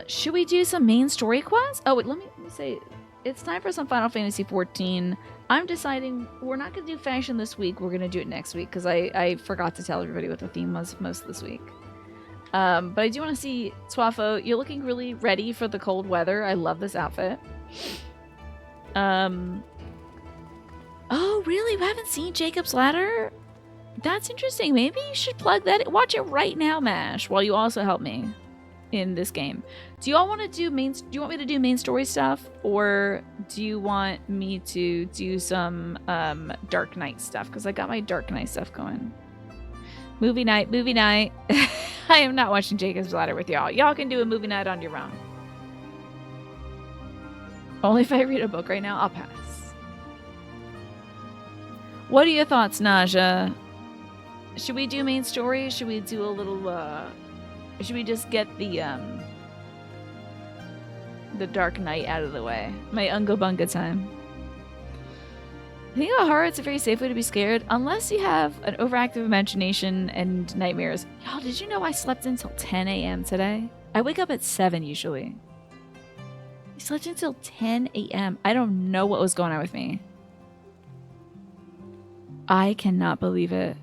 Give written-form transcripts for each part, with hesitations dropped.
Should we do some main story quests? Oh, wait, let me say, it's time for some Final Fantasy XIV. I'm deciding we're not going to do fashion this week. We're going to do it next week because I forgot to tell everybody what the theme was most of this week. But I do want to see, Swafo, you're looking really ready for the cold weather. I love this outfit. Oh, really? We haven't seen Jacob's Ladder? That's interesting. Maybe you should plug that in. Watch it right now, Mash, while you also help me in this game. Do you all want to do do you want me to do main story stuff, or do you want me to do some Dark Knight stuff? Because I got my Dark Knight stuff going. Movie night. I am not watching Jacob's Ladder with y'all. Y'all can do a movie night on your own. Only if I read a book right now, I'll pass. What are your thoughts, Naja? Should we do main story? Should we do a little, should we just get the Dark Knight out of the way? My Unga Bunga time. I think about horror, it's a very safe way to be scared, unless you have an overactive imagination and nightmares. Y'all, did you know I slept until 10 a.m. today? I wake up at 7 usually. I slept until 10 a.m. I don't know what was going on with me. I cannot believe it.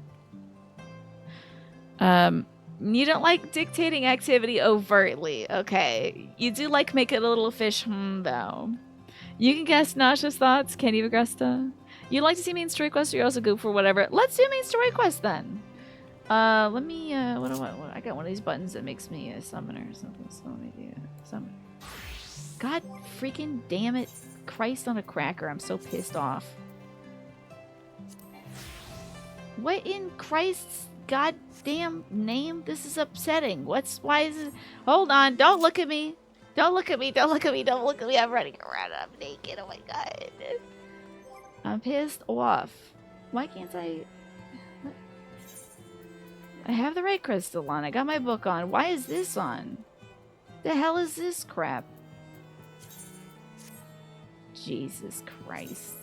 You don't like dictating activity overtly. Okay. You do like making a little fish, though. You can guess Nasha's thoughts. Kenny Augusta. You like to see main story quests, or you also go for whatever. Let's do main story quest then. Let me, what I got one of these buttons that makes me a summoner or something. So let me do a summoner. God freaking damn it. Christ on a cracker. I'm so pissed off. What in Christ's goddamn name? This is upsetting. Why is it? Hold on. Don't look at me. Don't look at me. I'm running around. I'm naked. Oh my god. I'm pissed off. Why can't I? What? I have the right crystal on. I got my book on. Why is this on? The hell is this crap? Jesus Christ.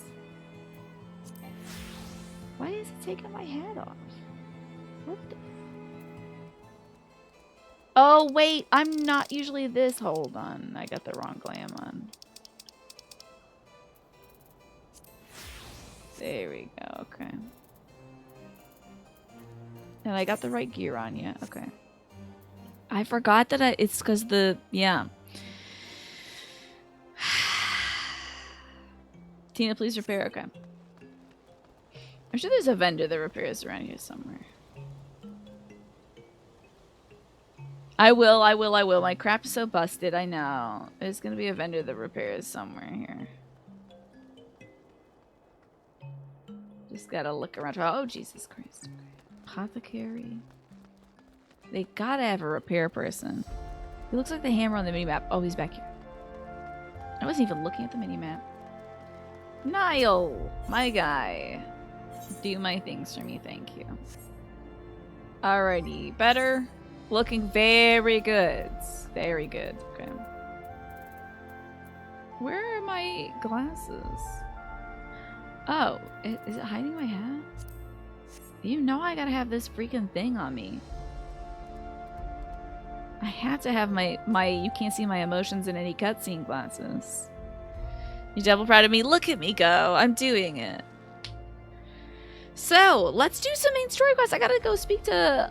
Why is it taking my head off? What the? Oh, wait. I'm not usually this. Hold on. I got the wrong glam on. There we go. Okay. And I got the right gear on, yeah. Okay. I forgot that it's because yeah. Tina, please repair. Okay. I'm sure there's a vendor that repairs around here somewhere. I will. My crap is so busted. I know. There's going to be a vendor that repairs somewhere here. Just gotta look around. Oh, Jesus Christ. Apothecary. They gotta have a repair person. He looks like the hammer on the minimap. Oh, he's back here. I wasn't even looking at the minimap. Niall, my guy. Do my things for me, thank you. Alrighty, better. Looking very good. Very good. Okay. Where are my glasses? Oh, is it hiding my hat? You know I gotta have this freaking thing on me. I have to have my you can't see my emotions in any cutscene glasses. You're double proud of me. Look at me go. I'm doing it. So, let's do some main story quests. I gotta go speak to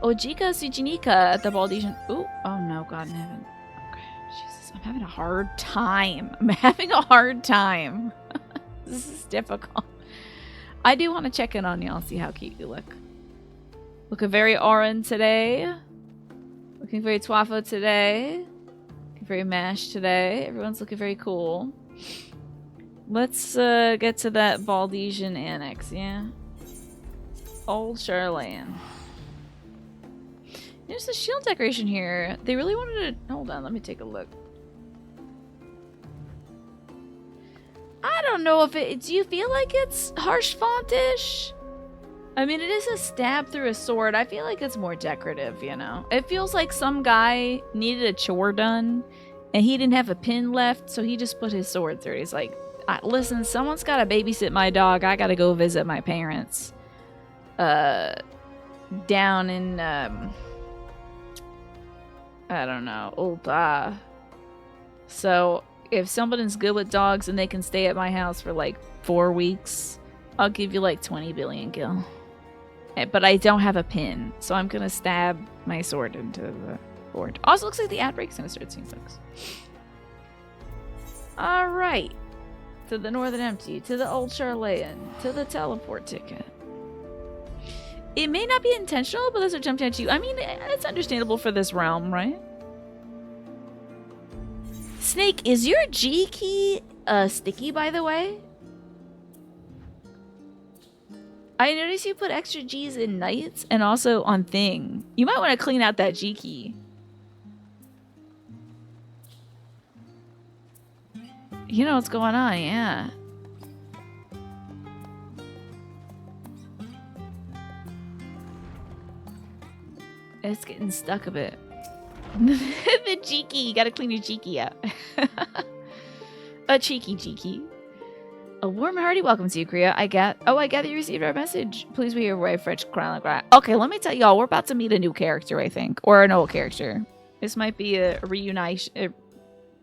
Ojika Sujinika at the Baldesian. Ooh, oh no, God in heaven. Okay, Jesus, I'm having a hard time. This is difficult. I do want to check in on y'all, see how cute you look. Looking very Oren today. Looking very Twafo today. Looking very Mash today. Everyone's looking very cool. Let's get to that Baldesian annex, yeah? Old Charlane. There's a shield decoration here. They really wanted to... Hold on, let me take a look. I don't know if it... Do you feel like it's harsh fontish? I mean, it is a stab through a sword. I feel like it's more decorative, you know? It feels like some guy needed a chore done, and he didn't have a pin left, so he just put his sword through it. He's like, listen, someone's got to babysit my dog. I got to go visit my parents. Down in, I don't know. Old. So if someone is good with dogs and they can stay at my house for like 4 weeks, I'll give you like 20 billion gil. But I don't have a pin, so I'm gonna stab my sword into the board. Also, looks like the ad break's gonna start soon, folks. Alright. To the Northern Empty, to the Old Charlayan, to the teleport ticket. It may not be intentional, but those are jumped at you. I mean, it's understandable for this realm, right? Snake, is your G key sticky, by the way? I noticed you put extra G's in Knights and also on Thing. You might want to clean out that G key. You know what's going on, yeah. It's getting stuck a bit. The G key, you gotta clean your G key out. A cheeky G key. A warm hearty welcome to you, Kriya. I gather you received our message. Please be your way, French crown. Okay, let me tell y'all, we're about to meet a new character, I think. Or an old character. This might be a reunition.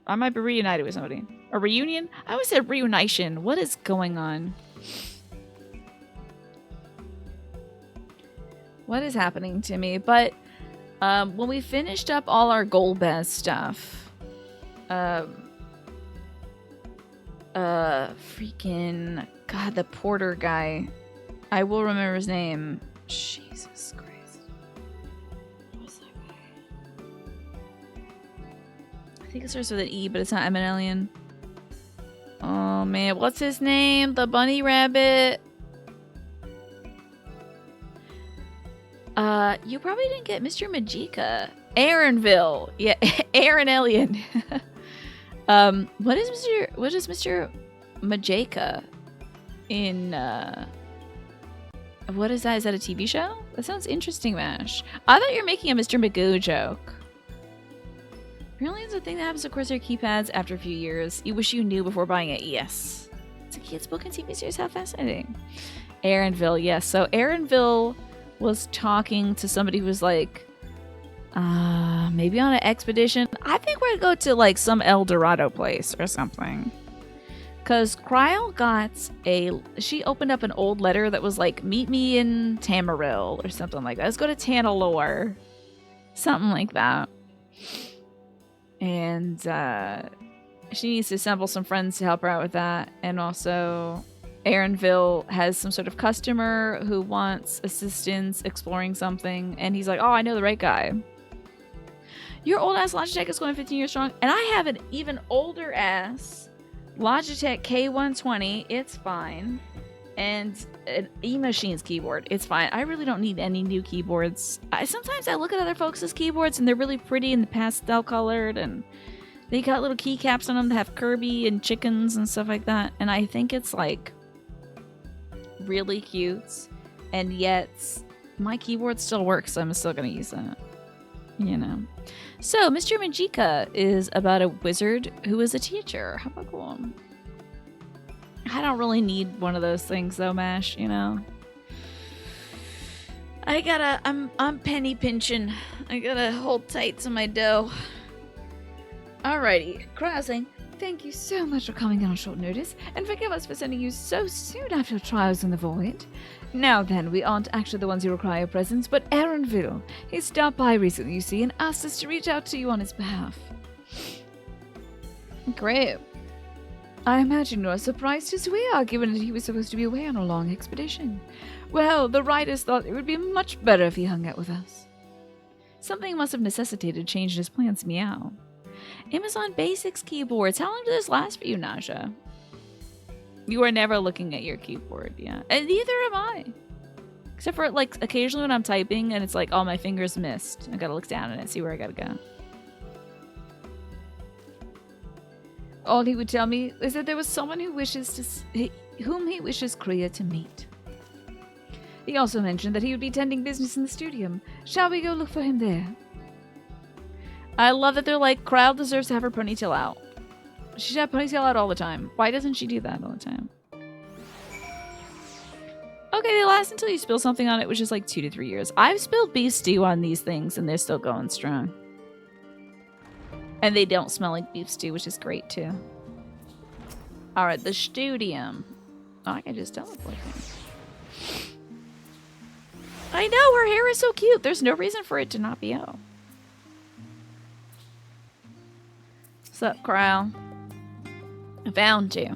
I might be reunited with somebody. A reunion? I always said reunition. What is going on? What is happening to me? But when we finished up all our gold best stuff, freaking God, the porter guy. I will remember his name. Jesus Christ. What's that guy? I think it starts with an E, but it's not Eminelian. Oh man, what's his name? The bunny rabbit. You probably didn't get Mr. Majika. Aaronville. Yeah, Aaron Ellion. What is Mr. Majika in, what is that? Is that a TV show? That sounds interesting, Mash. I thought you were making a Mr. Magoo joke. Apparently it's a thing that happens to Corsair keypads after a few years. You wish you knew before buying it. Yes. It's a kid's book and TV series. How fascinating. Aaronville, yes. So Aaronville was talking to somebody who was like, maybe on an expedition. I think we're gonna go to like some El Dorado place or something. Cause Cryle she opened up an old letter that was like, meet me in Tamaril or something like that. Let's go to Tanalore. Something like that. And she needs to assemble some friends to help her out with that. And also Aaronville has some sort of customer who wants assistance exploring something. And he's like, oh, I know the right guy. Your old ass Logitech is going 15 years strong. And I have an even older ass Logitech K120. It's fine. And an E-Machines keyboard. It's fine. I really don't need any new keyboards. Sometimes I look at other folks' keyboards and they're really pretty and pastel colored. And they got little keycaps on them that have Kirby and chickens and stuff like that. And I think it's like really cute. And yet my keyboard still works. So I'm still going to use that. You know. So, Mr. Majika is about a wizard who is a teacher. How about cool? I don't really need one of those things though, Mash, you know. I'm penny pinching. I gotta hold tight to my dough. Alrighty, Krasing, thank you so much for coming on short notice, and forgive us for sending you so soon after your trials in the void. Now then, we aren't actually the ones who require your presence, but Aaronville. He stopped by recently, you see, and asked us to reach out to you on his behalf. Great. I imagine you're as surprised as we are, given that he was supposed to be away on a long expedition. Well, the writers thought it would be much better if he hung out with us. Something must have necessitated a change in his plans, meow. Amazon Basics keyboards. How long did this last for you, Nasha? You are never looking at your keyboard, yeah. And neither am I. Except for, like, occasionally when I'm typing and it's like, oh, my fingers missed. I gotta look down at it, see where I gotta go. All he would tell me is that there was someone whom he wishes Kriya to meet. He also mentioned that he would be tending business in the studio. Shall we go look for him there? I love that they're like, Crowd deserves to have her ponytail out. She should have ponytail out all the time. Why doesn't she do that all the time? Okay, they last until you spill something on it, which is like 2 to 3 years. I've spilled beef stew on these things and they're still going strong. And they don't smell like beef stew, which is great too. All right, the studium. Oh, I can just teleport here. I know, her hair is so cute. There's no reason for it to not be out. What's up, Crow? I found you.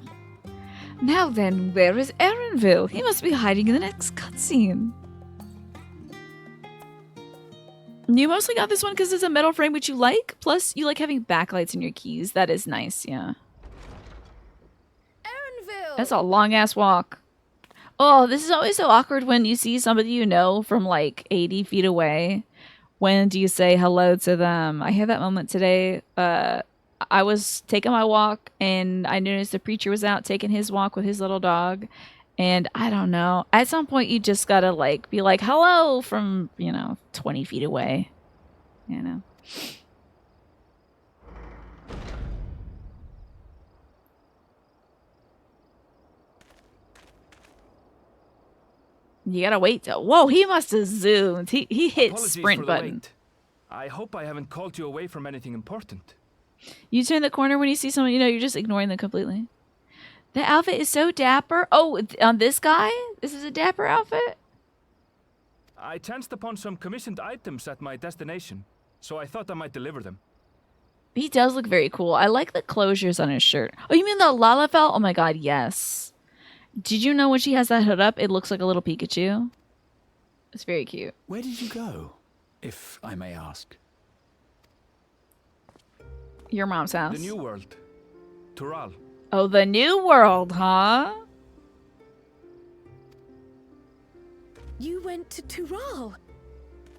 Now then, where is Aaronville? He must be hiding in the next cutscene. You mostly got this one because it's a metal frame, which you like. Plus, you like having backlights in your keys. That is nice, yeah. Aaronville! That's a long-ass walk. Oh, this is always so awkward when you see somebody you know from like 80 feet away. When do you say hello to them? I had that moment today. I was taking my walk and I noticed the preacher was out taking his walk with his little dog. And I don't know. At some point, you just gotta like be like, hello from, 20 feet away. You know? You gotta wait till. Whoa, he must have zoomed. He hit Apologies sprint for the button. wait. I hope I haven't called you away from anything important. You turn the corner when you see someone, you're just ignoring them completely. The outfit is so dapper. Oh, on this guy? This is a dapper outfit? I chanced upon some commissioned items at my destination, so I thought I might deliver them. He does look very cool. I like the closures on his shirt. Oh, you mean the Lalafell? Oh my god, yes. Did you know when she has that hood up, it looks like a little Pikachu? It's very cute. Where did you go, if I may ask? Your mom's house. The New World. Tural. Oh, the New World, huh? You went to Tural.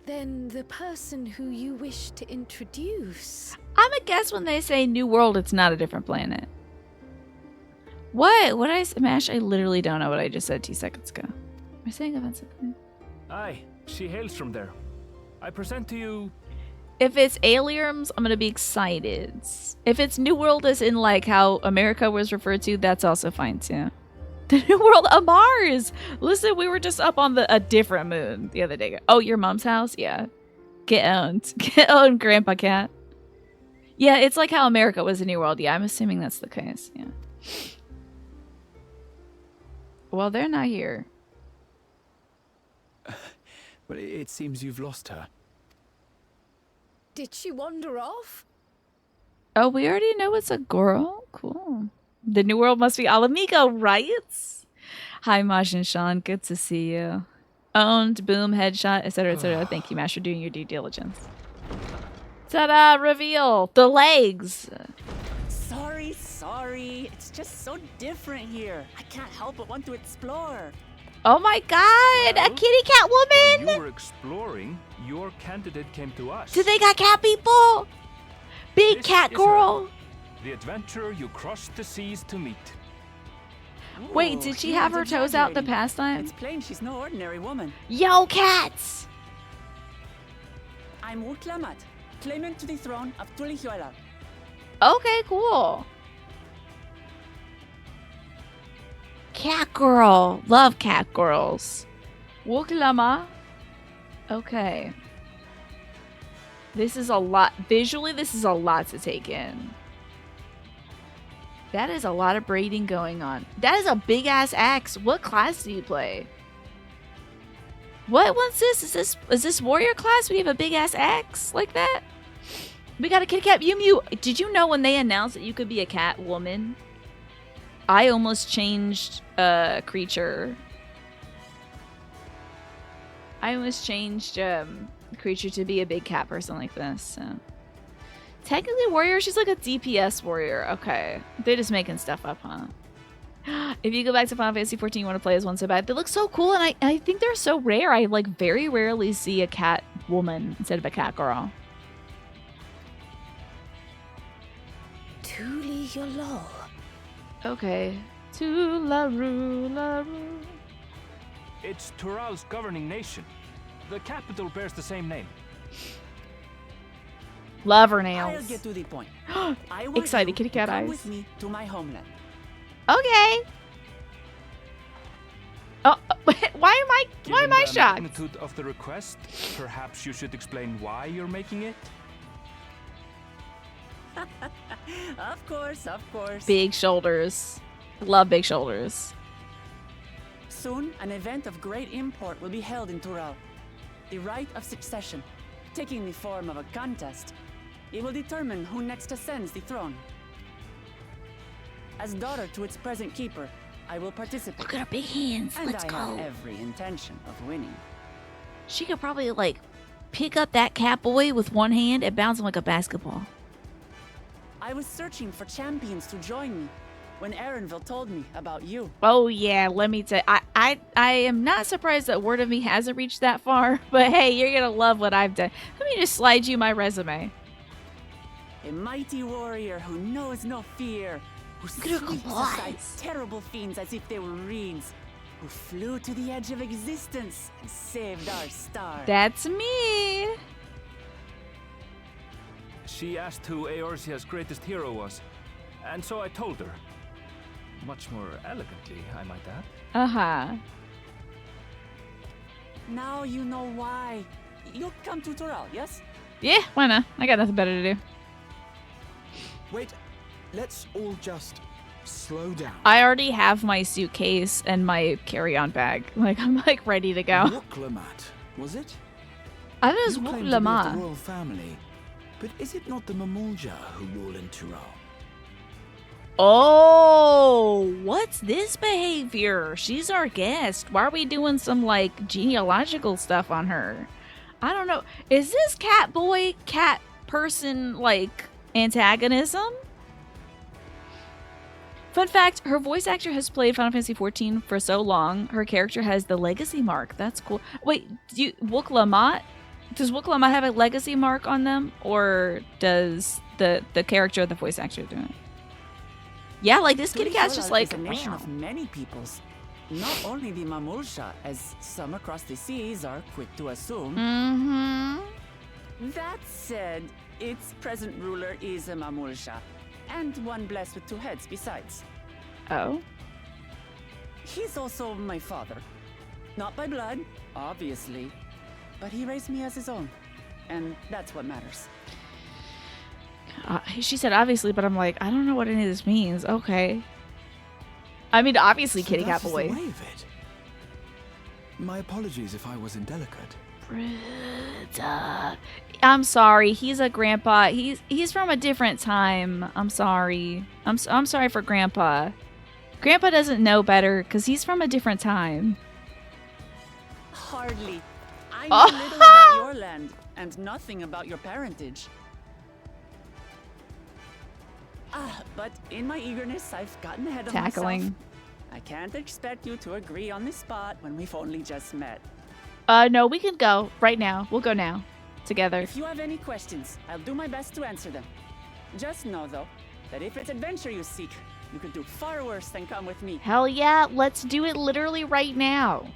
Then the person who you wish to introduce. I'm a guess when they say New World, it's not a different planet. What? What did I smash? I literally don't know what I just said 2 seconds ago. Am I saying offensively? Aye, she hails from there. I present to you... If it's aliens, I'm gonna be excited. If it's New World as in like how America was referred to, that's also fine too. The New World of Mars! Listen, we were just up on a different moon the other day. Oh, your mom's house? Yeah. Get owned. Get owned, Grandpa Cat. Yeah, it's like how America was the New World. Yeah, I'm assuming that's the case. Yeah. Well, they're not here. Well, it seems you've lost her. Did she wander off? Oh, we already know it's a girl? Cool. The New World must be Alamigo, right? Hi, Maj and Sean. Good to see you. Owned, boom, headshot, etc., etc. Thank you, Mash, for doing your due diligence. Ta-da! Reveal! The legs! Sorry. It's just so different here. I can't help but want to explore. Oh my god! Well, a kitty cat While woman! you were exploring, your candidate came to us. Do they got cat people? Big This cat is girl! her, the adventurer you crossed the seas to meet. Wait, Ooh, did she he have was her toes out the exaggerating. past time? It's plain she's no ordinary woman. Yo, cats! I'm Uklamat, claimant to the throne of Tulihuela. Okay, cool. Cat girl. Love cat girls. Wuklama. Okay. This is a lot. Visually, this is a lot to take in. That is a lot of braiding going on. That is a big-ass axe. What class do you play? What's this? Is this warrior class? We have a big-ass axe like that? We got a kitty cat Mew Mew. Did you know when they announced that you could be a cat woman? I almost changed creature. I almost changed creature to be a big cat person like this. So. Technically warrior, she's like a DPS warrior. Okay. They're just making stuff up, huh? If you go back to Final Fantasy 14, you want to play as one so bad. They look so cool, and I think they're so rare. I like very rarely see a cat woman instead of a cat girl. Tulihuela. Okay. To la rue, la rue. It's Tural's governing nation. The capital bears the same name. Love her I'll nails. get to the point. I want Excited you kitty to cat come eyes. with me to my homeland. Okay. Oh, why am I Given the shocked? magnitude of the request, perhaps you should explain why you're making it. Of course, of course. Big shoulders. Love big shoulders. Soon, an event of great import will be held in Tural. The Rite of Succession, taking the form of a contest. It will determine who next ascends the throne. As daughter to its present keeper, I will participate. Look at her big hands. And Let's I go. have every intention of winning. She could probably, like, pick up that cat boy with one hand and bounce him like a basketball. I was searching for champions to join me when Erenville told me about you. Oh, yeah, let me tell you. I am not surprised that word of me hasn't reached that far, but hey, you're going to love what I've done. Let me just slide you my resume. A mighty warrior who knows no fear, who Look at her sweeps claws. aside terrible fiends as if they were reeds, who flew to the edge of existence and saved our star. That's me. She asked who Eorzea's greatest hero was, and so I told her. Much more elegantly, I might add. Uh-huh. Now you know why. You'll come to Tural, yes? Yeah, why not? I got nothing better to do. Wait, let's all just slow down. I already have my suitcase and my carry-on bag. Like, I'm, like, ready to go. Wuklamat, was it? I thought it was You claim to be of the Wuklama. royal family, but is it not the Mamulja who rule in Tural? Oh, what's this behavior? She's our guest. Why are we doing some, like, genealogical stuff on her? I don't know. Is this cat boy, cat person, like, antagonism? Fun fact, her voice actor has played Final Fantasy XIV for so long, her character has the legacy mark. That's cool. Wait, Wuklamat? Does Wuklamat have a legacy mark on them? Or does the character of the voice actor do it? Yeah, like this kitty cat's just like, is a nation meow. of many peoples. Not only the Mamulsha, as some across the seas are quick to assume. Mm-hmm. That said, its present ruler is a Mamulsha, and one blessed with two heads besides. Oh. He's also my father. Not by blood, obviously, but he raised me as his own, and that's what matters. She said obviously, but I'm like, I don't know what any of this means. Okay. I mean, obviously, So kitty cat that is boy. the way of it. My apologies if I was indelicate. Britta. I'm sorry. He's a grandpa. He's from a different time. I'm sorry. I'm sorry for Grandpa. Grandpa doesn't know better because he's from a different time. Hardly. I know little about your land, and nothing about your parentage. But in my eagerness, I've gotten ahead of Tackling. myself. I can't expect you to agree on the spot when we've only just met. No, we can go right now. We'll go now. Together. If you have any questions, I'll do my best to answer them. Just know, though, that if it's adventure you seek, you could do far worse than come with me. Hell yeah, let's do it literally right now.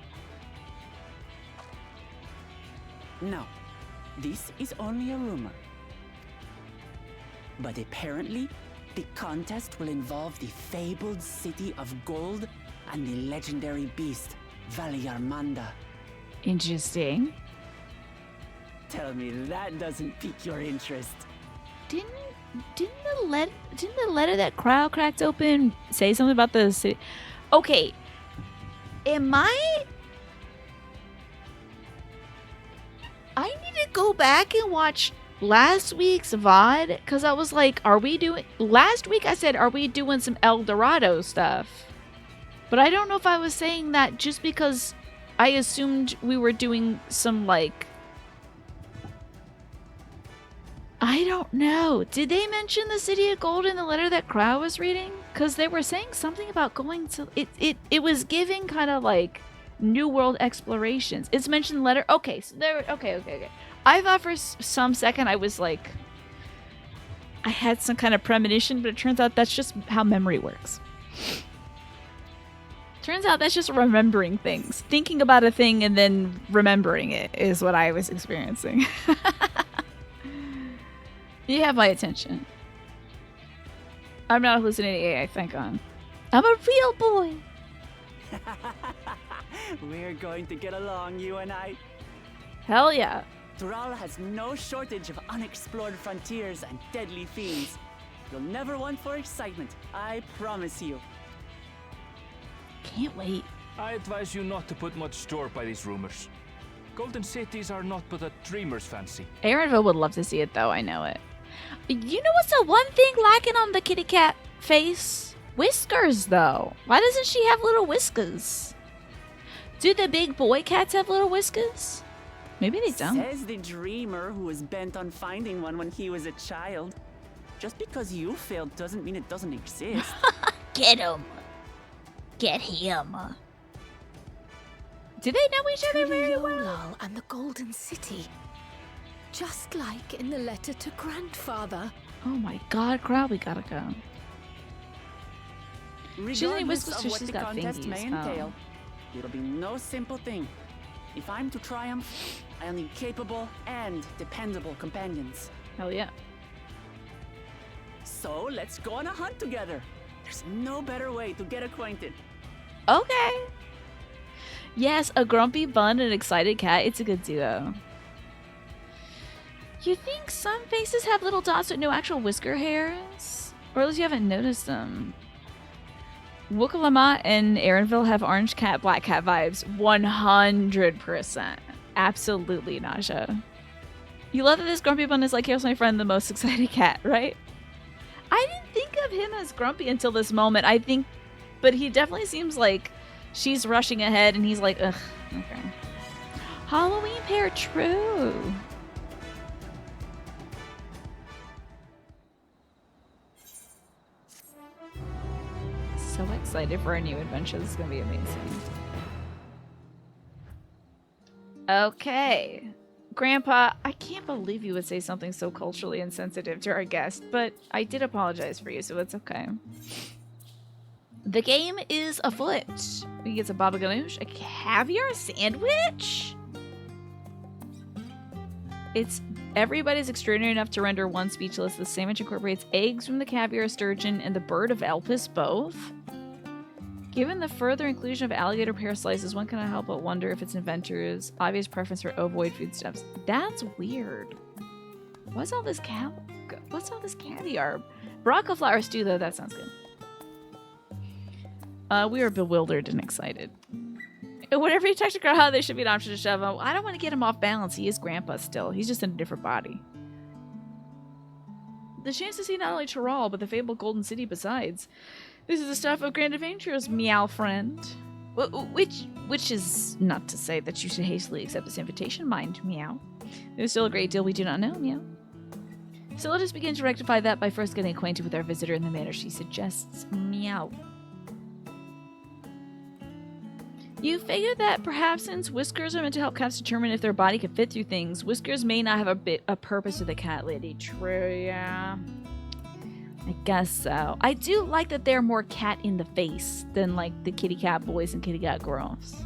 No, this is only a rumor. But apparently, the contest will involve the fabled city of gold and the legendary beast, Valyarmanda. Interesting. Tell me that doesn't pique your interest. Didn't the letter that Crow cracked open say something about the city? Okay. I need to go back and watch last week's VOD because I was like, last week I said, are we doing some El Dorado stuff? But I don't know if I was saying that just because I assumed we were doing some, like, I don't know. Did they mention the City of Gold in the letter that Crow was reading? Because they were saying something about going to... It was giving kind of like New World explorations. It's mentioned in the letter. Okay, so there... Okay. I thought for some second I was like... I had some kind of premonition, but it turns out that's just how memory works. Turns out that's just remembering things. Thinking about a thing and then remembering it is what I was experiencing. You have my attention. I'm not hallucinating AI, thank God. I'm a real boy. We're going to get along, you and I. Hell yeah. Tural has no shortage of unexplored frontiers and deadly fiends. You'll never want for excitement, I promise you. Can't wait. I advise you not to put much store by these rumors. Golden cities are not but a dreamer's fancy. Aaronville would love to see it, though. I know it. You know what's the one thing lacking on the kitty cat face? Whiskers, though. Why doesn't she have little whiskers? Do the big boy cats have little whiskers? Maybe they don't. Says the dreamer who was bent on finding one when he was a child. Just because you failed doesn't mean it doesn't exist. Get him. Get him. Do they know each other very well? Yolal and the Golden City. Just like in the letter to grandfather. Oh my god, crowd, we gotta go. She doesn't need whiskers, Regardless so of what she's the got contest fingies. may entail, it'll be no simple thing. If I'm to triumph, I'll need capable and dependable companions. Hell yeah. So let's go on a hunt together. There's no better way to get acquainted. Okay. Yes, a grumpy bun and an excited cat. It's a good duo. You think some faces have little dots with no actual whisker hairs? Or at least you haven't noticed them. Wookalama and Aaronville have orange cat, black cat vibes. 100%. Absolutely, Nasha. You love that this grumpy bun is like, here's my friend, the most excited cat, right? I didn't think of him as grumpy until this moment. I think, but he definitely seems like she's rushing ahead and he's like, ugh, okay. Halloween pair, true. So excited for our new adventure. This is going to be amazing. Okay. Grandpa, I can't believe you would say something so culturally insensitive to our guest, but I did apologize for you, so it's okay. The game is afoot. We get a baba ganoush, a caviar sandwich. It's everybody's extraordinary enough to render one speechless. The sandwich incorporates eggs from the caviar sturgeon and the bird of Elpis both. Given the further inclusion of alligator pear slices, one cannot help but wonder if its inventor's obvious preference for ovoid foodstuffs. That's weird. What's all this caviar? Braca flour stew, though. That sounds good. We are bewildered and excited. Whenever you touch the crowd, there should be an option to shove him. I don't want to get him off balance. He is Grandpa still. He's just in a different body. The chance to see not only Chiral, but the fabled Golden City besides. This is the stuff of grand adventures, meow friend. Which is not to say that you should hastily accept this invitation, mind, meow. There's still a great deal we do not know, meow. So let us begin to rectify that by first getting acquainted with our visitor in the manner she suggests, meow. You figured that perhaps since whiskers are meant to help cats determine if their body can fit through things, whiskers may not have a purpose to the cat lady. True, yeah. I guess so. I do like that they're more cat in the face than like the kitty cat boys and kitty cat girls.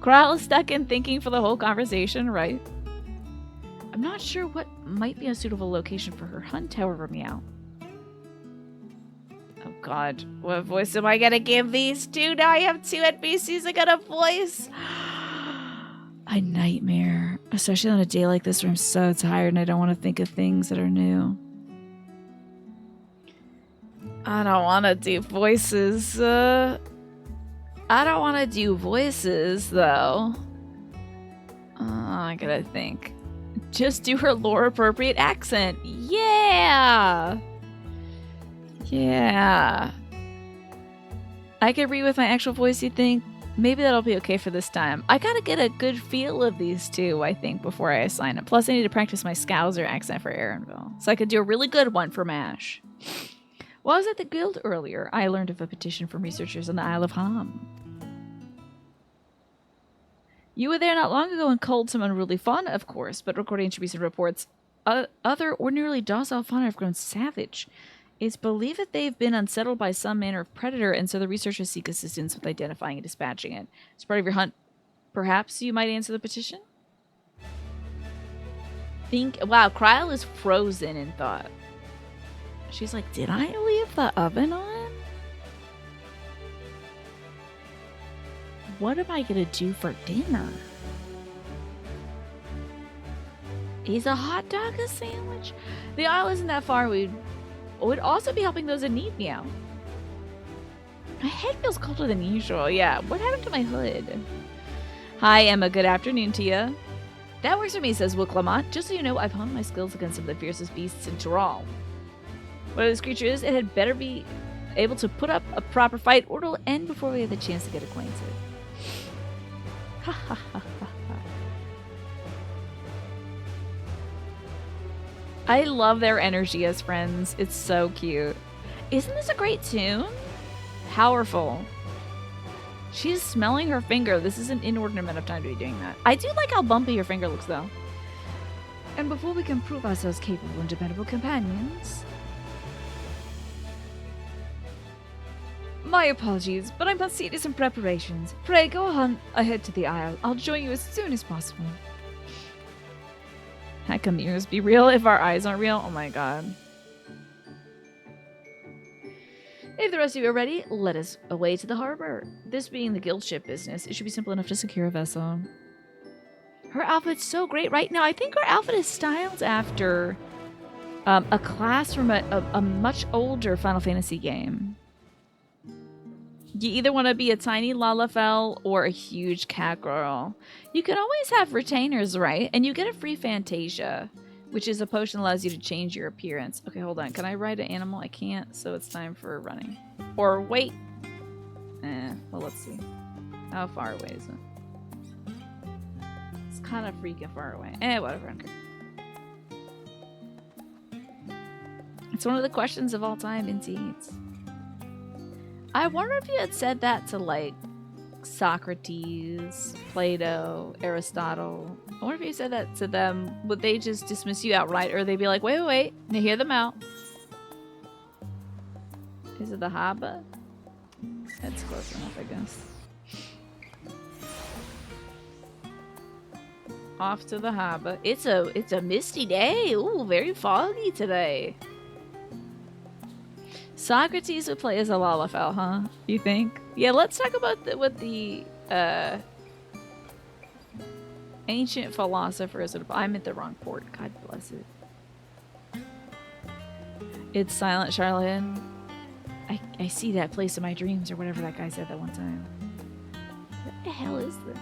Corral is stuck in thinking for the whole conversation, right? I'm not sure what might be a suitable location for her hunt, however, meow. Oh god, what voice am I gonna give these two? Now I have two NPCs I got a voice. A nightmare. Especially on a day like this where I'm so tired and I don't want to think of things that are new. I don't want to do voices. I don't want to do voices, though. I gotta think. Just do her lore-appropriate accent. Yeah! Yeah. I could read with my actual voice, you think? Maybe that'll be okay for this time. I gotta get a good feel of these two, I think, before I assign them. Plus, I need to practice my Scouser accent for Aaronville, so I could do a really good one for MASH. While I was at the guild earlier, I learned of a petition from researchers on the Isle of Ham. You were there not long ago and culled some unruly fauna, of course, but according to recent reports, other ordinarily docile fauna have grown savage. It's believed that they've been unsettled by some manner of predator, and so the researchers seek assistance with identifying and dispatching it. As part of your hunt, perhaps you might answer the petition? Wow, Kryl is frozen in thought. She's like, did I leave the oven on? What am I gonna do for dinner? Is a hot dog a sandwich? The Isle isn't that far. We'd It would also be helping those in need, meow. My head feels colder than usual. Yeah, what happened to my hood? Hi, Emma. Good afternoon to you. That works for me, says Wuklamot. Just so you know, I've honed my skills against some of the fiercest beasts in Tyrol. Whatever this creature is, it had better be able to put up a proper fight or it'll end before we have the chance to get acquainted. Ha ha ha ha ha. I love their energy as friends. It's so cute. Isn't this a great tune? Powerful. She's smelling her finger. This is an inordinate amount of time to be doing that. I do like how bumpy your finger looks, though. And before we can prove ourselves capable and dependable companions... My apologies, but I must see to some preparations. Pray go on ahead to the Isle. I'll join you as soon as possible. How come mirrors be real if our eyes aren't real? Oh my god. If the rest of you are ready, let us away to the harbor. This being the guild ship business, it should be simple enough to secure a vessel. Her outfit's so great right now. I think her outfit is styled after a class from a much older Final Fantasy game. You either want to be a tiny Lalafell or a huge cat girl. You can always have retainers, right? And you get a free Fantasia, which is a potion that allows you to change your appearance. Okay, hold on. Can I ride an animal? I can't, so it's time for running. Or wait. Well, let's see. How far away is it? It's kind of freaking far away. Whatever. I don't care. It's one of the questions of all time, indeed. I wonder if you had said that to, like, Socrates, Plato, Aristotle. I wonder if you said that to them, would they just dismiss you outright? Or they'd be like, wait, now hear them out. Is it the harbor? That's close enough, I guess. Off to the harbor. It's a misty day. Ooh, very foggy today. Socrates would play as a Lalafell, huh? You think? Yeah, let's talk about what the ancient philosophers would... I'm at the wrong port. God bless it. It's silent, Charlatan. I see that place in my dreams, or whatever that guy said that one time. What the hell is this?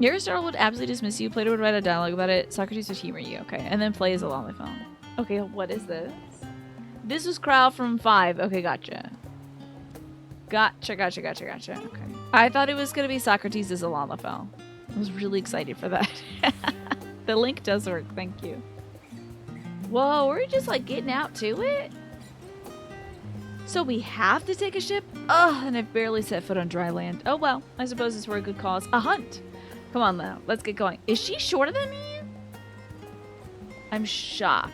Aristotle would absolutely dismiss you. Plato would write a dialogue about it. Socrates would humor you. Okay, and then play as a Lalafell. Okay, what is this? This was Krau from 5. Okay, gotcha. Gotcha. Okay. I thought it was going to be Socrates as a Lalafell. I was really excited for that. The link does work. Thank you. Whoa, we're just like getting out to it? So we have to take a ship? Ugh, and I've barely set foot on dry land. Oh well, I suppose it's for a good cause. A hunt! Come on now, let's get going. Is she shorter than me? I'm shocked.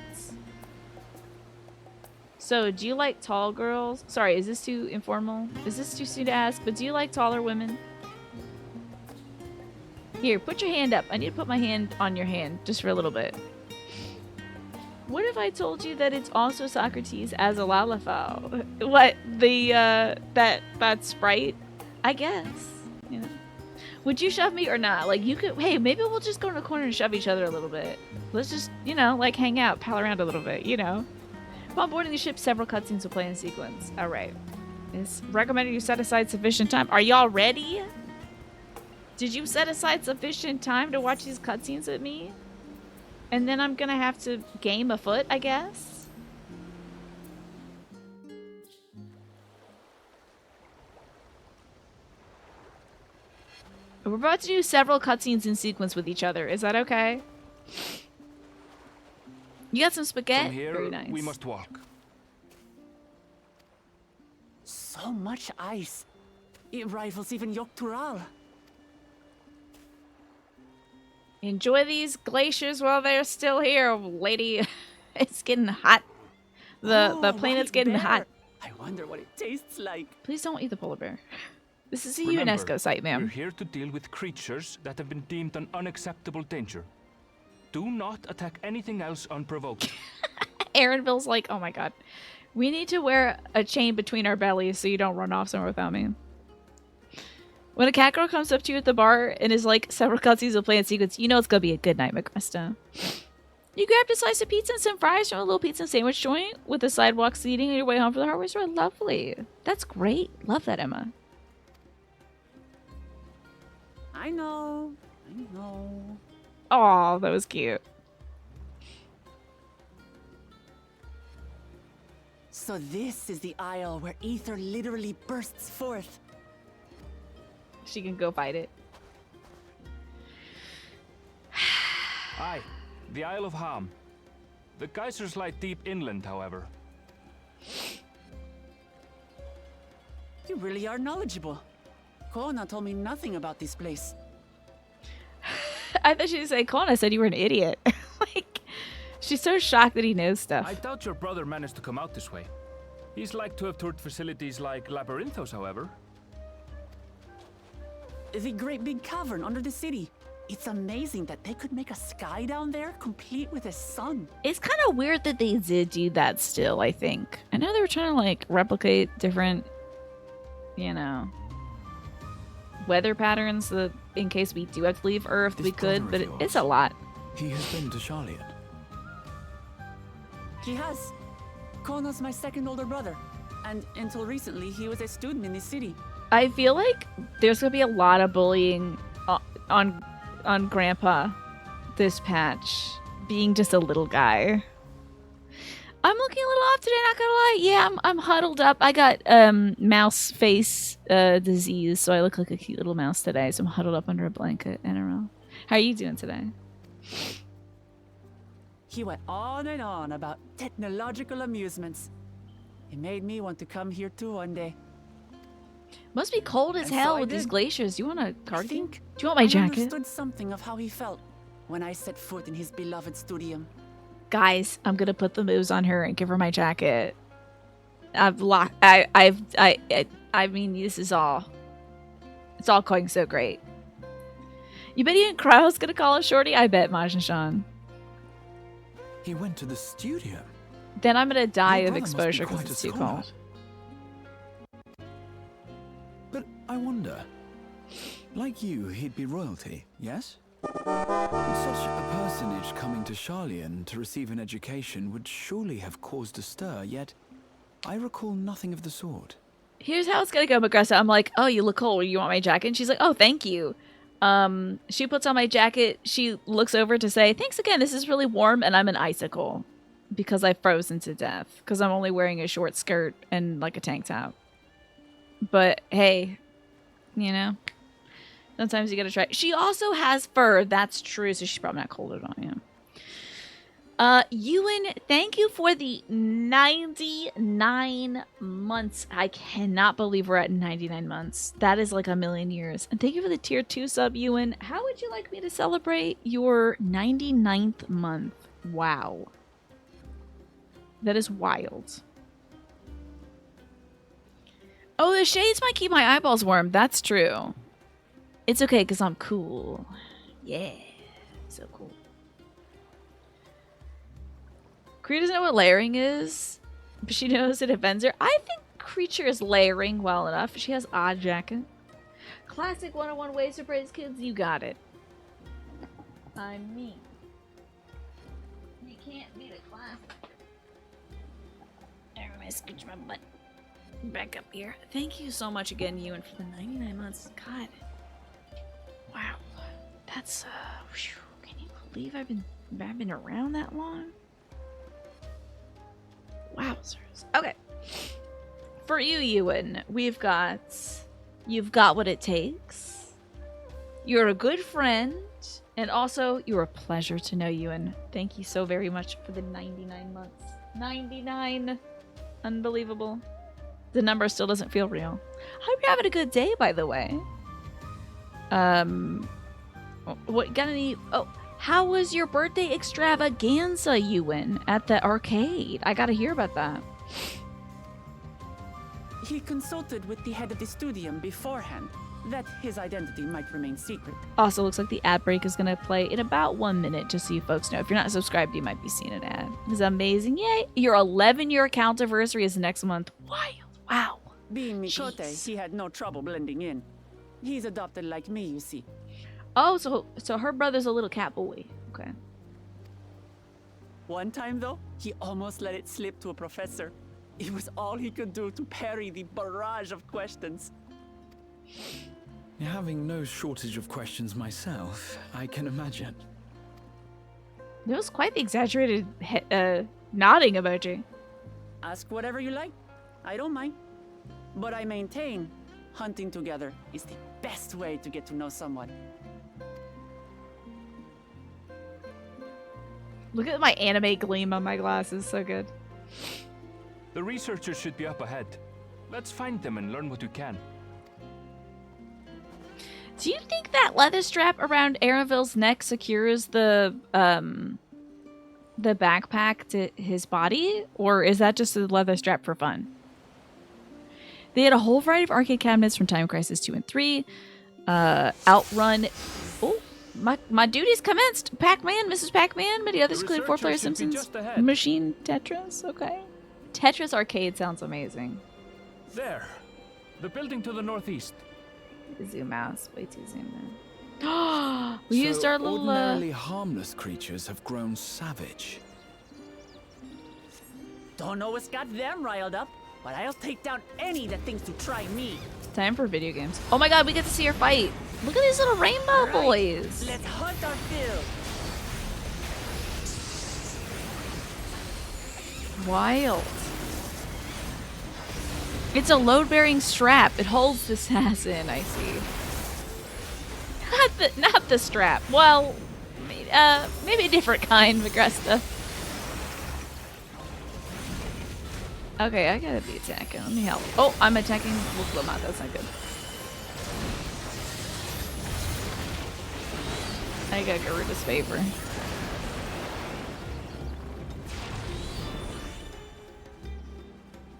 So, do you like tall girls? Sorry, is this too informal? Is this too soon to ask? But do you like taller women? Here, put your hand up. I need to put my hand on your hand, just for a little bit. What if I told you that it's also Socrates as a Lalafell? What, the, that sprite? I guess, you know. Would you shove me or not? Like, you could, hey, maybe we'll just go in the corner and shove each other a little bit. Let's just, you know, like, hang out, pal around a little bit, you know. While boarding the ship, several cutscenes will play in sequence. All right. It's recommended you set aside sufficient time. Are y'all ready? Did you set aside sufficient time to watch these cutscenes with me? And then I'm gonna have to game afoot, I guess? We're about to do several cutscenes in sequence with each other. Is that okay? You got some spaghetti? From here, very nice. we must walk. So much ice. It rivals even Yogg-Tural. Enjoy these glaciers while they're still here, lady. It's getting hot. The planet's getting hot. I wonder what it tastes like. Please don't eat the polar bear. This is a Remember, UNESCO site, We're ma'am. here to deal with creatures that have been deemed an unacceptable danger. Do not attack anything else unprovoked. Aaronville's like, oh my god. We need to wear a chain between our bellies so you don't run off somewhere without me. When a cat girl comes up to you at the bar and is like several cutscenes of playing secrets, you know it's gonna be a good night, Magresta. You grabbed a slice of pizza and some fries from a little pizza sandwich joint with the sidewalk seating on your way home from the hardware store. Lovely. That's great. Love that, Emma. I know. I know. Aw, that was cute. So this is the aisle where ether literally bursts forth. She can go fight it. Aye, the Isle of Ham. The geysers lie deep inland, however. You really are knowledgeable. Kona told me nothing about this place. I thought she would say, Kona said you were an idiot. Like, she's so shocked that he knows stuff. I doubt your brother managed to come out this way. He's like to have toured facilities like Labyrinthos, however. The great big cavern under the city. It's amazing that they could make a sky down there complete with a sun. It's kind of weird that they did do that still, I think. I know they were trying to, like, replicate different, you know, weather patterns so that in case we do have to leave Earth, we could, but it's a lot. He has been to Charlotte. He has. Kono's my second older brother. And until recently, he was a student in the city. I feel like there's gonna be a lot of bullying on Grandpa this patch, being just a little guy. I'm looking a little off today, not gonna lie. Yeah, I'm huddled up. I got mouse face disease, so I look like a cute little mouse today. So I'm huddled up under a blanket. I don't know. How are you doing today? He went on and on about technological amusements. It made me want to come here too one day. Must be cold as And hell so I with these did. glaciers. You want a I cardigan? think Do you want my I jacket? understood something of how he felt when I set foot in his beloved studium. Guys, I'm gonna put the moves on her and give her my jacket. I mean, this is all. It's all going so great. You bet even Crow's gonna call us shorty? I bet, Majin-shan. He went to the studio. Then I'm gonna die Your of brother must be exposure because quite it's a too scholar. cold. But I wonder, like you, he'd be royalty, yes? Such a personage coming to Charlian to receive an education would surely have caused a stir, yet I recall nothing of the sort. Here's how it's gonna go, Magressa. I'm like, oh, you look cold. You want my jacket? And she's like, oh, thank you. She puts on my jacket. She looks over to say, thanks again. This is really warm, and I'm an icicle because I've frozen to death because I'm only wearing a short skirt and like a tank top. But hey, you know, sometimes you gotta try. She also has fur. That's true. So she's probably not colder than I am. Ewan, thank you for the 99 months. I cannot believe we're at 99 months. That is like a million years. And thank you for the tier 2 sub, Ewan. How would you like me to celebrate your 99th month? Wow. That is wild. Oh, the shades might keep my eyeballs warm. That's true. It's okay because I'm cool. Yeah. So cool. Kree doesn't know what layering is, but she knows it offends her. I think Creature is layering well enough. She has odd jacket. Classic 101 ways to praise kids. You got it. I mean, you can't beat a classic. There, I'm gonna scooch my butt back up here. Thank you so much again, Ewan, for the 99 months. God. Wow. That's, whew. Can you believe I've been around that long? Wowzers. Okay. For you, Ewan, you've got what it takes. You're a good friend, and also you're a pleasure to know, Ewan. Thank you so very much for the 99 months. 99. Unbelievable. The number still doesn't feel real. I hope you're having a good day, by the way. What got any? Oh. How was your birthday extravaganza, Ewan, at the arcade? I gotta hear about that. He consulted with the head of the studium beforehand that his identity might remain secret. Also, looks like the ad break is gonna play in about 1 minute, just so you folks know. If you're not subscribed, you might be seeing an ad. It's amazing. Yay! Your 11-year account anniversary is next month. Wild. Wow. Being Mikote, Jeez. he had no trouble blending in. He's adopted like me, you see. Oh, so her brother's a little cat boy. Okay. One time, though, he almost let it slip to a professor. It was all he could do to parry the barrage of questions. Having no shortage of questions myself, I can imagine. There was quite the exaggerated nodding emoji. Ask whatever you like. I don't mind. But I maintain hunting together is the best way to get to know someone. Look at my anime gleam on my glasses. So good. The researchers should be up ahead. Let's find them and learn what we can. Do you think that leather strap around Aranville's neck secures the backpack to his body? Or is that just a leather strap for fun? They had a whole variety of arcade cabinets from Time Crisis 2 and 3. Outrun... Oh, my duties commenced! Pac-Man, Mrs. Pac-Man, many others include 4-player Simpsons, Machine Tetris, okay. Tetris Arcade sounds amazing. There. The building to the northeast. Zoom out. Way too zoomed in. We used our little... ordinarily harmless creatures have grown savage. Don't know what's got them riled up, but I'll take down any that thinks to try me. Time for video games. Oh my god, we get to see her fight. Look at these little rainbow Right. boys. Let's hunt our fill. Wild. It's a load-bearing strap. It holds the assassin, I see. Not the strap. Well, maybe a different kind, Agresta. Okay, I gotta be attacking. Let me help. Oh, I'm attacking Wuklama. That's not good. I got Garuda's favor.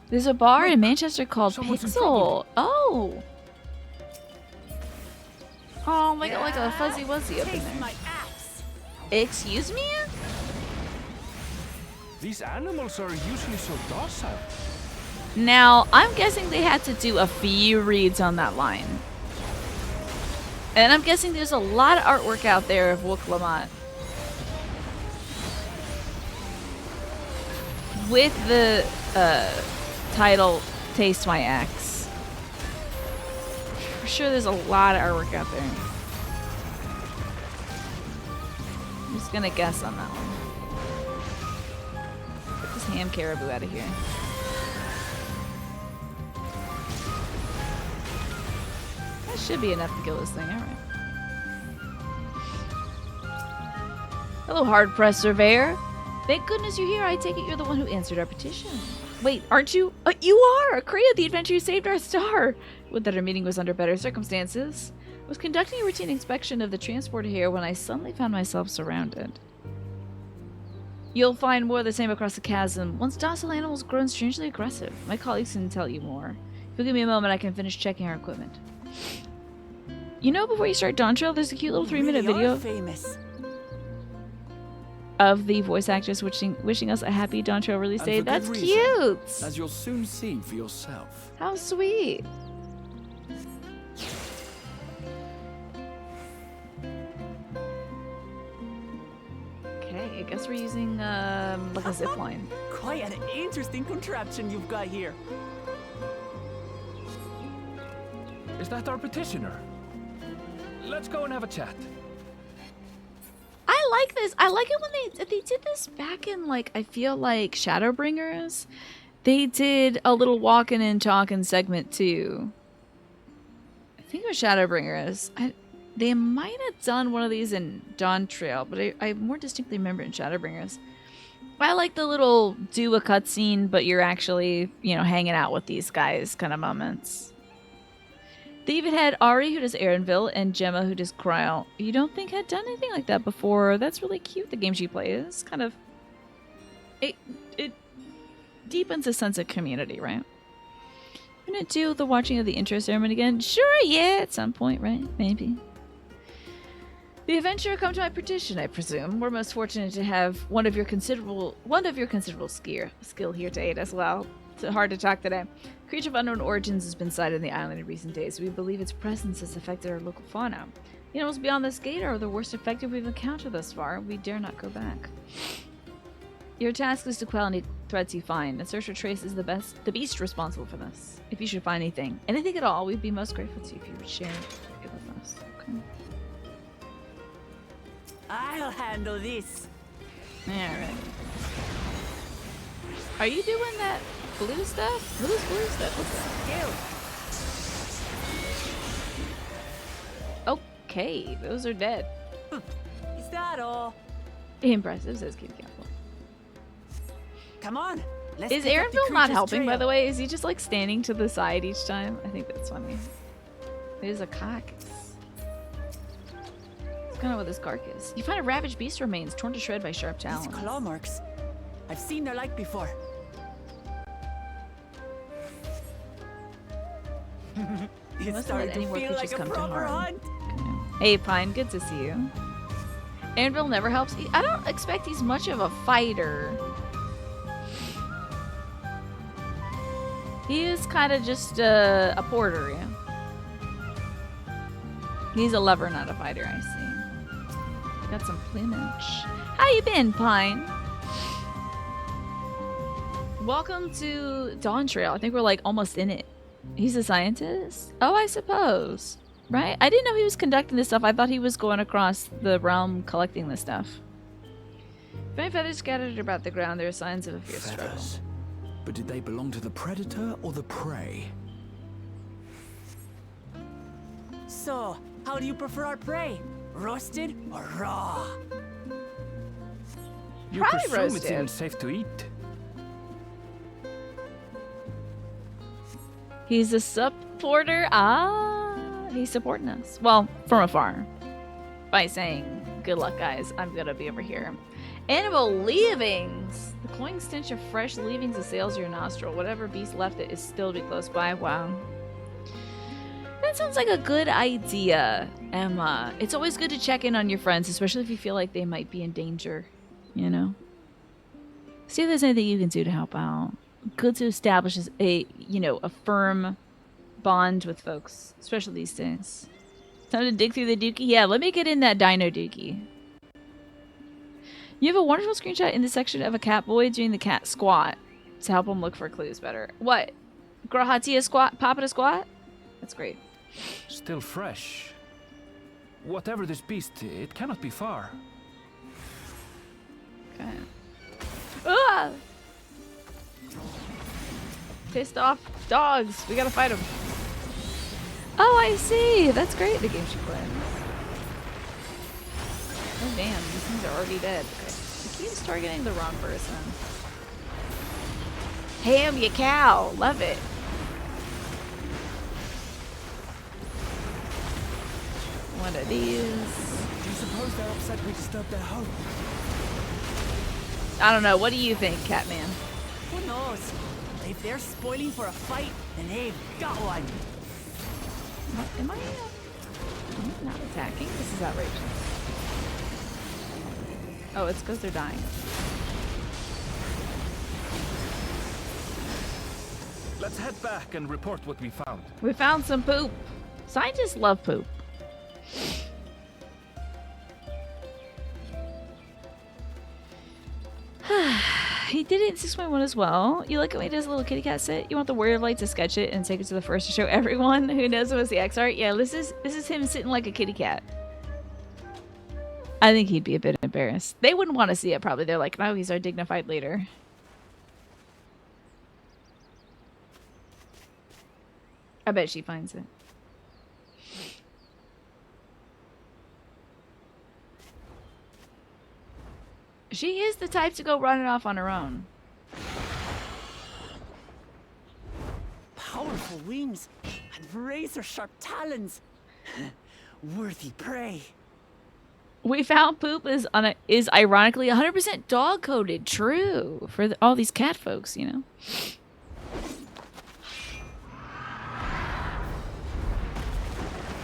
There's a bar in Manchester called Someone's in Pixel. trouble. Oh. Oh, my god, like a fuzzy wuzzy up in Taste there. my axe. Excuse me? These animals are usually so docile. Now, I'm guessing they had to do a few reads on that line. And I'm guessing there's a lot of artwork out there of Wook with the title Taste My Axe. For sure there's a lot of artwork out there. I'm just gonna guess on that one. Get this ham caribou out of here. That should be enough to kill this thing, alright. Hello, hard-pressed surveyor. Thank goodness you're here. I take it you're the one who answered our petition. Wait, aren't you? You are! Kriya, the adventure who saved our star! Would that our meeting was under better circumstances. I was conducting a routine inspection of the transporter here when I suddenly found myself surrounded. You'll find more of the same across the chasm. Once docile animals grown strangely aggressive. My colleagues can tell you more. If you'll give me a moment, I can finish checking our equipment. You know, before you start Dawntrail, there's a cute little 3-minute Really video are famous. of the voice actress wishing us a happy Dawntrail release And date. for good That's reason, cute! as you'll soon see for yourself. How sweet. Okay, I guess we're using like a zip line. Quite an interesting contraption you've got here. Is that our petitioner? Let's go and have a chat. I like this. I like it when they did this back in, like, I feel like Shadowbringers. They did a little walking and talking segment too. I think it was Shadowbringers. They might have done one of these in Dawntrail, but I more distinctly remember it in Shadowbringers. I like the little do a cutscene, but you're actually, you know, hanging out with these guys kind of moments. They even had Ari, who does Aranville, and Gemma, who does Cryle. You don't think had done anything like that before? That's really cute, the game she plays. Kind of... It deepens a sense of community, right? I'm gonna do the watching of the intro ceremony again. Sure, yeah, at some point, right? Maybe. The adventurer come to my petition, I presume. We're most fortunate to have one of your considerable skill here to aid as well. It's hard to talk today. Creature of unknown origins has been sighted in the island in recent days. We believe its presence has affected our local fauna. The animals beyond this gate are the worst affected we've encountered thus far. We dare not go back. Your task is to quell any threats you find, and search for traces the beast responsible for this. If you should find anything at all, we'd be most grateful to you if you would share it with us. Okay. I'll handle this. Alright. Are you doing that blue stuff? Blue stuff? What's that? Okay, those are dead. Is that all? Impressive, says Kitty Cat. Come on. Let's Is pick up the Aaronville not creature's helping, by trail. the way? Is he just like standing to the side each time? I think that's funny. There's a carcass. What's going on with this carcass? You find a ravaged beast remains torn to shred by sharp These talons. claw marks. I've seen their like before. It's Mustn't starting let any to more feel like creatures a come to proper harm. hunt. Hey, Pine, good to see you. Anvil never helps. I don't expect he's much of a fighter. He is kind of just a porter, yeah. He's a lover, not a fighter, I see. Got some plumage. How you been, Pine? Welcome to Dawntrail. I think we're like almost in it. He's a scientist? Oh, I suppose. Right? I didn't know he was conducting this stuff. I thought he was going across the realm collecting this stuff. If any feathers scattered about the ground, there are signs of a fierce struggle. Feathers. But did they belong to the predator or the prey? So, how do you prefer our prey? Roasted or raw? You Probably presume it's roasted. even safe to eat. He's a supporter. Ah, he's supporting us. Well, from afar. By saying, good luck, guys. I'm going to be over here. Animal leavings. The cloying stench of fresh leavings assails your nostril. Whatever beast left it is still to be close by. Wow. That sounds like a good idea, Emma. It's always good to check in on your friends, especially if you feel like they might be in danger, you know? See if there's anything you can do to help out. Good to establish a firm bond with folks, especially these days. Time to dig through the dookie? Yeah, let me get in that dino dookie. You have a wonderful screenshot in the section of a cat boy doing the cat squat to help him look for clues better. What? Grahatia squat? Papa squat? That's great. Still fresh. Whatever this beast, it cannot be far. Okay. Ah! Pissed off dogs. We gotta fight them. Oh, I see. That's great. The game should play. Oh, damn. These things are already dead. Okay. He keeps targeting the wrong person. Ham, you cow. Love it. One of these. Do you suppose they're upset we disturbed their home? I don't know. What do you think, Catman? Who knows? If they're spoiling for a fight, then they've got one. Am I not attacking? This is outrageous. Oh, it's because they're dying. Let's head back and report what we found. We found some poop. Scientists love poop. He did it in 6.1 as well. You like it when he does a little kitty cat sit? You want the warrior light to sketch it and take it to the first to show everyone who knows it was the X art? Yeah, this is him sitting like a kitty cat. I think he'd be a bit embarrassed. They wouldn't want to see it probably. They're like, no, he's our dignified leader. I bet she finds it. She is the type to go running off on her own. Powerful wings and razor-sharp talons. Worthy prey. We found poop is ironically 100% dog coded. True for all these cat folks, you know.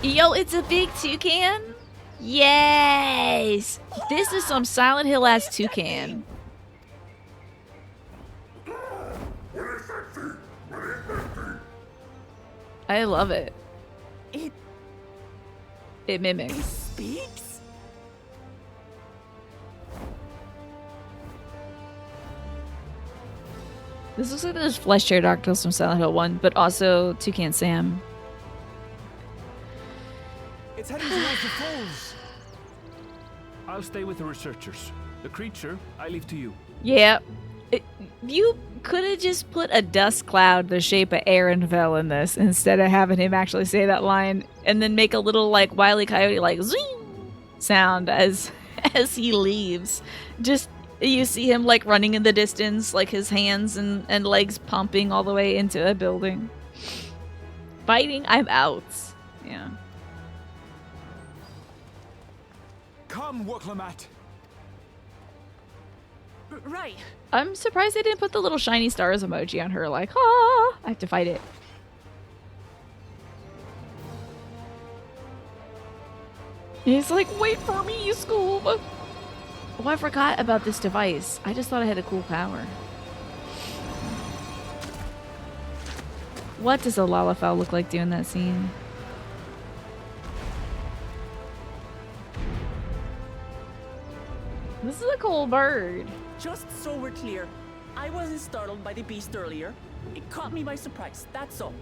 Yo, it's a big toucan. Yes, this is some Silent Hill ass toucan. What is that thing? I love it. It It mimics. speaks? This looks like those flesh pterodactyls from Silent Hill 1, but also Toucan Sam. It's heading towards the falls. I'll stay with the researchers. The creature, I leave to you. Yeah. You could have just put a dust cloud the shape of Aaronville in this instead of having him actually say that line and then make a little like Wile E. Coyote like zing sound as he leaves. Just you see him like running in the distance, like his hands and legs pumping all the way into a building. Fighting, I'm out. Yeah. Come, Woklamat. Right. I'm surprised they didn't put the little shiny stars emoji on her, like, ah, I have to fight it. He's like, wait for me, Scoob. Oh, I forgot about this device. I just thought it had a cool power. What does a Lalafell look like doing that scene? This is a cool bird. Just so we're clear, I wasn't startled by the beast earlier. It caught me by surprise, that's all.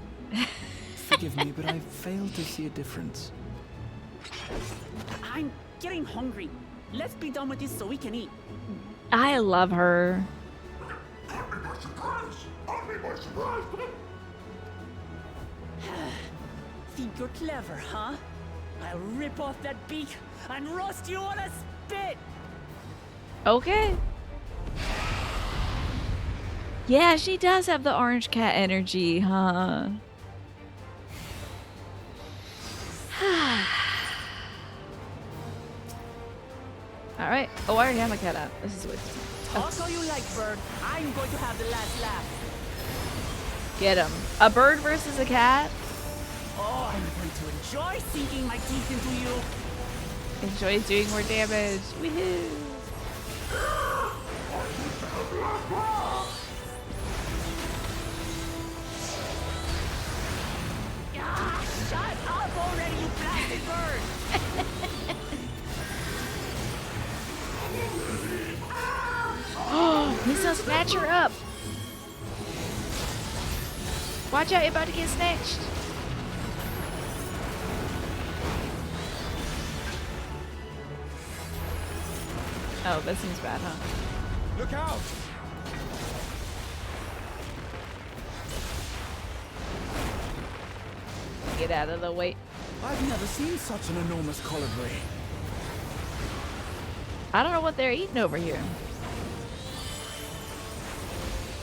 Forgive me, but I failed to see a difference. I'm getting hungry. Let's be done with this so we can eat. I love her. Think you're clever, huh? I'll rip off that beak and roast you on a spit! Okay. Yeah, she does have the orange cat energy, huh? Alright. Oh, I already have my cat out. This is weird. Talk all you like, bird. I'm going to have the last laugh. Get him. A bird versus a cat? Oh, I'm going to enjoy sinking my teeth into you. Enjoy doing more damage. Woohoo! Ah, shut up already, you blasted bird! Oh, he's gonna snatch her up. Watch out, you're about to get snatched. Oh, that seems bad, huh? Look out! Get out of the way. I've never seen such an enormous colibri. I don't know what they're eating over here.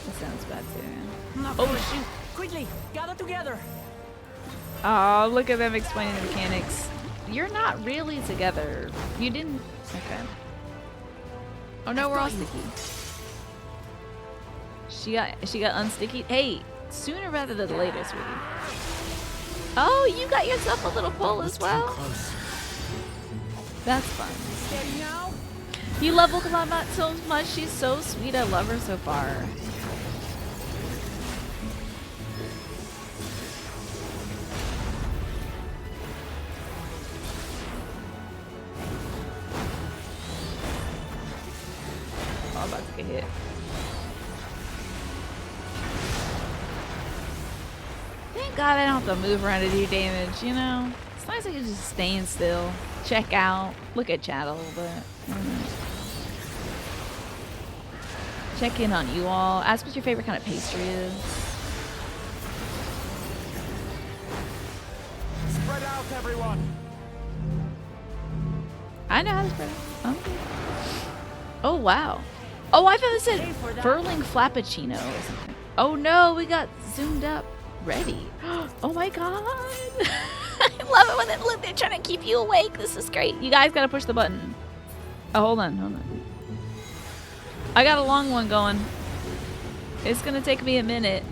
That sounds bad too. Oh, shoot! Quickly, gather together! Oh, look at them explaining the mechanics. You're not really together. You didn't. Okay. Oh no, we're all sticky. She got unsticky. Hey, sooner rather than later, sweetie. Oh, you got yourself a little pull as well. That's fun. Steady now? You love Woklamat so much. She's so sweet. I love her so far. Oh, I'm about to get hit. Thank God I don't have to move around to do damage, you know? It's nice I can just stand still, check out, look at chat a little bit. Check in on you all. Ask what your favorite kind of pastry is. Spread out, everyone! I know how to spread it. Okay. Oh, wow. Oh, I thought it said Pay for that. Furling Flappuccino or something. Oh no, we got zoomed up. Ready. Oh my god. I love it when they're trying to keep you awake. This is great. You guys gotta push the button. Oh, hold on. I got a long one going. It's gonna take me a minute.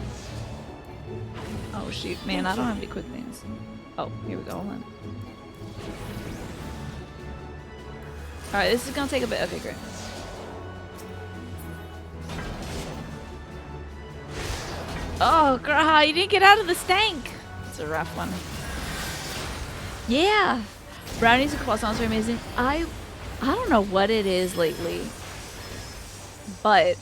Oh shoot, man, I don't have any quick things. Oh, here we go, hold on. Alright, this is gonna take a bit. Okay, great. Oh, girl, you didn't get out of the stank. It's a rough one. Yeah, brownies and croissants are amazing. I don't know what it is lately, but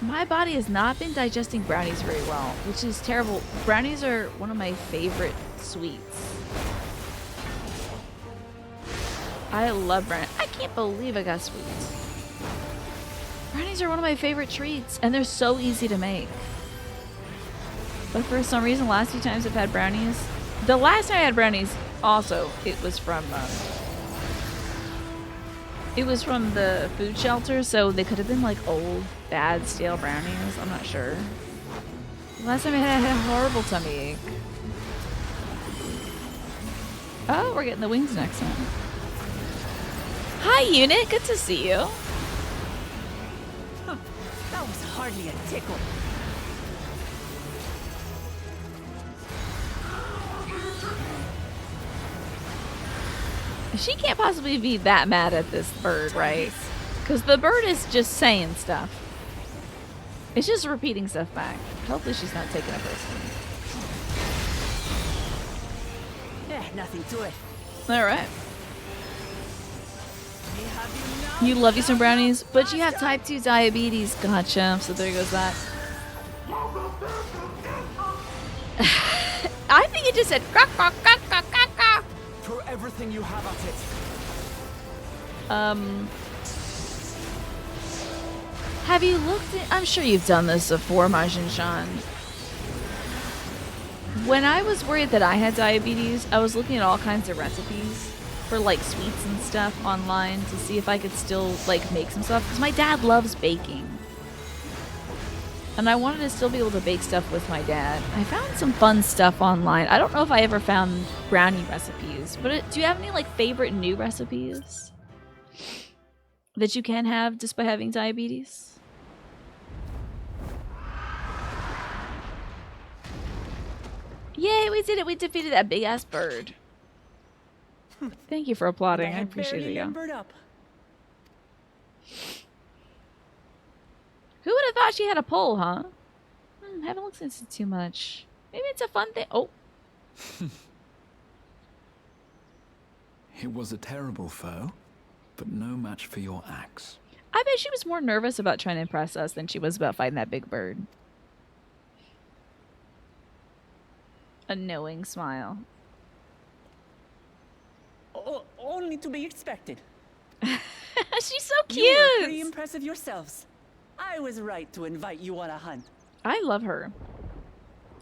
my body has not been digesting brownies very well, which is terrible. Brownies are one of my favorite sweets. I love brownies. I can't believe I got sweets. Brownies are one of my favorite treats, and they're so easy to make. But for some reason, last few times I've had brownies, the last time I had brownies, also, it was from the food shelter, so they could have been like old, bad, stale brownies. I'm not sure. Last time I had a horrible tummy ache. Oh, we're getting the wings next time. Hi, Unit. Good to see you. Huh, that was hardly a tickle. She can't possibly be that mad at this bird, right? Because the bird is just saying stuff. It's just repeating stuff back. Hopefully she's not taking it personally. Yeah, nothing to it. Alright. You love you some brownies, but you have type 2 diabetes. Gotcha. So there goes that. I think it just said quack, quack, quack, quack, quack, quack. Throw everything you have at it. Have you looked at... I'm sure you've done this before, Majin Shan. When I was worried that I had diabetes, I was looking at all kinds of recipes for like sweets and stuff online to see if I could still like make some stuff. Because my dad loves baking. And I wanted to still be able to bake stuff with my dad. I found some fun stuff online. I don't know if I ever found brownie recipes, but do you have any like favorite new recipes that you can have just by having diabetes? Yay, we did it. We defeated that big ass bird. Thank you for applauding. I appreciate it, yeah. Up. Who would have thought she had a pole, huh? Haven't looked into it too much. Maybe it's a fun thing. Oh. It was a terrible foe, but no match for your axe. I bet she was more nervous about trying to impress us than she was about fighting that big bird. A knowing smile. Only to be expected. She's so cute. You were pretty impressive yourselves. I was right to invite you on a hunt. I love her.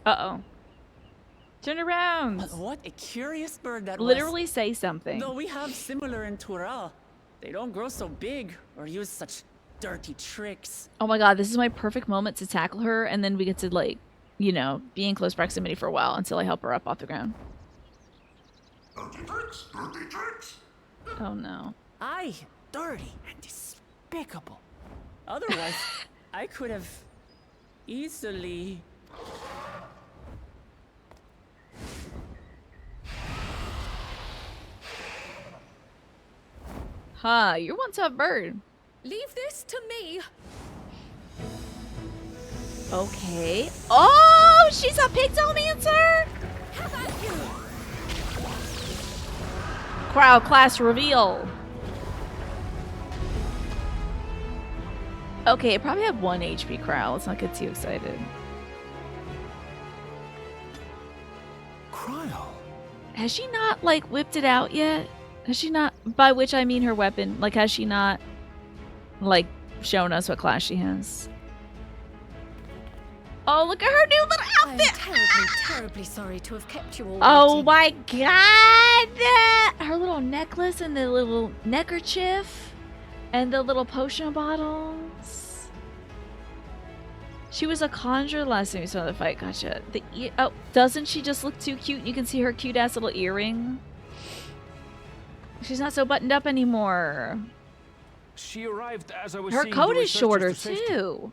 Uh-oh. Turn around. What a curious bird that was. Literally say something. Though we have similar in Tural, they don't grow so big or use such dirty tricks. Oh my god, this is my perfect moment to tackle her, and then we get to, like, you know, be in close proximity for a while until I help her up off the ground. Dirty tricks, dirty tricks. Oh no. Aye, dirty and despicable. Otherwise, I could have easily... Ha, you're one tough bird. Leave this to me. Okay. Oh, she's a pigtailmancer? How about you? Crowd class reveal. Okay, it probably had 1 HP Crow. Let's not get too excited. Cryo? Has she not, like, whipped it out yet? Has she not, by which I mean her weapon, like, has she not, like, shown us what class she has? Oh, look at her new little I'm outfit! terribly sorry to have kept you all Oh waiting. my god! Her little necklace and the little neckerchief and the little potion bottles. She was a conjurer last time we saw the fight. Gotcha. Oh, doesn't she just look too cute? You can see her cute ass little earring. She's not so buttoned up anymore. She arrived as I was Her seeing coat the is shorter researchers to safety. too.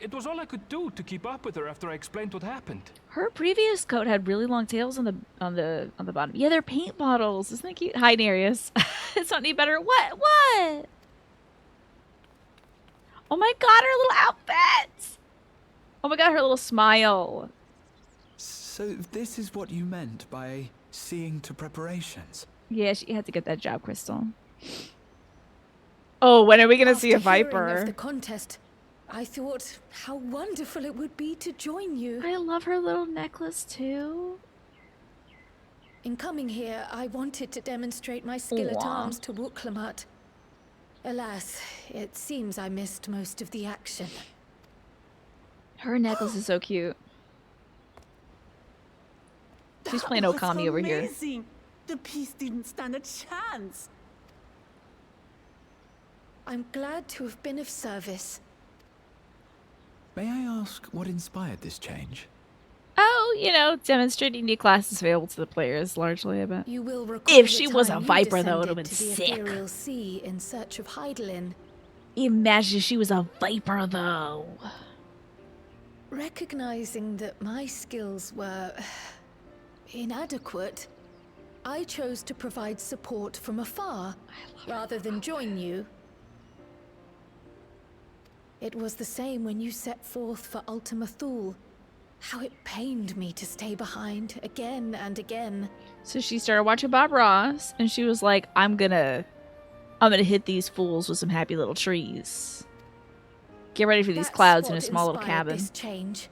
It was all I could do to keep up with her after I explained what happened. Her previous coat had really long tails on the bottom. Yeah, they're paint bottles. Isn't that cute? Hi, Nereus. It's not any better. What? What? Oh my god, her little outfit! Oh my god, her little smile. So this is what you meant by seeing to preparations? Yeah, she had to get that job, Crystal. Oh, when are we gonna see a After hearing Viper? of the contest, I thought how wonderful it would be to join you. I love her little necklace too. In coming here, I wanted to demonstrate my skill at Aw. arms to Wuklamat. Alas, it seems I missed most of the action. Her necklace is so cute. She's playing That was Okami over here. amazing. The piece didn't stand a chance. I'm glad to have been of service. May I ask what inspired this change? Oh, you know, demonstrating new classes available to the players, largely, I bet. You will recall If the she was a time you Viper, though, it descended would've been to the sick. Ethereal Sea in search of Heidelin. Imagine she was a Viper, though. Recognizing that my skills were inadequate, I chose to provide support from afar rather than join you. It was the same when you set forth for Ultima Thule. How it pained me to stay behind again and again. So she started watching Bob Ross, and she was like, I'm gonna hit these fools with some happy little trees. Get ready for these That's clouds in a what small little inspired cabin. This change.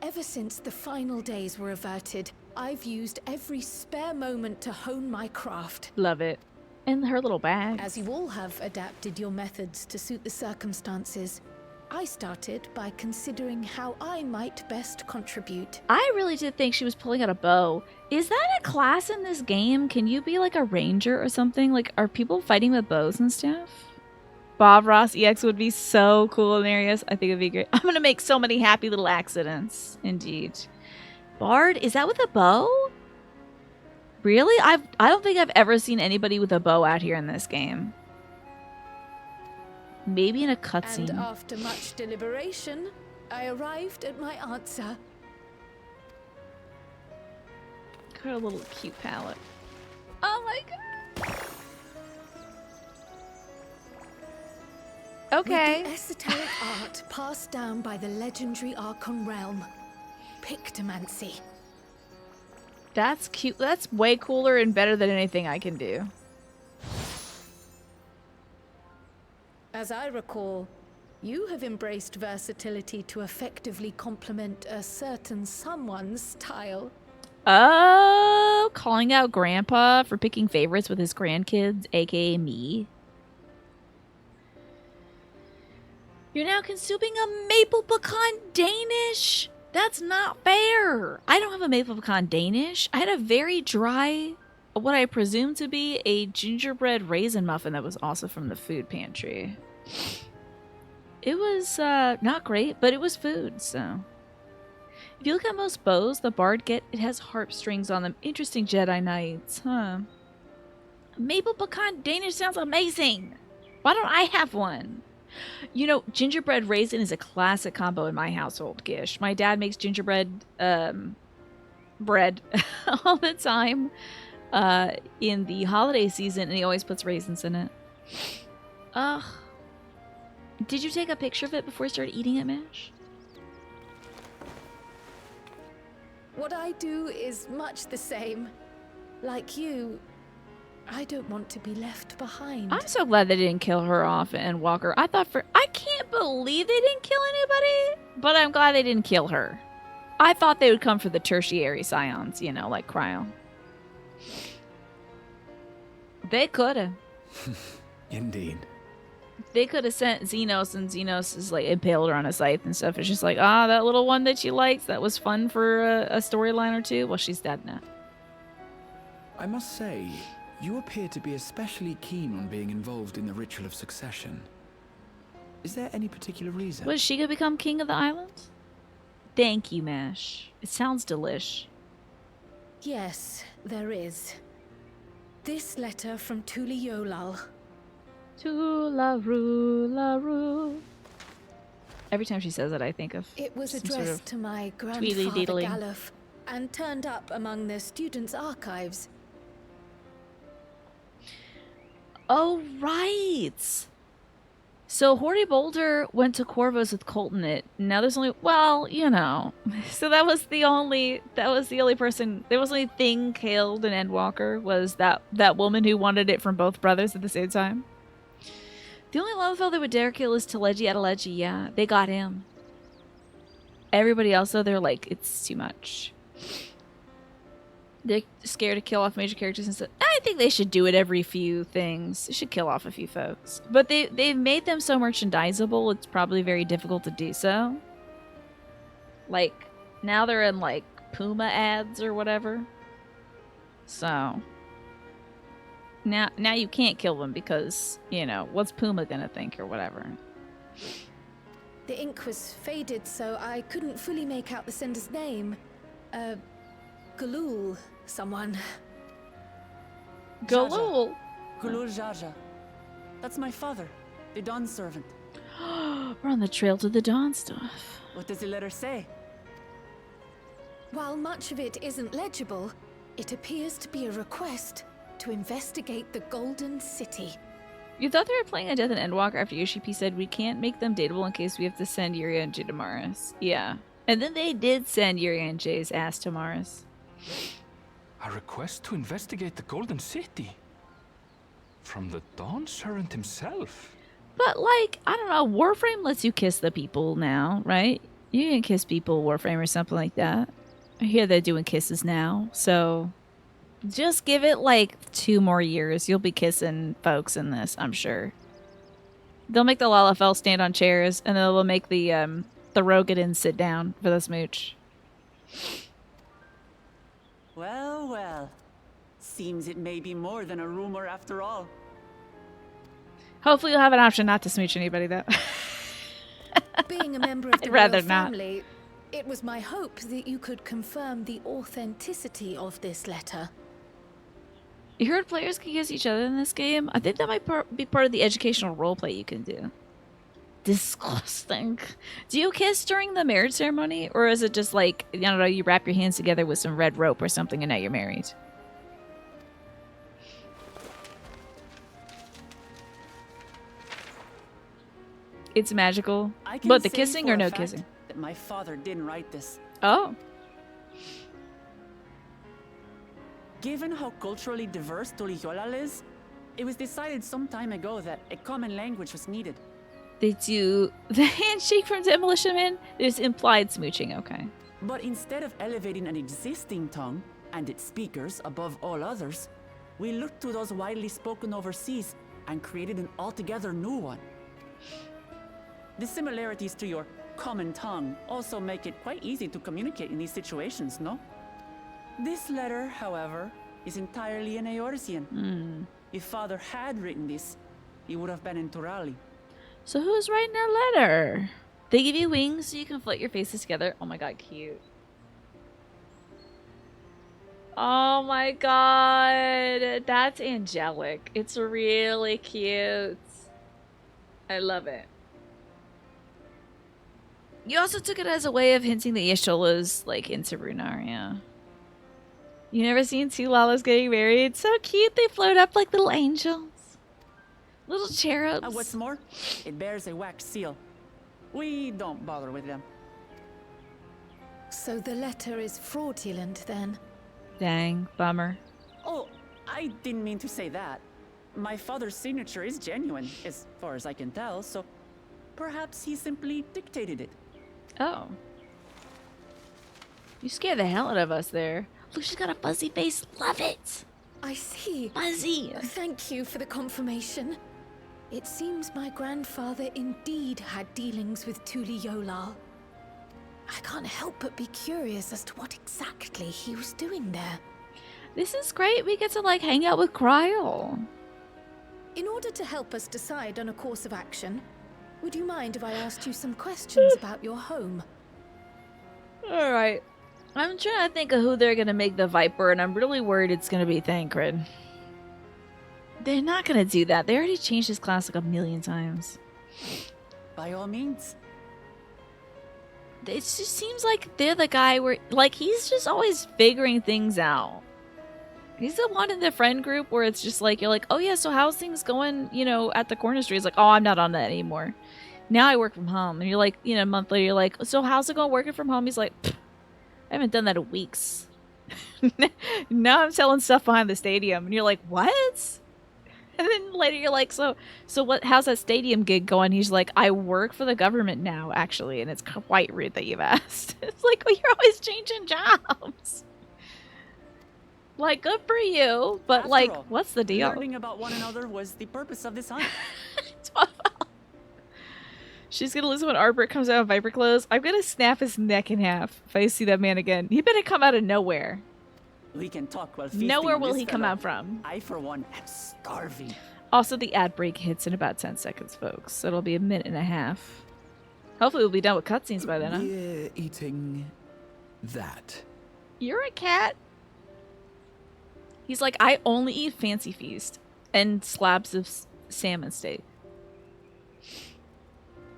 Ever since the final days were averted, I've used every spare moment to hone my craft. Love it. And her little bag. As you all have adapted your methods to suit the circumstances, I started by considering how I might best contribute. I really did think she was pulling out a bow. Is that a class in this game? Can you be like a ranger or something? Like, are people fighting with bows and stuff? Bob Ross EX would be so cool in areas. I think it'd be great. I'm gonna make so many happy little accidents. Indeed. Bard, is that with a bow? Really? I don't think I've ever seen anybody with a bow out here in this game. Maybe in a And cutscene. after much deliberation, I arrived at my answer. Got a little cute palette. Oh my god. Okay. With the esoteric art passed down by the legendary Archon realm, Pictomancy. That's cute. That's way cooler and better than anything I can do. As I recall, you have embraced versatility to effectively complement a certain someone's style. Oh, calling out Grandpa for picking favorites with his grandkids, aka me. You're now consuming a maple pecan Danish? That's not fair. I don't have a maple pecan Danish. I had a very dry, what I presume to be a gingerbread raisin muffin that was also from the food pantry. It was not great, but it was food, so. If you look at most bows the bard get, it has harp strings on them. Interesting Jedi Knights, huh? Maple pecan Danish sounds amazing. Why don't I have one? You know, gingerbread raisin is a classic combo in my household, Gish. My dad makes gingerbread bread all the time in the holiday season, and he always puts raisins in it. Ugh. Did you take a picture of it before you started eating it, Mash? What I do is much the same. Like you, I don't want to be left behind. I'm so glad they didn't kill her off and walk her. I can't believe they didn't kill anybody, but I'm glad they didn't kill her. I thought they would come for the tertiary scions, you know, like Cryo. They could have. Indeed. They could have sent Xenos, and Xenos is like impaled her on a scythe and stuff. It's just like, that little one that you liked, that was fun for a storyline or two. Well, she's dead now. I must say, you appear to be especially keen on being involved in the ritual of succession. Is there any particular reason? Was she gonna become king of the island? Thank you, Mash. It sounds delish. Yes, there is. This letter from Tuli Yolal. Tula-roo-la-roo. Every time she says it, I think of It was some addressed sort of to my tweedly grandfather deedling. Galuf and turned up among the students' archives. Oh, right. So Horty Boulder went to Corvus with Coltonit. Now there's only, well, you know. So that was the only person, there was the only thing killed in Endwalker was that woman who wanted it from both brothers at the same time. The only love fellow they would dare kill is Teleji Adeleji. Yeah, they got him. Everybody else, though, they're like, it's too much. They're scared to kill off major characters and stuff. I think they should do it every few things. They should kill off a few folks. But they've made them so merchandisable, it's probably very difficult to do so. Like, now they're in, like, Puma ads or whatever. So... Now you can't kill them because, you know, what's Puma gonna think or whatever. The ink was faded, so I couldn't fully make out the sender's name. Galul, someone. Galul! Gulul Jaja. That's my father, the Dawn servant. We're on the trail to the Dawn stuff. What does the letter say? While much of it isn't legible, it appears to be a request to investigate the Golden City. You thought they were playing a Death and Endwalker after Yoshipi said we can't make them dateable in case we have to send Yuri and Jay to Mars. Yeah. And then they did send Yuri and Jay's ass to Mars. A request to investigate the Golden City? From the Dawn Servant himself? But, like, I don't know, Warframe lets you kiss the people now, right? You can kiss people, Warframe, or something like that. I hear they're doing kisses now, so... Just give it, like, 2 more years. You'll be kissing folks in this, I'm sure. They'll make the Lalafell stand on chairs, and then they'll make the Rogadins sit down for the smooch. Well, well. Seems it may be more than a rumor after all. Hopefully you'll have an option not to smooch anybody, though. Being a member of the I'd rather royal not. family, it was my hope that you could confirm the authenticity of this letter. You heard players can kiss each other in this game? I think that might be part of the educational roleplay you can do. Disgusting. Do you kiss during the marriage ceremony? Or is it just like, I don't know, you wrap your hands together with some red rope or something and now you're married? It's magical. I can But the say kissing for or a no fact kissing? that my father didn't write this. Oh. Given how culturally diverse Tuliyollal is, it was decided some time ago that a common language was needed. They do the handshake from Demolition Man? There's implied smooching, okay. But instead of elevating an existing tongue and its speakers above all others, we looked to those widely spoken overseas and created an altogether new one. The similarities to your common tongue also make it quite easy to communicate in these situations, no? This letter, however, is entirely in Eorzean. If Father had written this, he would have been in Turali. So who's writing a letter? They give you wings so you can float your faces together. Oh my god, cute. Oh my god, that's angelic. It's really cute. I love it. You also took it as a way of hinting that Yeshola's like into Runar, You never seen 2 Lalas getting married? So cute, they float up like little angels. Little cherubs. And what's more, it bears a wax seal. We don't bother with them. So the letter is fraudulent then? Dang, bummer. Oh, I didn't mean to say that. My father's signature is genuine, as far as I can tell, so perhaps he simply dictated it. Oh. You scared the hell out of us there. Look, she's got a fuzzy face. Love it. I see. Fuzzy. Thank you for the confirmation. It seems my grandfather indeed had dealings with Tuliyollal. I can't help but be curious as to what exactly he was doing there. This is great. We get to like hang out with Kryl. In order to help us decide on a course of action, would you mind if I asked you some questions about your home? Alright. I'm trying to think of who they're gonna make the Viper, and I'm really worried it's gonna be Thancred. They're not gonna do that. They already changed his class like 1,000,000 times. By all means. It just seems like they're the guy where, like, he's just always figuring things out. He's the one in the friend group where it's just like, you're like, oh yeah, so how's things going, you know, at the corner store? He's like, oh, I'm not on that anymore. Now I work from home. And you're like, you know, a month later, you're like, so how's it going working from home? He's like, I haven't done that in weeks. Now I'm selling stuff behind the stadium. And you're like, what? And then later you're like, so what? How's that stadium gig going? He's like, I work for the government now, actually. And it's quite rude that you've asked. It's like, well, you're always changing jobs. Like, good for you, but After like, all, what's the deal? Learning about one another was the purpose of this hunt. She's gonna lose when Arbor comes out of Viper clothes. I'm gonna snap his neck in half if I see that man again. He better come out of nowhere. We can talk while feasting Nowhere on will this he come fellow. out from. I, for one, am starving. Also, the ad break hits in about 10 seconds, folks. So it'll be a minute and a half. Hopefully we'll be done with cutscenes by then, huh? We're eating that. You're a cat. He's like, I only eat Fancy Feast and slabs of salmon steak.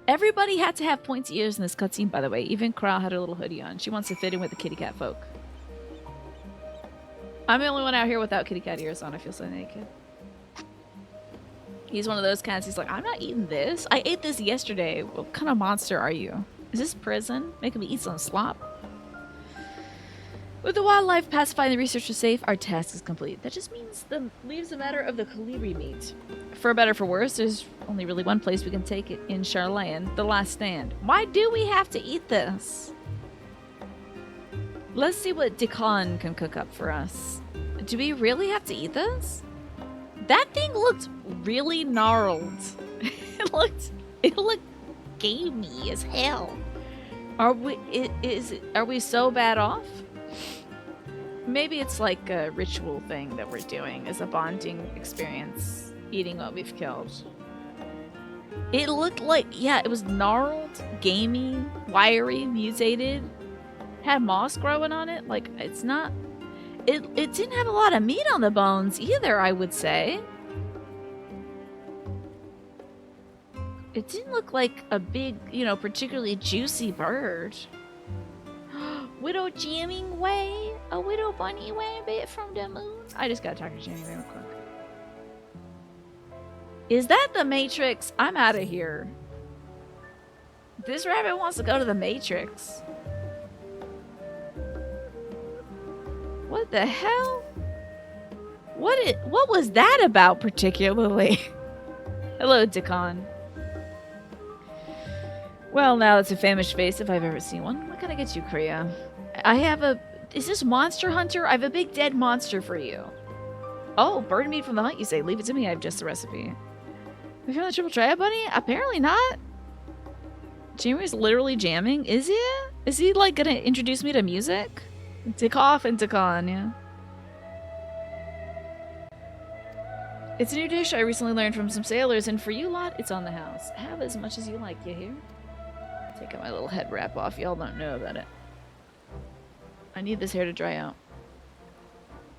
Everybody had to have pointy ears in this cutscene, by the way. Even Kral had her little hoodie on. She wants to fit in with the kitty cat folk. I'm the only one out here without kitty cat ears on. I feel so naked. He's one of those cats. He's like, I'm not eating this. I ate this yesterday. What kind of monster are you? Is this prison? Making me eat some slop? With the wildlife pacified and the researcher safe, our task is complete. That just means leaves a matter of the Kalibri meat. For better or for worse, there's only really one place we can take it in Charlayan, the last stand. Why do we have to eat this? Let's see what Dickon can cook up for us. Do we really have to eat this? That thing looked really gnarled. It looked gamey as hell. Are we so bad off? Maybe it's like a ritual thing that we're doing as a bonding experience, eating what we've killed. It looked like, yeah, it was gnarled, gamey, wiry, mutated, had moss growing on it. Like, it's not, it didn't have a lot of meat on the bones either, I would say. It didn't look like a big, you know, particularly juicy bird. Widow jamming way? A widow bunny way a bit from the moon? I just gotta talk to Jenny real quick. Is that the Matrix? I'm out of here. This rabbit wants to go to the Matrix. What the hell? What was that about particularly? Hello, Dickon. Well, now that's a famished face if I've ever seen one. What can I get you, Kriya? Is this Monster Hunter? I have a big dead monster for you. Oh, bird meat from the hunt, you say. Leave it to me, I have just the recipe. We found the triple triad bunny? Apparently not. Jamie's literally jamming? Is he? Is he, like, gonna introduce me to music? Tick off and tick on, yeah. It's a new dish I recently learned from some sailors, and for you lot, it's on the house. Have as much as you like, you hear? Taking my little head wrap off. Y'all don't know about it. I need this hair to dry out.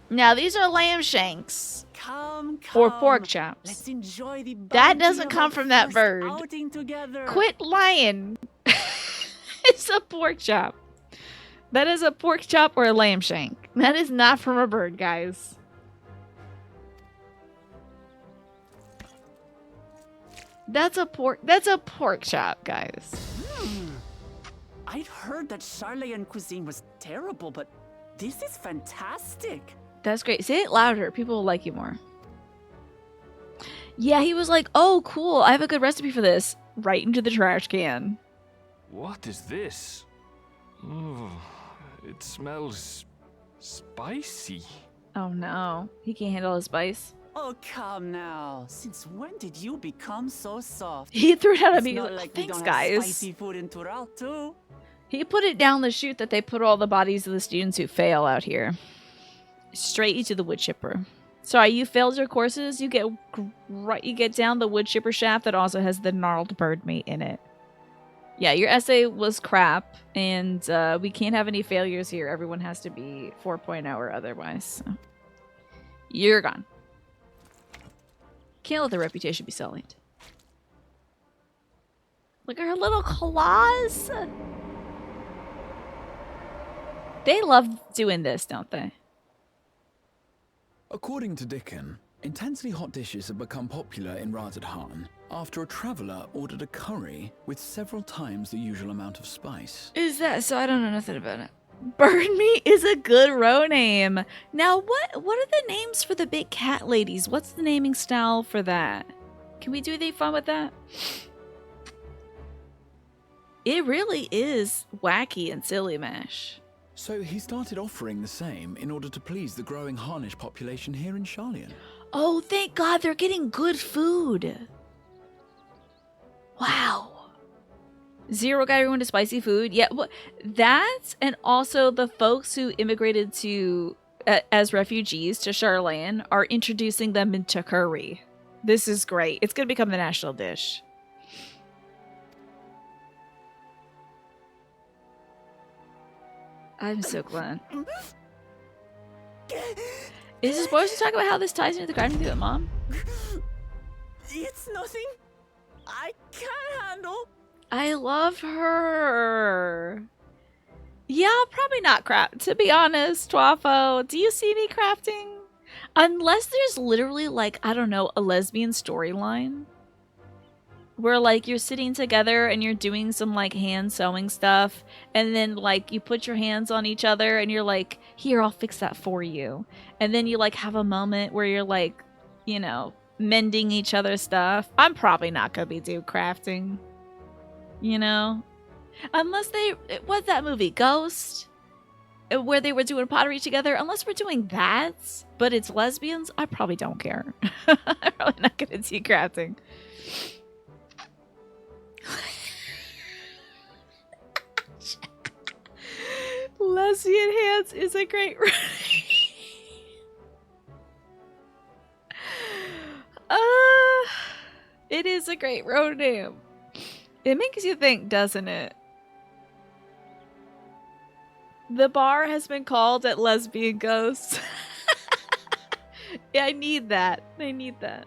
Now, these are lamb shanks. Come. Or pork chops. Let's enjoy the That bounty doesn't of come our from that first bird. outing together. Quit lying. It's a pork chop. That is a pork chop or a lamb shank. That is not from a bird, guys. That's a pork chop, guys. I'd heard that Charlayan cuisine was terrible, but this is fantastic. That's great. Say it louder. People will like you more. Yeah, he was like, oh, cool. I have a good recipe for this. Right into the trash can. What is this? Oh, it smells spicy. Oh, no. He can't handle his spice. Oh, come now. Since when did you become so soft? He threw it out at It's me. not Like, like we thanks, don't have guys. spicy food in Tural, too. He put it down the chute that they put all the bodies of the students who fail out here. Straight into the wood chipper. Sorry, you failed your courses. You get down the wood chipper shaft that also has the gnarled bird meat in it. Yeah, your essay was crap, and we can't have any failures here. Everyone has to be 4.0 or otherwise. So. You're gone. Can't let the reputation be sullied. Look at her little claws. They love doing this, don't they? According to Dickon, intensely hot dishes have become popular in Razadhan after a traveler ordered a curry with several times the usual amount of spice. Is that so? I don't know nothing about it. Burn Me is a good row name. Now, what are the names for the big cat ladies? What's the naming style for that? Can we do anything fun with that? It really is wacky and silly mesh. So he started offering the same in order to please the growing Harnish population here in Sharlayan. Oh, thank God they're getting good food. Wow. Zero got everyone to spicy food. Yeah, that and also the folks who immigrated to as refugees to Sharlayan are introducing them into curry. This is great. It's going to become the national dish. I'm so glad. Is this supposed to talk about how this ties into the crafting thing with Mom? It's nothing I can't handle. I love her. Yeah, I'll probably not craft. To be honest, Twafo, do you see me crafting? Unless there's literally, like, I don't know, a lesbian storyline. Where, like, you're sitting together and you're doing some, like, hand sewing stuff. And then, like, you put your hands on each other and you're like, here, I'll fix that for you. And then you, like, have a moment where you're, like, you know, mending each other's stuff. I'm probably not going to be doing crafting. You know? Unless what's that movie? Ghost? Where they were doing pottery together. Unless we're doing that, but it's lesbians, I probably don't care. I'm probably not going to do crafting. Lesbian hands is a great it is a great road name. It makes you think, doesn't it? The bar has been called at Lesbian Ghosts. Yeah, I need that. I need that.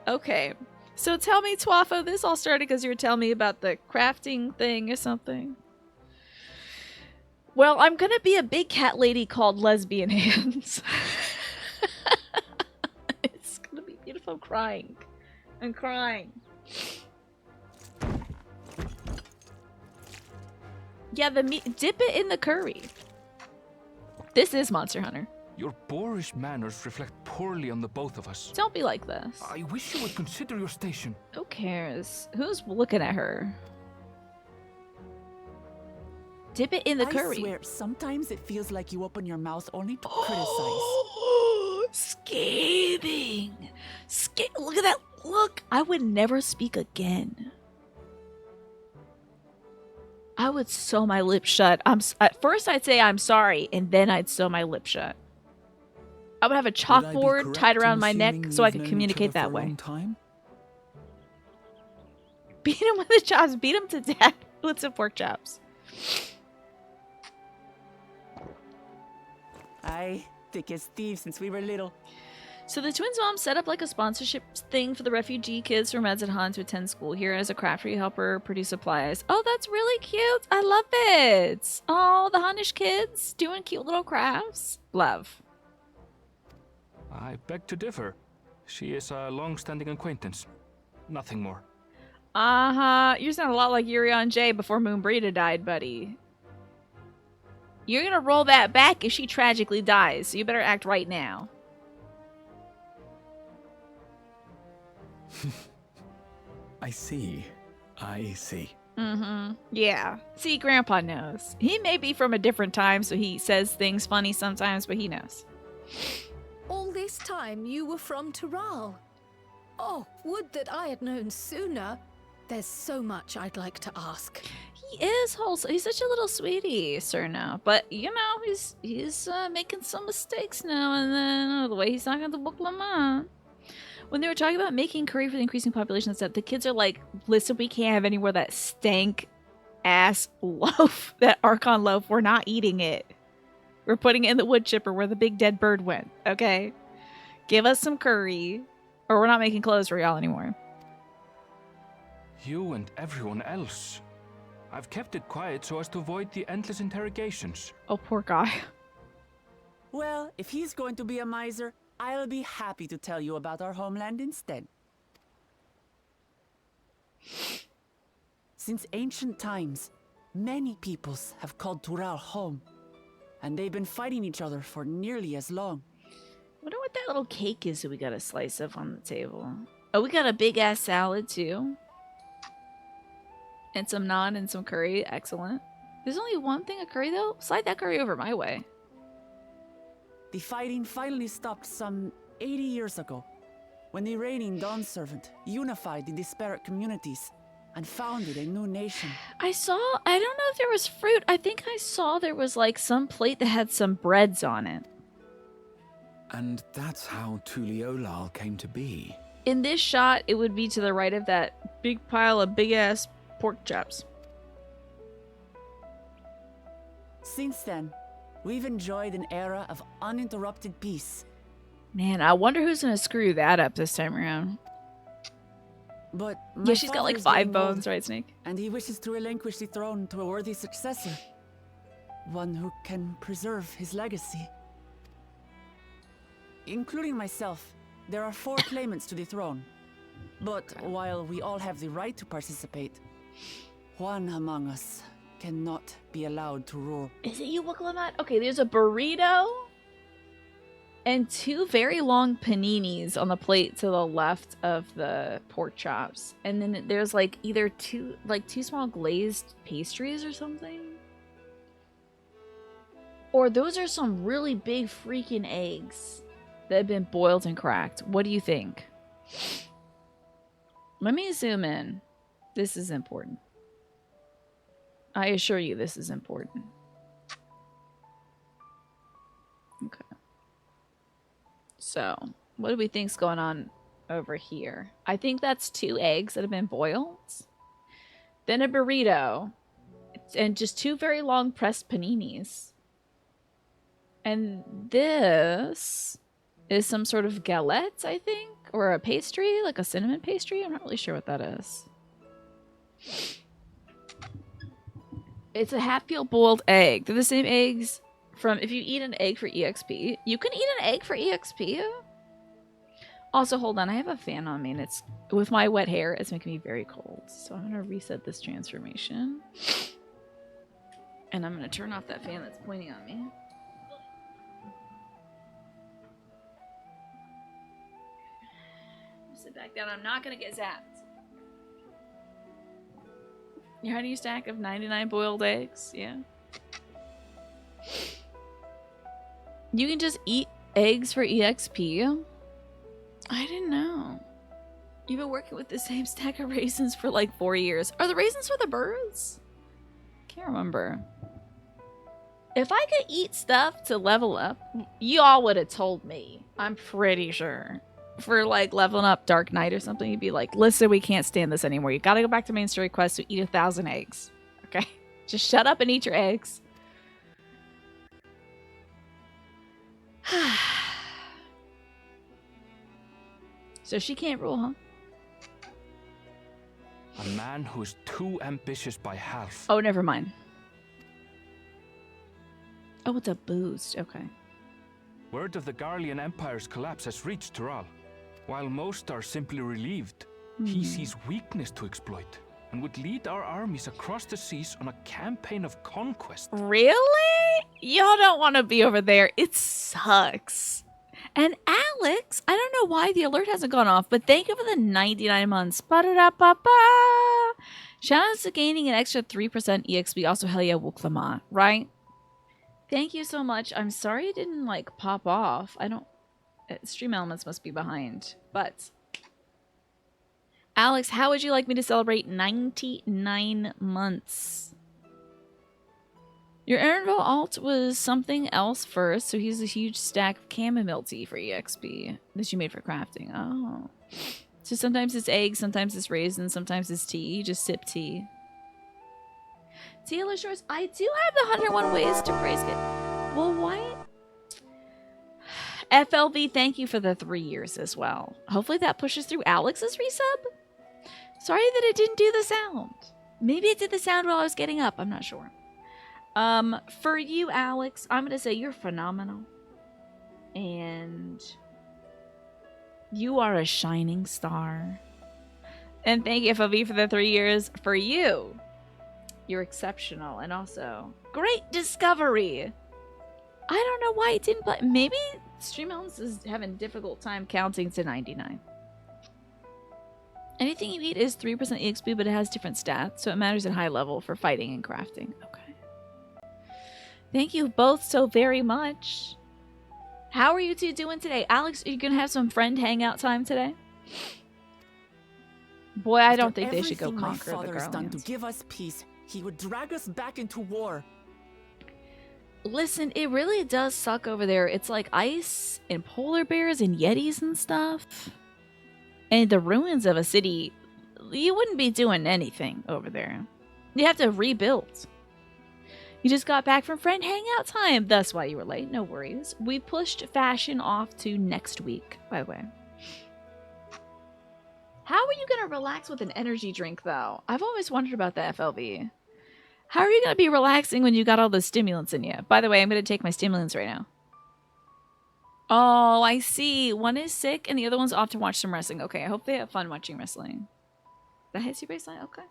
Okay. So tell me, Twafo, this all started because you were telling me about the crafting thing or something. Well, I'm gonna be a big cat lady called Lesbian Hands. It's gonna be beautiful. I'm crying. I'm crying. Yeah, the meat. Dip it in the curry. This is Monster Hunter. Your boorish manners reflect poorly on the both of us. Don't be like this. I wish you would consider your station. Who cares? Who's looking at her? Dip it in the curry. I swear, sometimes it feels like you open your mouth only to criticize. Scathing. Look at that. Look. I would never speak again. I would sew my lips shut. At first I'd say I'm sorry, and then I'd sew my lips shut. I would have a chalkboard tied around my neck so I could communicate that way. Beat him with the chops. Beat him to death with some pork chops. Aye, thick as thieves since we were little. So the twins' mom set up like a sponsorship thing for the refugee kids from Razadhan to attend school here as a craftery helper produce supplies. Oh, that's really cute. I love it. Oh, the Hanish kids doing cute little crafts. Love. I beg to differ. She is a long-standing acquaintance. Nothing more. Uh-huh. You sound a lot like Yurion J before Moonbrita died, buddy. You're gonna roll that back if she tragically dies, so you better act right now. I see. Mm-hmm. Yeah. See, Grandpa knows. He may be from a different time, so he says things funny sometimes, but he knows. All this time you were from Taral. Oh, would that I had known sooner. There's so much I'd like to ask. He is wholesome. He's such a little sweetie, Cerna. But, you know, he's making some mistakes now and then. The way he's talking to the book Lamont. When they were talking about making curry for the increasing population and stuff, the kids are like, listen, we can't have anywhere that stank ass loaf, that Archon loaf. We're not eating it. We're putting it in the wood chipper where the big dead bird went, okay? Give us some curry, or we're not making clothes for y'all anymore. You and everyone else. I've kept it quiet so as to avoid the endless interrogations. Oh, poor guy. Well, if he's going to be a miser, I'll be happy to tell you about our homeland instead. Since ancient times, many peoples have called Tural home, and they've been fighting each other for nearly as long. Wonder what that little cake is that we got a slice of on the table. Oh, we got a big ass salad too. And some naan and some curry. Excellent. There's only one thing of curry though. Slide that curry over my way. The fighting finally stopped some 80 years ago, when the reigning Dawn Servant unified the disparate communities and founded a new nation. I don't know if there was fruit. I think I saw there was like some plate that had some breads on it. And that's how Tuliolal came to be. In this shot, it would be to the right of that big pile of big-ass pork chops. Since then, we've enjoyed an era of uninterrupted peace. Man, I wonder who's going to screw that up this time around. But Yeah, she's got like father's 5 getting old, bones, right, Snake? and he wishes to relinquish the throne to a worthy successor. One who can preserve his legacy. Including myself, there are 4 claimants to the throne. But while we all have the right to participate, one among us cannot be allowed to rule. Is it you, Wooklamat? Okay, there's a burrito and 2 very long paninis on the plate to the left of the pork chops. And then there's like either two small glazed pastries or something. Or those are some really big freaking eggs that have been boiled and cracked. What do you think? Let me zoom in. This is important. I assure you this is important. Okay. So, what do we think's going on over here? I think that's 2 eggs that have been boiled. Then a burrito. And just 2 very long pressed paninis. And this is some sort of galette, I think? Or a pastry, like a cinnamon pastry? I'm not really sure what that is. It's a half-peeled boiled egg. They're the same eggs from if you eat an egg for EXP. You can eat an egg for EXP? Also, hold on. I have a fan on me, and it's with my wet hair, it's making me very cold. So I'm going to reset this transformation. And I'm going to turn off that fan that's pointing on me. Sit back down. I'm not going to get zapped. You're having a stack of 99 boiled eggs? Yeah. You can just eat eggs for EXP? I didn't know. You've been working with the same stack of raisins for like 4 years. Are the raisins for the birds? Can't remember. If I could eat stuff to level up, y'all would have told me. I'm pretty sure. For like leveling up Dark Knight or something, you'd be like, listen, we can't stand this anymore. You gotta go back to main story quest to eat 1,000 eggs. Okay? Just shut up and eat your eggs. So she can't rule, huh? A man who is too ambitious by half. Oh, never mind. Oh, it's a boost. Okay. Word of the Garlean Empire's collapse has reached Tural. While most are simply relieved, he sees weakness to exploit and would lead our armies across the seas on a campaign of conquest. Really? Y'all don't want to be over there. It sucks. And Alex, I don't know why the alert hasn't gone off, but thank you for the 99 months. Ba-da-da-ba-ba. Shout out to gaining an extra 3% EXP. Also, hell yeah, Wuklama, right? Thank you so much. I'm sorry it didn't, like, pop off. I don't... Stream Elements must be behind. But... Alex, how would you like me to celebrate 99 months? Your Aaronville alt was something else first, so he's a huge stack of chamomile tea for EXP that you made for crafting. Oh. So sometimes it's eggs, sometimes it's raisins, sometimes it's tea. You just sip tea. Taylor Shores, I do have the 101 ways to praise it. Well, why? FLV, thank you for the 3 years as well. Hopefully that pushes through Alex's resub. Sorry that it didn't do the sound. Maybe it did the sound while I was getting up. I'm not sure. For you, Alex, I'm going to say you're phenomenal. And you are a shining star. And thank you, FFV, for the 3 years. For you, you're exceptional. And also, great discovery. I don't know why it didn't, but maybe Stream Elements is having a difficult time counting to 99. Anything you eat is 3% EXP, but it has different stats, so it matters at high level for fighting and crafting. Okay. Thank you both so very much. How are you two doing today? Alex, are you going to have some friend hangout time today? Boy, I don't think they should go conquer the Garlands. Done to Garlands. give us peace, he would drag us back into war. Listen, it really does suck over there. It's like ice and polar bears and yetis and stuff. And the ruins of a city, you wouldn't be doing anything over there. You have to rebuild. You just got back from friend hangout time. That's why you were late. No worries. We pushed fashion off to next week, by the way. How are you going to relax with an energy drink, though? I've always wondered about the FLV. How are you going to be relaxing when you got all the stimulants in you? By the way, I'm going to take my stimulants right now. Oh, I see. One is sick and the other one's off to watch some wrestling. Okay, I hope they have fun watching wrestling. That hits your baseline? Okay.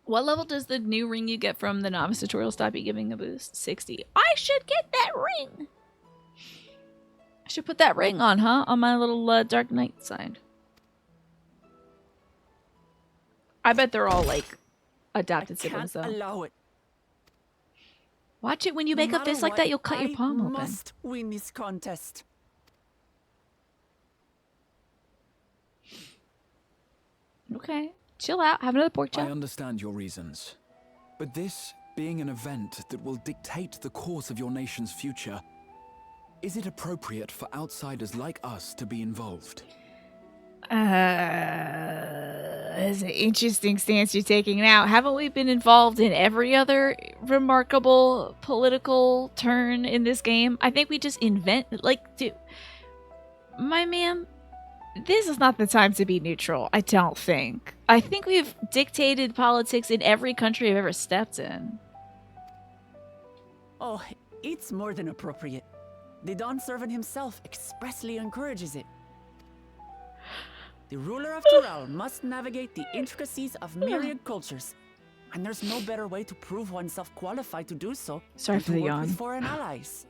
What level does the new ring you get from the novice tutorial stop you giving a boost? 60. I should get that ring! I should put that ring on, huh? On my little Dark Knight side. I bet they're all, like, adopted siblings, though. Allow it. Watch it when you make a fist like that, you'll cut your palm open. I must win this contest. Okay. Chill out. Have another pork I chop. understand your reasons. But this being an event that will dictate the course of your nation's future, is it appropriate for outsiders like us to be involved? That's an interesting stance you're taking now. Haven't we been involved in every other remarkable political turn in this game? I think we just invent, like, dude, my man, this is not the time to be neutral, I don't think. I think we've dictated politics in every country I've ever stepped in. Oh, it's more than appropriate. The Dawn servant himself expressly encourages it. The ruler of Tural must navigate the intricacies of myriad cultures, and there's no better way to prove oneself qualified to do so Sorry than for to the work yawn. with foreign allies.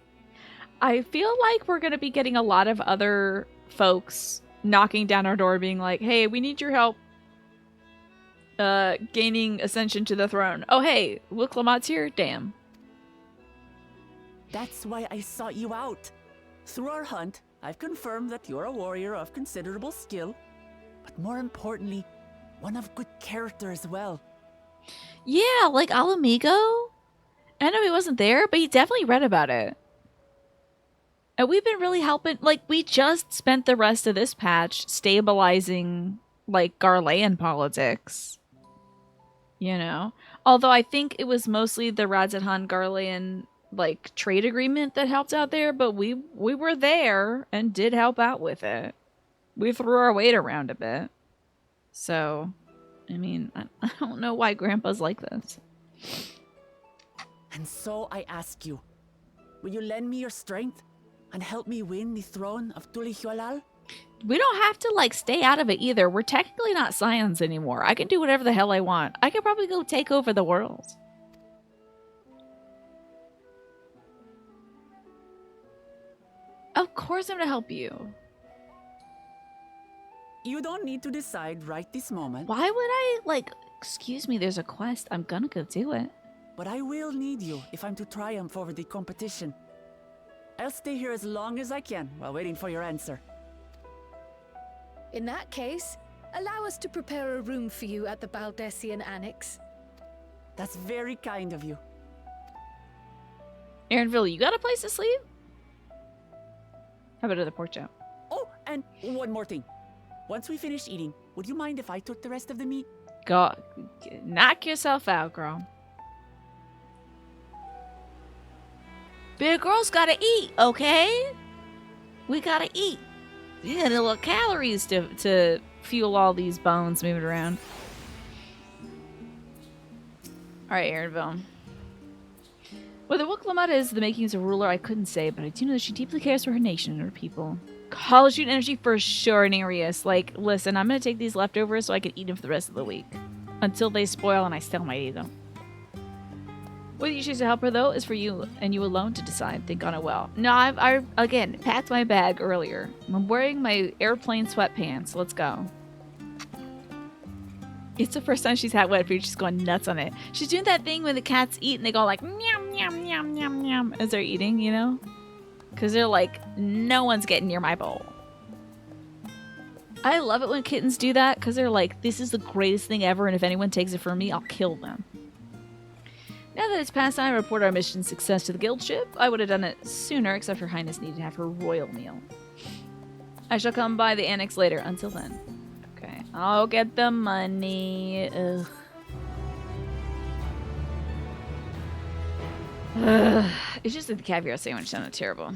I feel like we're going to be getting a lot of other folks knocking down our door being like, hey, we need your help gaining ascension to the throne. Oh, hey, Luke Lamott's here? Damn. That's why I sought you out. Through our hunt, I've confirmed that you're a warrior of considerable skill, but more importantly, one of good character as well. Yeah, like Alamigo. I know he wasn't there, but he definitely read about it. And we've been really helping, like, we just spent the rest of this patch stabilizing, like, Garlean politics. You know? Although I think it was mostly the Radzahan Garlean, like, trade agreement that helped out there, but we were there and did help out with it. We threw our weight around a bit. So, I mean, I don't know why Grandpa's like this. And so I ask you, will you lend me your strength and help me win the throne of Tulihualal? We don't have to, like, stay out of it either. We're technically not scions anymore. I can do whatever the hell I want. I could probably go take over the world. Of course I'm gonna help you. You don't need to decide right this moment, Why would I, like, excuse me, there's a quest. I'm gonna go do it. but I will need you if I'm to triumph over the competition. I'll stay here as long as I can while waiting for your answer. In that case, allow us to prepare a room for you at the Baldessian Annex. That's very kind of you. Aaronville, you got a place to sleep? How about another pork chop? Oh, and one more thing. Once we finish eating, would you mind if I took the rest of the meat? Go, knock yourself out, girl. Big girls gotta eat, okay? We gotta eat. You got a little calories to fuel all these bones moving around. All right, Aaronville. Whether Wuklamata is the makings of a ruler, I couldn't say, but I do know that she deeply cares for her nation and her people. College student energy for sure, Nereus. Like, listen, I'm gonna take these leftovers so I can eat them for the rest of the week. Until they spoil and I still might eat them. Whether you choose to help her, though, is for you and you alone to decide. Think on it well. No, I again, packed my bag earlier. I'm wearing my airplane sweatpants. Let's go. It's the first time she's had wet food. She's going nuts on it. She's doing that thing when the cats eat and they go like, meow, meow, meow, meow, meow, as they're eating, you know? Because they're like, no one's getting near my bowl. I love it when kittens do that because they're like, this is the greatest thing ever, and if anyone takes it from me, I'll kill them. Now that it's past time to report our mission success to the guild ship, I would have done it sooner, except Her Highness needed to have her royal meal. I shall come by the annex later. Until then. Okay, I'll get the money. Ugh. Ugh. It's just that the caviar sandwich sounded terrible.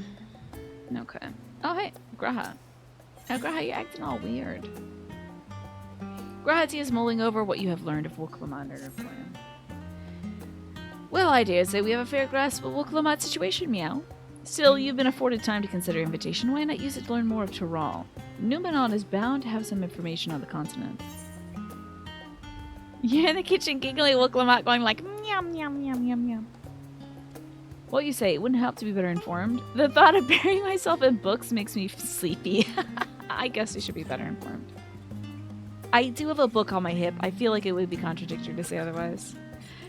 Okay. Oh, hey, Graha. Now, Graha, you're acting all weird. Graha is mulling over what you have learned of Wuklamata plan. Well, I dare say we have a fair grasp of Wuklamat's situation, meow. Still, you've been afforded time to consider invitation. Why not use it to learn more of Tural? Numenon is bound to have some information on the continent. You're in the kitchen giggling Wuklamat going like, meow, meow, meow, meow, meow. What you say, it wouldn't help to be better informed. The thought of burying myself in books makes me sleepy. I guess I should be better informed. I do have a book on my hip. I feel like it would be contradictory to say otherwise.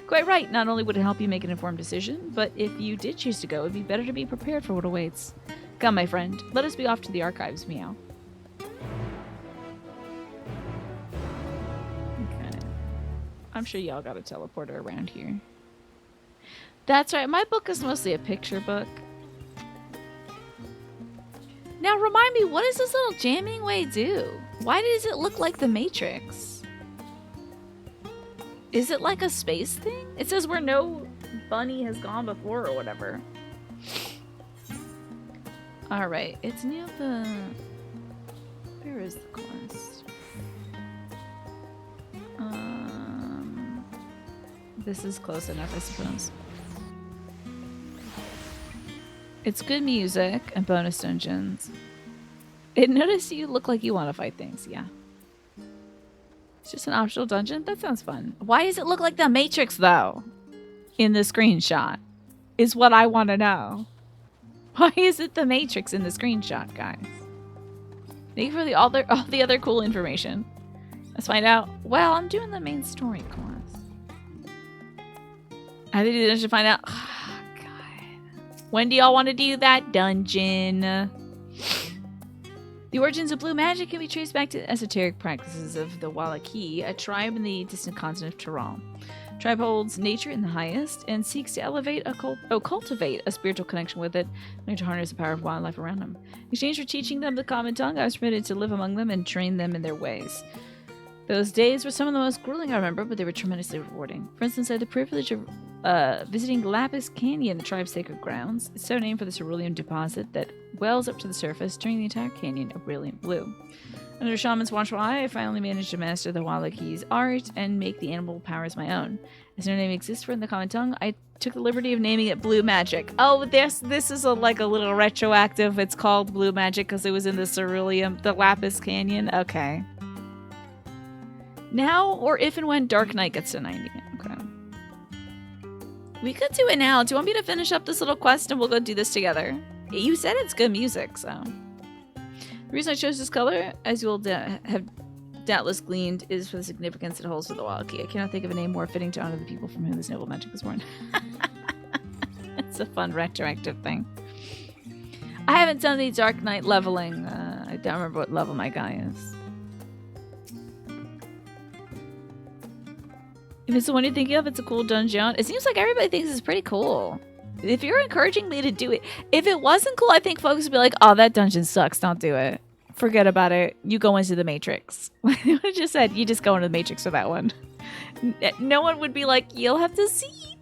Quite right. Not only would it help you make an informed decision, but if you did choose to go, it'd be better to be prepared for what awaits. Come, my friend. Let us be off to the archives, meow. Okay. I'm sure y'all got a teleporter around here. That's right. My book is mostly a picture book. Now, remind me, what does this little jamming way do? Why does it look like the Matrix? Is it like a space thing? It says where no bunny has gone before or whatever. Alright, it's near the... Where is the quest? This is close enough, I suppose. It's good music and bonus dungeons. It noticed you look like you want to fight things, yeah. It's just an optional dungeon? That sounds fun. Why does it look like the Matrix, though? In the screenshot. Is what I want to know. Why is it the Matrix in the screenshot, guys? Thank you for all the other cool information. Let's find out. Well, I'm doing the main story quest. I think I should find out. Oh, God. When do y'all want to do that dungeon? The origins of blue magic can be traced back to esoteric practices of the Wallaki, a tribe in the distant continent of Tural. The tribe holds nature in the highest and seeks to cultivate a spiritual connection with it, learn to harness the power of wildlife around them. In exchange for teaching them the common tongue, I was permitted to live among them and train them in their ways. Those days were some of the most grueling I remember, but they were tremendously rewarding. For instance, I had the privilege of visiting Lapis Canyon, the tribe's sacred grounds. It's so named for the cerulean deposit that wells up to the surface, turning the entire canyon a brilliant blue. Under a shaman's watchful eye, I finally managed to master the Wallaki's art and make the animal powers my own. As no name exists for it in the common tongue, I took the liberty of naming it Blue Magic. Oh, this is like a little retroactive. It's called Blue Magic because it was in the cerulean, the Lapis Canyon. Okay. Now, or if and when Dark Knight gets to 90. Okay. We could do it now. Do you want me to finish up this little quest and we'll go do this together? You said it's good music, so. The reason I chose this color, as you will have doubtless gleaned, is for the significance it holds for the Wallaki. I cannot think of a name more fitting to honor the people from whom this noble magic was born. It's a fun retroactive thing. I haven't done any Dark Knight leveling. I don't remember what level my guy is. If it's the one you're thinking of, it's a cool dungeon. It seems like everybody thinks it's pretty cool. If you're encouraging me to do it, if it wasn't cool, I think folks would be like, oh, that dungeon sucks. Don't do it. Forget about it. You go into the Matrix. I just said, you just go into the Matrix for that one. No one would be like, you'll have to see.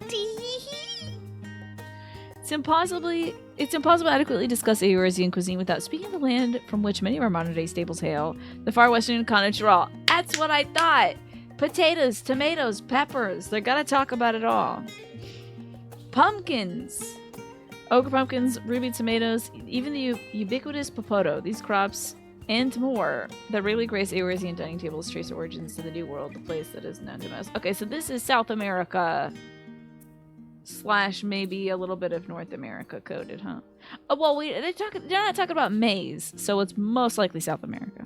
It's impossible to adequately discuss a Eurasian cuisine without speaking of the land from which many of our modern-day staples hail, the far western continent of Tural. That's what I thought. Potatoes, tomatoes, peppers. They're gonna talk about it all. Pumpkins. Ochre pumpkins, ruby tomatoes, even the ubiquitous popoto. These crops and more that really grace Eurasian dining tables trace origins to the New World, the place that is known to most. Okay, so this is South America / maybe a little bit of North America coded, huh? Oh, well, they're not talking about maize, so it's most likely South America.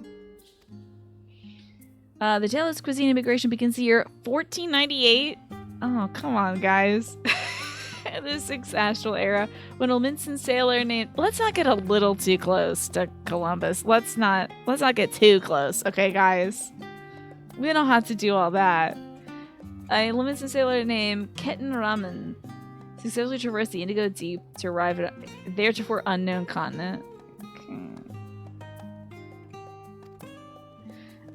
The tale of cuisine immigration begins the year 1498. Oh, come on, guys. The 6th astral era, when a Minson sailor named... Let's not get a little too close to Columbus. Let's not get too close, okay, guys? We don't have to do all that. A Minson sailor named Ketan Raman successfully traversed the Indigo Deep to arrive at a theretofore unknown continent.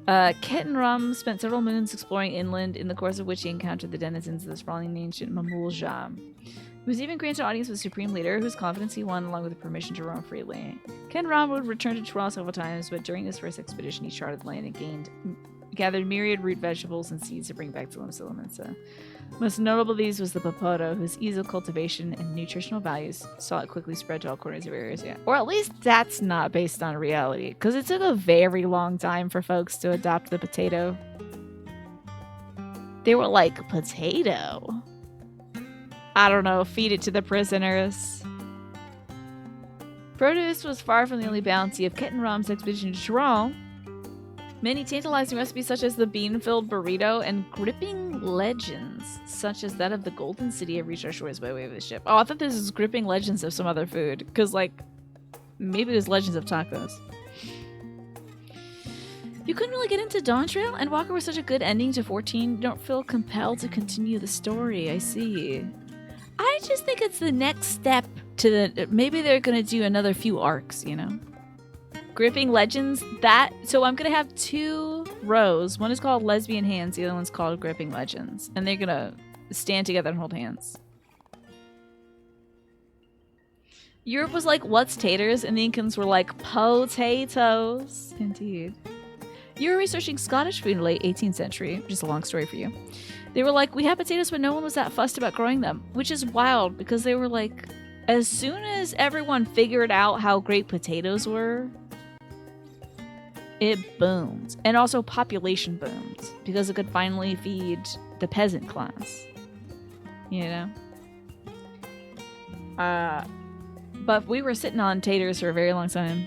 Ketan Ram spent several moons exploring inland, in the course of which he encountered the denizens of the sprawling ancient Mamulja. He was even granted audience with the Supreme Leader, whose confidence he won along with the permission to roam freely. Ketan Ram would return to Toronto several times, but during his first expedition he charted the land and gathered myriad root vegetables and seeds to bring back to Limsa. Most notable of these was the popoto, whose ease of cultivation and nutritional values saw it quickly spread to all corners of areas. Yeah. Or at least that's not based on reality, because it took a very long time for folks to adopt the potato. They were like, potato? I don't know, feed it to the prisoners. Produce was far from the only bounty of Ketan Ram's expedition to Toronto. Many tantalizing recipes such as the bean-filled burrito and gripping legends such as that of the Golden City have reached our shores by way of the ship. Oh, I thought this was gripping legends of some other food, because, like, maybe there's legends of tacos. You couldn't really get into Dawntrail, and Walker was such a good ending to 14. You don't feel compelled to continue the story. I see. I just think it's the next step to the... Maybe they're going to do another few arcs, you know? Gripping Legends, so I'm gonna have 2 rows. One is called Lesbian Hands, the other one's called Gripping Legends. And they're gonna stand together and hold hands. Europe was like, what's taters? And the Incans were like, potatoes. Indeed. You were researching Scottish food in the late 18th century, which is a long story for you. They were like, we have potatoes, but no one was that fussed about growing them. Which is wild, because they were like, as soon as everyone figured out how great potatoes were, it boomed. And also population boomed because it could finally feed the peasant class. You know? But we were sitting on taters for a very long time.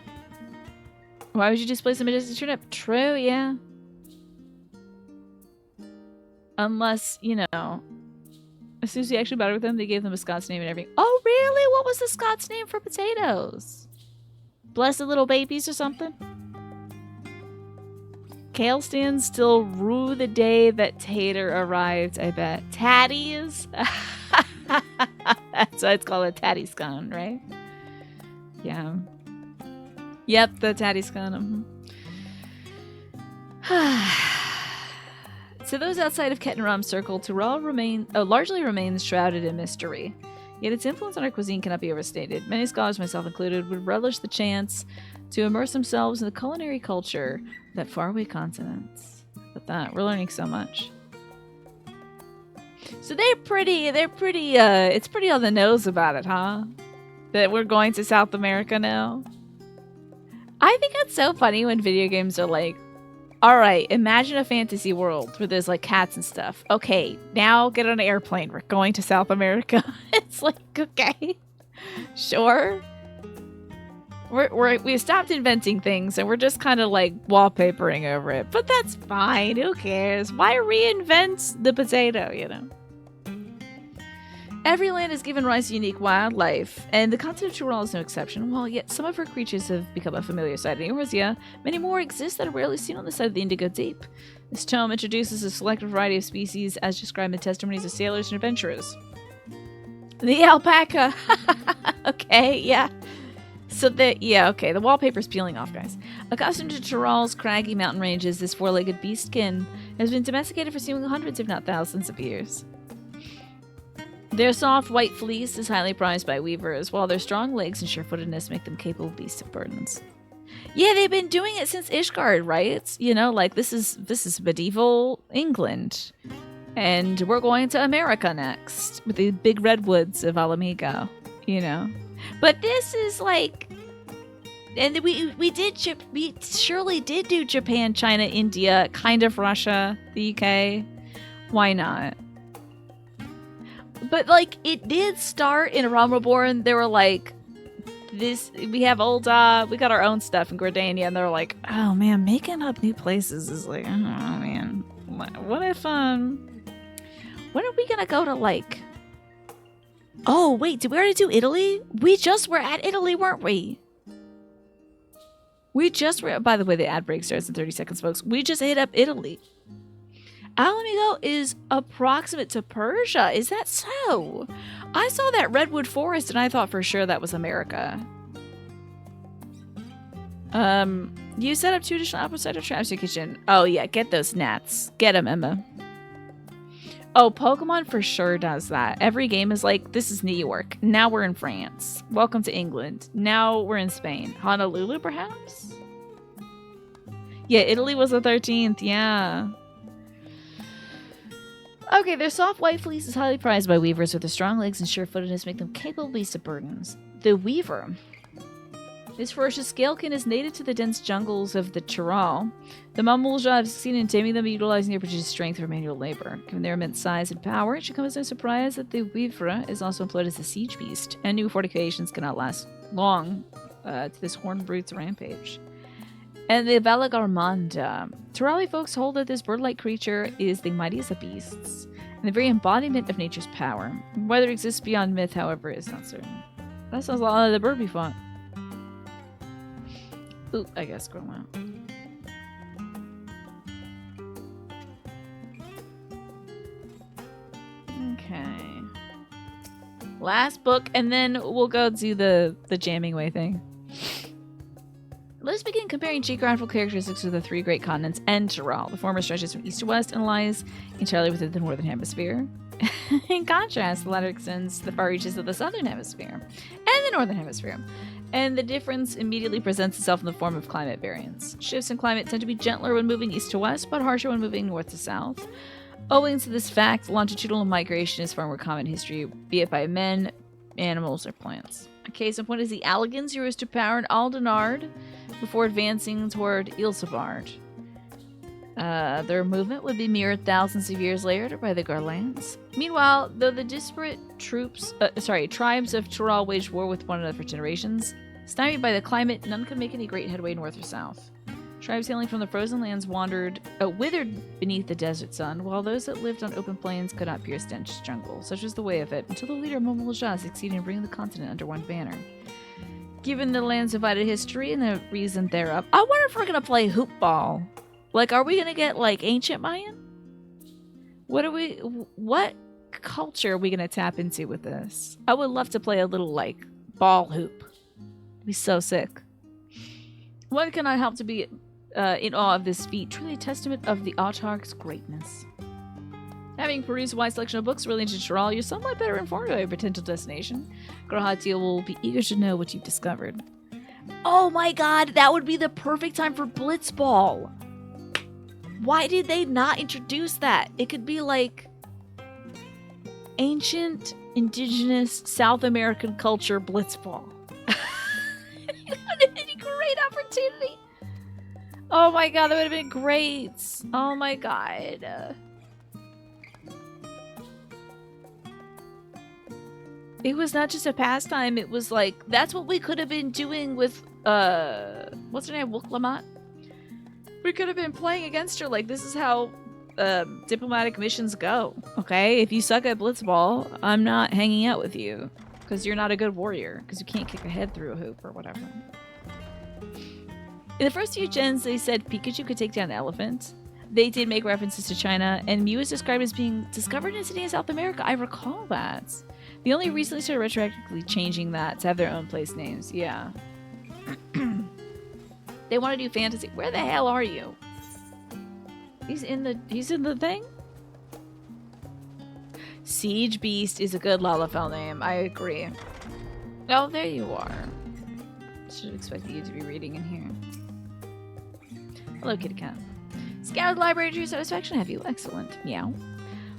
Why would you displace a majestic turnip? True, yeah. Unless, you know, as soon as we actually battled with them, they gave them a Scots name and everything. Oh, really? What was the Scots name for potatoes? Blessed little babies or something? Kale stands still rue the day that Tater arrived, I bet. Tatties? That's why it's called a tatty scone, right? Yeah. Yep, the tatty scone. To those outside of Ketan Ram's circle, Tyrell largely remains shrouded in mystery. Yet its influence on our cuisine cannot be overstated. Many scholars, myself included, would relish the chance to immerse themselves in the culinary culture of that faraway continent. But we're learning so much. So it's pretty on the nose about it, huh? That we're going to South America now. I think it's so funny when video games are like, all right, imagine a fantasy world where there's like cats and stuff. Okay, now get on an airplane. We're going to South America. It's like, okay, sure. We stopped inventing things and we're just kind of like wallpapering over it. But that's fine. Who cares? Why reinvent the potato, you know? Every land has given rise to unique wildlife, and the continent of Tyrell is no exception. While yet some of her creatures have become a familiar sight in Eurasia, many more exist that are rarely seen on the side of the Indigo Deep. This tome introduces a selected variety of species as described in testimonies of sailors and adventurers. The alpaca! Okay, yeah. The wallpaper's peeling off, guys. Accustomed to Tyrell's craggy mountain ranges, this four-legged beastkin has been domesticated for seemingly hundreds, if not thousands, of years. Their soft white fleece is highly prized by weavers, while their strong legs and sure-footedness make them capable beasts of burdens. Yeah, they've been doing it since Ishgard, right? You know, like this is medieval England. And we're going to America next with the big redwoods of Alamigo, you know. But this is like, and we surely did do Japan, China, India, kind of Russia, the UK. Why not? But like, it did start in Realm Reborn. They were like, we have Ul'dah, we got our own stuff in Gridania, and they're like, oh man, making up new places is like, oh man, what if when are we gonna go to like? Oh wait, did we already do Italy? We just were at Italy, weren't we? We just were. By the way, the ad break starts in 30 seconds, folks. We just hit up Italy. Alamigo is approximate to Persia. Is that so? I saw that redwood forest and I thought for sure that was America. You set up 2 additional apple cider traps in your kitchen. Oh yeah, get those gnats. Get them, Emma. Oh, Pokemon for sure does that. Every game is like, this is New York. Now we're in France. Welcome to England. Now we're in Spain. Honolulu, perhaps? Yeah, Italy was the 13th. Yeah. Okay, their soft white fleece is highly prized by weavers with their strong legs and sure-footedness make them capable beasts of burdens. The weaver. This ferocious scalekin is native to the dense jungles of the Tyrol. The Mamulja have succeeded in taming them, utilizing their prodigious strength for manual labor. Given their immense size and power, it should come as no surprise that the weaver is also employed as a siege beast, and new fortifications cannot last long to this horned brute's rampage. And the Valagarmanda. Tyrali folks hold that this bird-like creature is the mightiest of beasts, and the very embodiment of nature's power. Whether it exists beyond myth, however, is not certain. That sounds a lot like the bird we fought. Ooh, I guess scroll out. Okay. Last book, and then we'll go do the jamming way thing. Let us begin comparing geographical characteristics of the 3 great continents and Tyrol. The former stretches from east to west and lies entirely within the northern hemisphere. In contrast, the latter extends to the far reaches of the southern hemisphere and the northern hemisphere. And the difference immediately presents itself in the form of climate variance. Shifts in climate tend to be gentler when moving east to west, but harsher when moving north to south. Owing to this fact, longitudinal migration is far more common in history, be it by men, animals, or plants. A case in point is the Alligans, who rose to power in Aldenard before advancing toward Ilsabard. Their movement would be mirrored thousands of years later by the Garlands. Meanwhile, though the disparate tribes of Tyrol waged war with one another for generations, stymied by the climate, none could make any great headway north or south. Tribes hailing from the frozen lands withered beneath the desert sun, while those that lived on open plains could not pierce dense jungle. Such was the way of it, until the leader Momolja succeeded in bringing the continent under one banner. Given the land's divided history and the reason thereof, I wonder if we're gonna play hoop ball. Like, are we gonna get like ancient Mayan? What culture are we gonna tap into with this? I would love to play a little like ball hoop. It'd be so sick. One cannot help to be in awe of this feat, truly a testament of the autarch's greatness. Having perused a wide selection of books related to Tyrol, you're somewhat better informed about your potential destination. Grahatil will be eager to know what you've discovered. Oh my god, that would be the perfect time for Blitzball! Why did they not introduce that? It could be like ancient, indigenous, South American culture Blitzball. It would have been a great opportunity. Oh my god, that would have been great. Oh my god. It was not just a pastime, it was like, that's what we could have been doing with, what's her name, Wuklamat? We could have been playing against her, like, this is how diplomatic missions go, okay? If you suck at Blitzball, I'm not hanging out with you, because you're not a good warrior, because you can't kick a head through a hoop or whatever. In the first few gens, they said Pikachu could take down an elephant. They did make references to China, and Mew is described as being discovered in a city in South America. I recall that. They only recently started retroactively changing that to have their own place names. Yeah. They want to do fantasy. Where the hell are you? He's in the thing? Siege Beast is a good Lalafell name. I agree. Oh, there you are. Should have expected you to be reading in here. Hello, Kitty Cat. Scoured library to your satisfaction, have you? Excellent. Meow.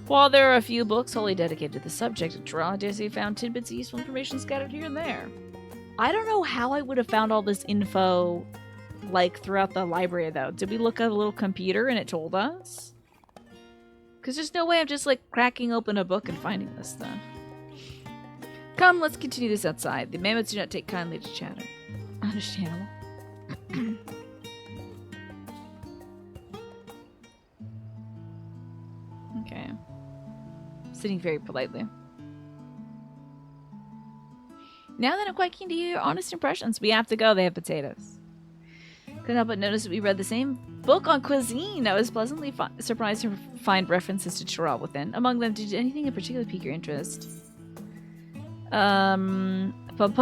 While there are a few books wholly dedicated to the subject of Toronto, I dare say found tidbits of useful information scattered here and there. I don't know how I would have found all this info, like, throughout the library, though. Did we look at a little computer and it told us? Because there's no way I'm just, like, cracking open a book and finding this stuff. Come, let's continue this outside. The mammoths do not take kindly to chatter. Understandable. Okay. Sitting very politely. Now that I'm quite keen to hear your honest impressions, we have to go. They have potatoes. Couldn't help but notice that we read the same book on cuisine. I was pleasantly surprised to find references to Tyrol within. Among them, did anything in particular pique your interest? Papados!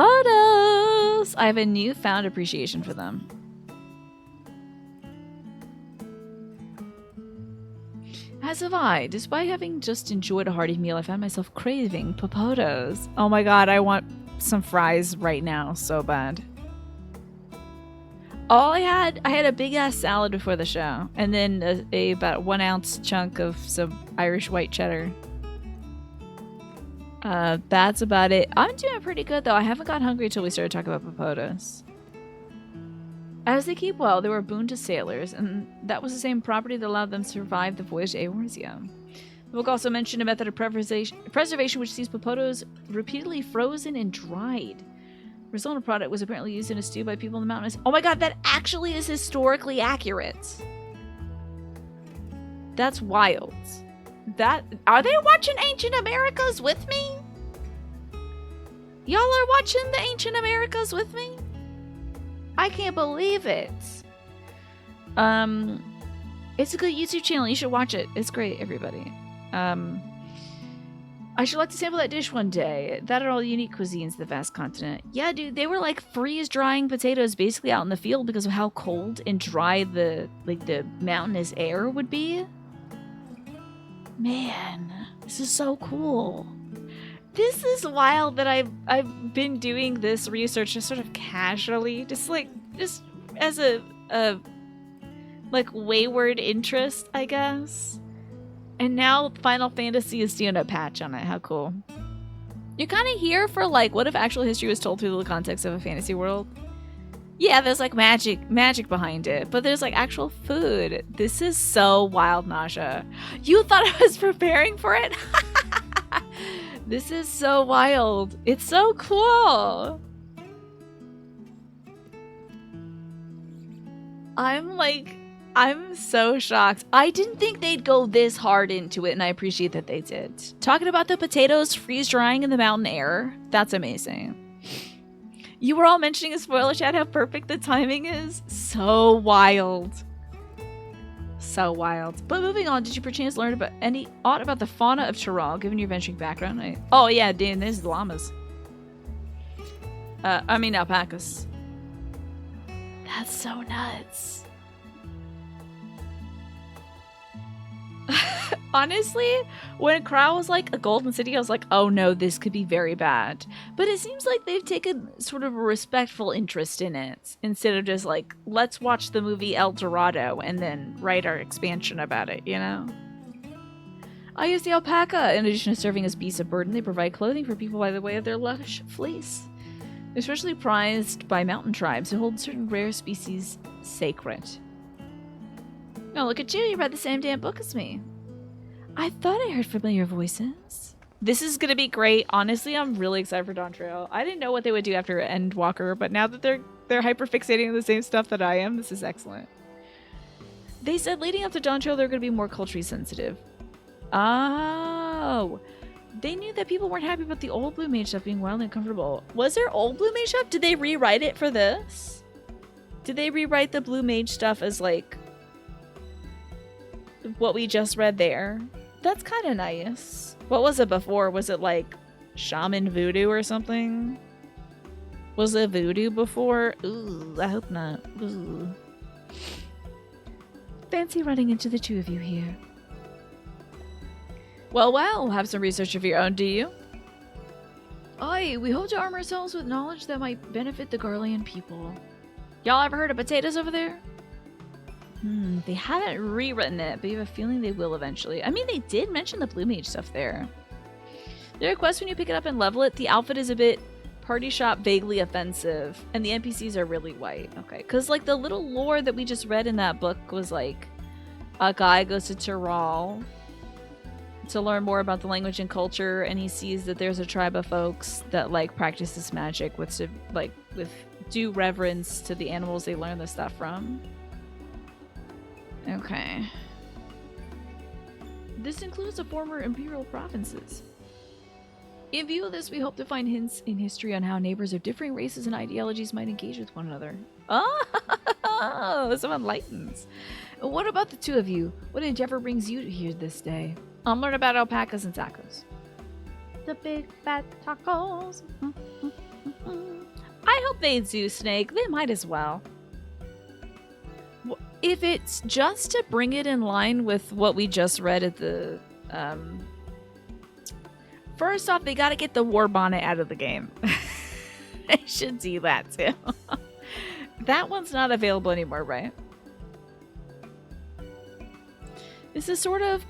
I have a newfound appreciation for them. As have I. Despite having just enjoyed a hearty meal, I found myself craving papados. Oh my god, I want some fries right now so bad. I had a big ass salad before the show, and then a about 1 ounce chunk of some Irish white cheddar. That's about it. I'm doing pretty good though. I haven't got hungry until we started talking about papados. As they keep well, they were a boon to sailors, and that was the same property that allowed them to survive the voyage to Eorzea. The book also mentioned a method of preservation which sees papados repeatedly frozen and dried. The resultant product was apparently used in a stew by people in the mountains. Oh my god, that actually is historically accurate. That's wild. Are they watching Ancient Americas with me? Y'all are watching the Ancient Americas with me? I can't believe it. It's a good YouTube channel. You should watch it. It's great, everybody. I should like to sample that dish one day. That are all unique cuisines of the vast continent. Yeah, dude, they were like freeze-drying potatoes basically out in the field because of how cold and dry the mountainous air would be. Man, this is so cool. This is wild that I've been doing this research just sort of casually, just as a like wayward interest, I guess. And now Final Fantasy is doing a patch on it. How cool. You're kind of here for like, what if actual history was told through the context of a fantasy world? Yeah, there's like magic behind it, but there's like actual food. This is so wild, Nasha. You thought I was preparing for it? This is so wild. It's so cool. I'm so shocked. I didn't think they'd go this hard into it, and I appreciate that they did. Talking about the potatoes freeze-drying in the mountain air, that's amazing. You were all mentioning in spoiler chat how perfect the timing is. So wild. So wild. But moving on, did you perchance learn about aught about the fauna of Tyrol, given your venturing background? Oh yeah, Dan, there's the llamas. I mean alpacas. That's so nuts. Honestly, when Crow was like a golden city, I was like, oh no, this could be very bad. But it seems like they've taken sort of a respectful interest in it, instead of just like, let's watch the movie El Dorado and then write our expansion about it, you know? I use the alpaca. In addition to serving as beasts of burden, they provide clothing for people by the way of their lush fleece. They're especially prized by mountain tribes who hold certain rare species sacred. Oh, look at you. You read the same damn book as me. I thought I heard familiar voices. This is going to be great. Honestly, I'm really excited for Dawntrail. I didn't know what they would do after Endwalker, but now that they're hyper-fixating on the same stuff that I am, this is excellent. They said leading up to Dawntrail, they're going to be more culturally sensitive. Oh. They knew that people weren't happy about the old Blue Mage stuff being wildly uncomfortable. Was there old Blue Mage stuff? Did they rewrite it for this? Did they rewrite the Blue Mage stuff as, like, what we just read there? That's kind of nice. What was it before? Was it like shaman voodoo or something? Was it voodoo before? Ooh, I hope not. Ooh. Fancy running into the two of you here. Well, have some research of your own, do you? Aye, we hope to arm ourselves with knowledge that might benefit the Garlean people. Y'all ever heard of potatoes over there? They haven't rewritten it, but you have a feeling they will eventually. I mean, they did mention the Blue Mage stuff there. The request when you pick it up and level it, the outfit is a bit party shop, vaguely offensive, and the NPCs are really white. Okay, because like the little lore that we just read in that book was like a guy goes to Tyrol to learn more about the language and culture, and he sees that there's a tribe of folks that like practices magic with due reverence to the animals they learn this stuff from. Okay. This includes the former imperial provinces. In view of this, we hope to find hints in history on how neighbors of differing races and ideologies might engage with one another. Oh, so enlightens. What about the two of you? What endeavor brings you here this day? I'll learn about alpacas and tacos. The big fat tacos. I hope they do, Snake. They might as well. If it's just to bring it in line with what we just read at the... First off, they gotta get the war bonnet out of the game. They should do that too. That one's not available anymore, right? This is sort of...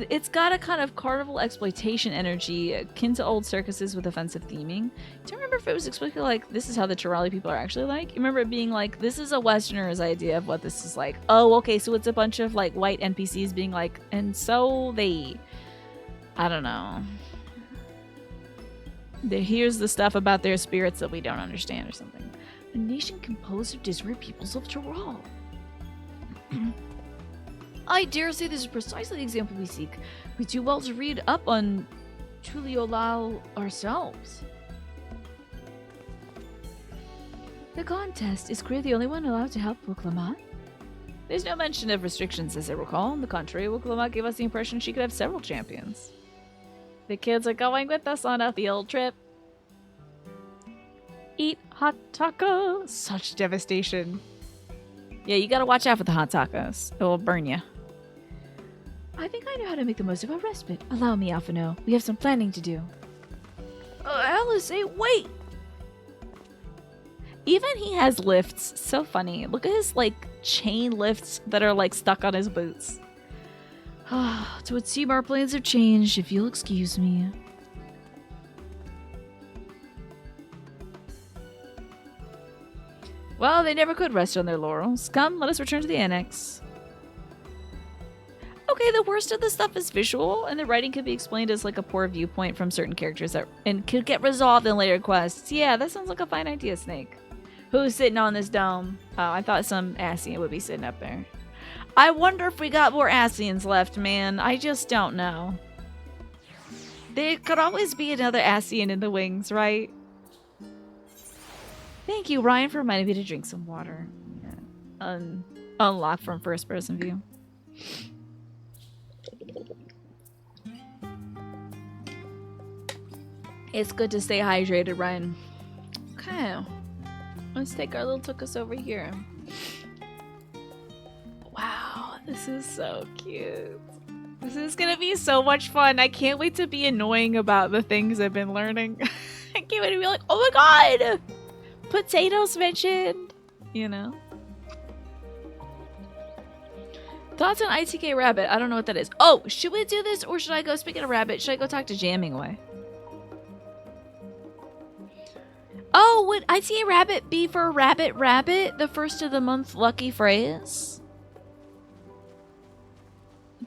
It's got a kind of carnival exploitation energy akin to old circuses with offensive theming. Do you remember if it was explicitly like, this is how the Tirali people are actually like? You remember it being like, this is a Westerner's idea of what this is like. Oh, okay, so it's a bunch of like white NPCs being like, and so they... I don't know. Here's the stuff about their spirits that we don't understand or something. A nation composed of disparate peoples of Tyrol. I dare say this is precisely the example we seek. We do well to read up on Tuliolal ourselves. The contest is Kriya the only one allowed to help Wuklamat? There's no mention of restrictions as I recall. On the contrary, Wuklamat gave us the impression she could have several champions. The kids are going with us on a field trip. Eat hot tacos. Such devastation. Yeah, you gotta watch out for the hot tacos. It will burn you. I think I know how to make the most of our respite. Allow me, Alphino. We have some planning to do. Alice, hey, wait! Even he has lifts. So funny. Look at his, like, chain lifts that are, like, stuck on his boots. So it seems our plans have changed, if you'll excuse me. Well, they never could rest on their laurels. Come, let us return to the annex. Okay, the worst of the stuff is visual, and the writing could be explained as like a poor viewpoint from certain characters and could get resolved in later quests. Yeah, that sounds like a fine idea, Snake. Who's sitting on this dome? Oh, I thought some Ascian would be sitting up there. I wonder if we got more Ascians left, man. I just don't know. There could always be another Ascian in the wings, right? Thank you, Ryan, for reminding me to drink some water. Yeah. Unlock from first-person view. It's good to stay hydrated, Ryan. Okay. Let's take our little tuchus over here. Wow, this is so cute. This is gonna be so much fun. I can't wait to be annoying about the things I've been learning. I can't wait to be like, oh my god! Potatoes mentioned! You know? Thoughts on ITK Rabbit? I don't know what that is. Oh, should we do this or should I go, speaking of Rabbit, should I go talk to Jammingway? Oh, would ITA Rabbit be for Rabbit Rabbit? The first of the month lucky phrase?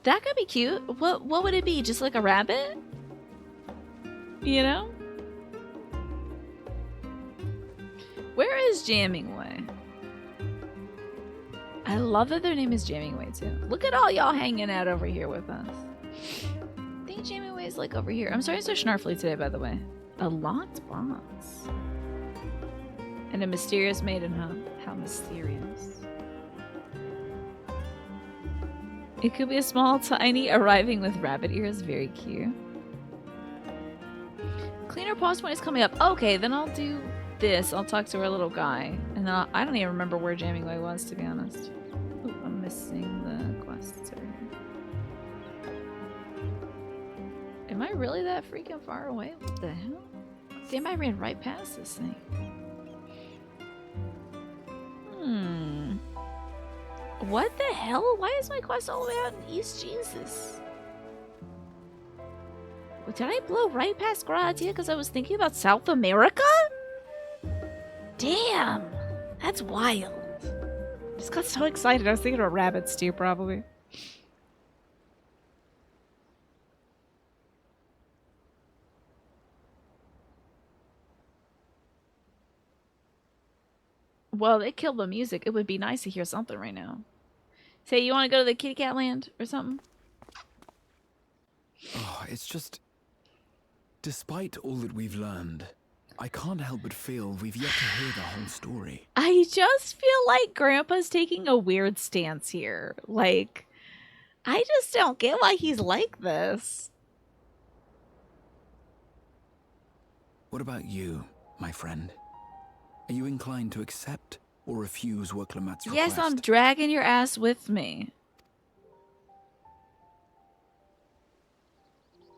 That could be cute. What would it be? Just like a rabbit? You know? Where is Jammingway? I love that their name is Jammingway too. Look at all y'all hanging out over here with us. I think Jammingway is like over here. I'm sorry I'm so snarfly today, by the way. A locked box. And a mysterious maiden, huh? How mysterious. It could be a small, tiny, arriving with rabbit ears. Very cute. Cleaner pause point is coming up. Okay, then I'll do this. I'll talk to our little guy. And then I don't even remember where Jammingway was, to be honest. Ooh, I'm missing the quests over here. Am I really that freaking far away? What the hell? Damn, I ran right past this thing. What the hell? Why is my quest all the way out in East Jesus? Did I blow right past Gratia because I was thinking about South America? Damn! That's wild. Just got so excited. I was thinking about rabbits too, probably. Well, they killed the music. It would be nice to hear something right now. Say, you want to go to the kitty cat land or something? Oh, it's just... Despite all that we've learned, I can't help but feel we've yet to hear the whole story. I just feel like Grandpa's taking a weird stance here. Like, I just don't get why he's like this. What about you, my friend? Are you inclined to accept or refuse Worklamat's request? Yes, I'm dragging your ass with me.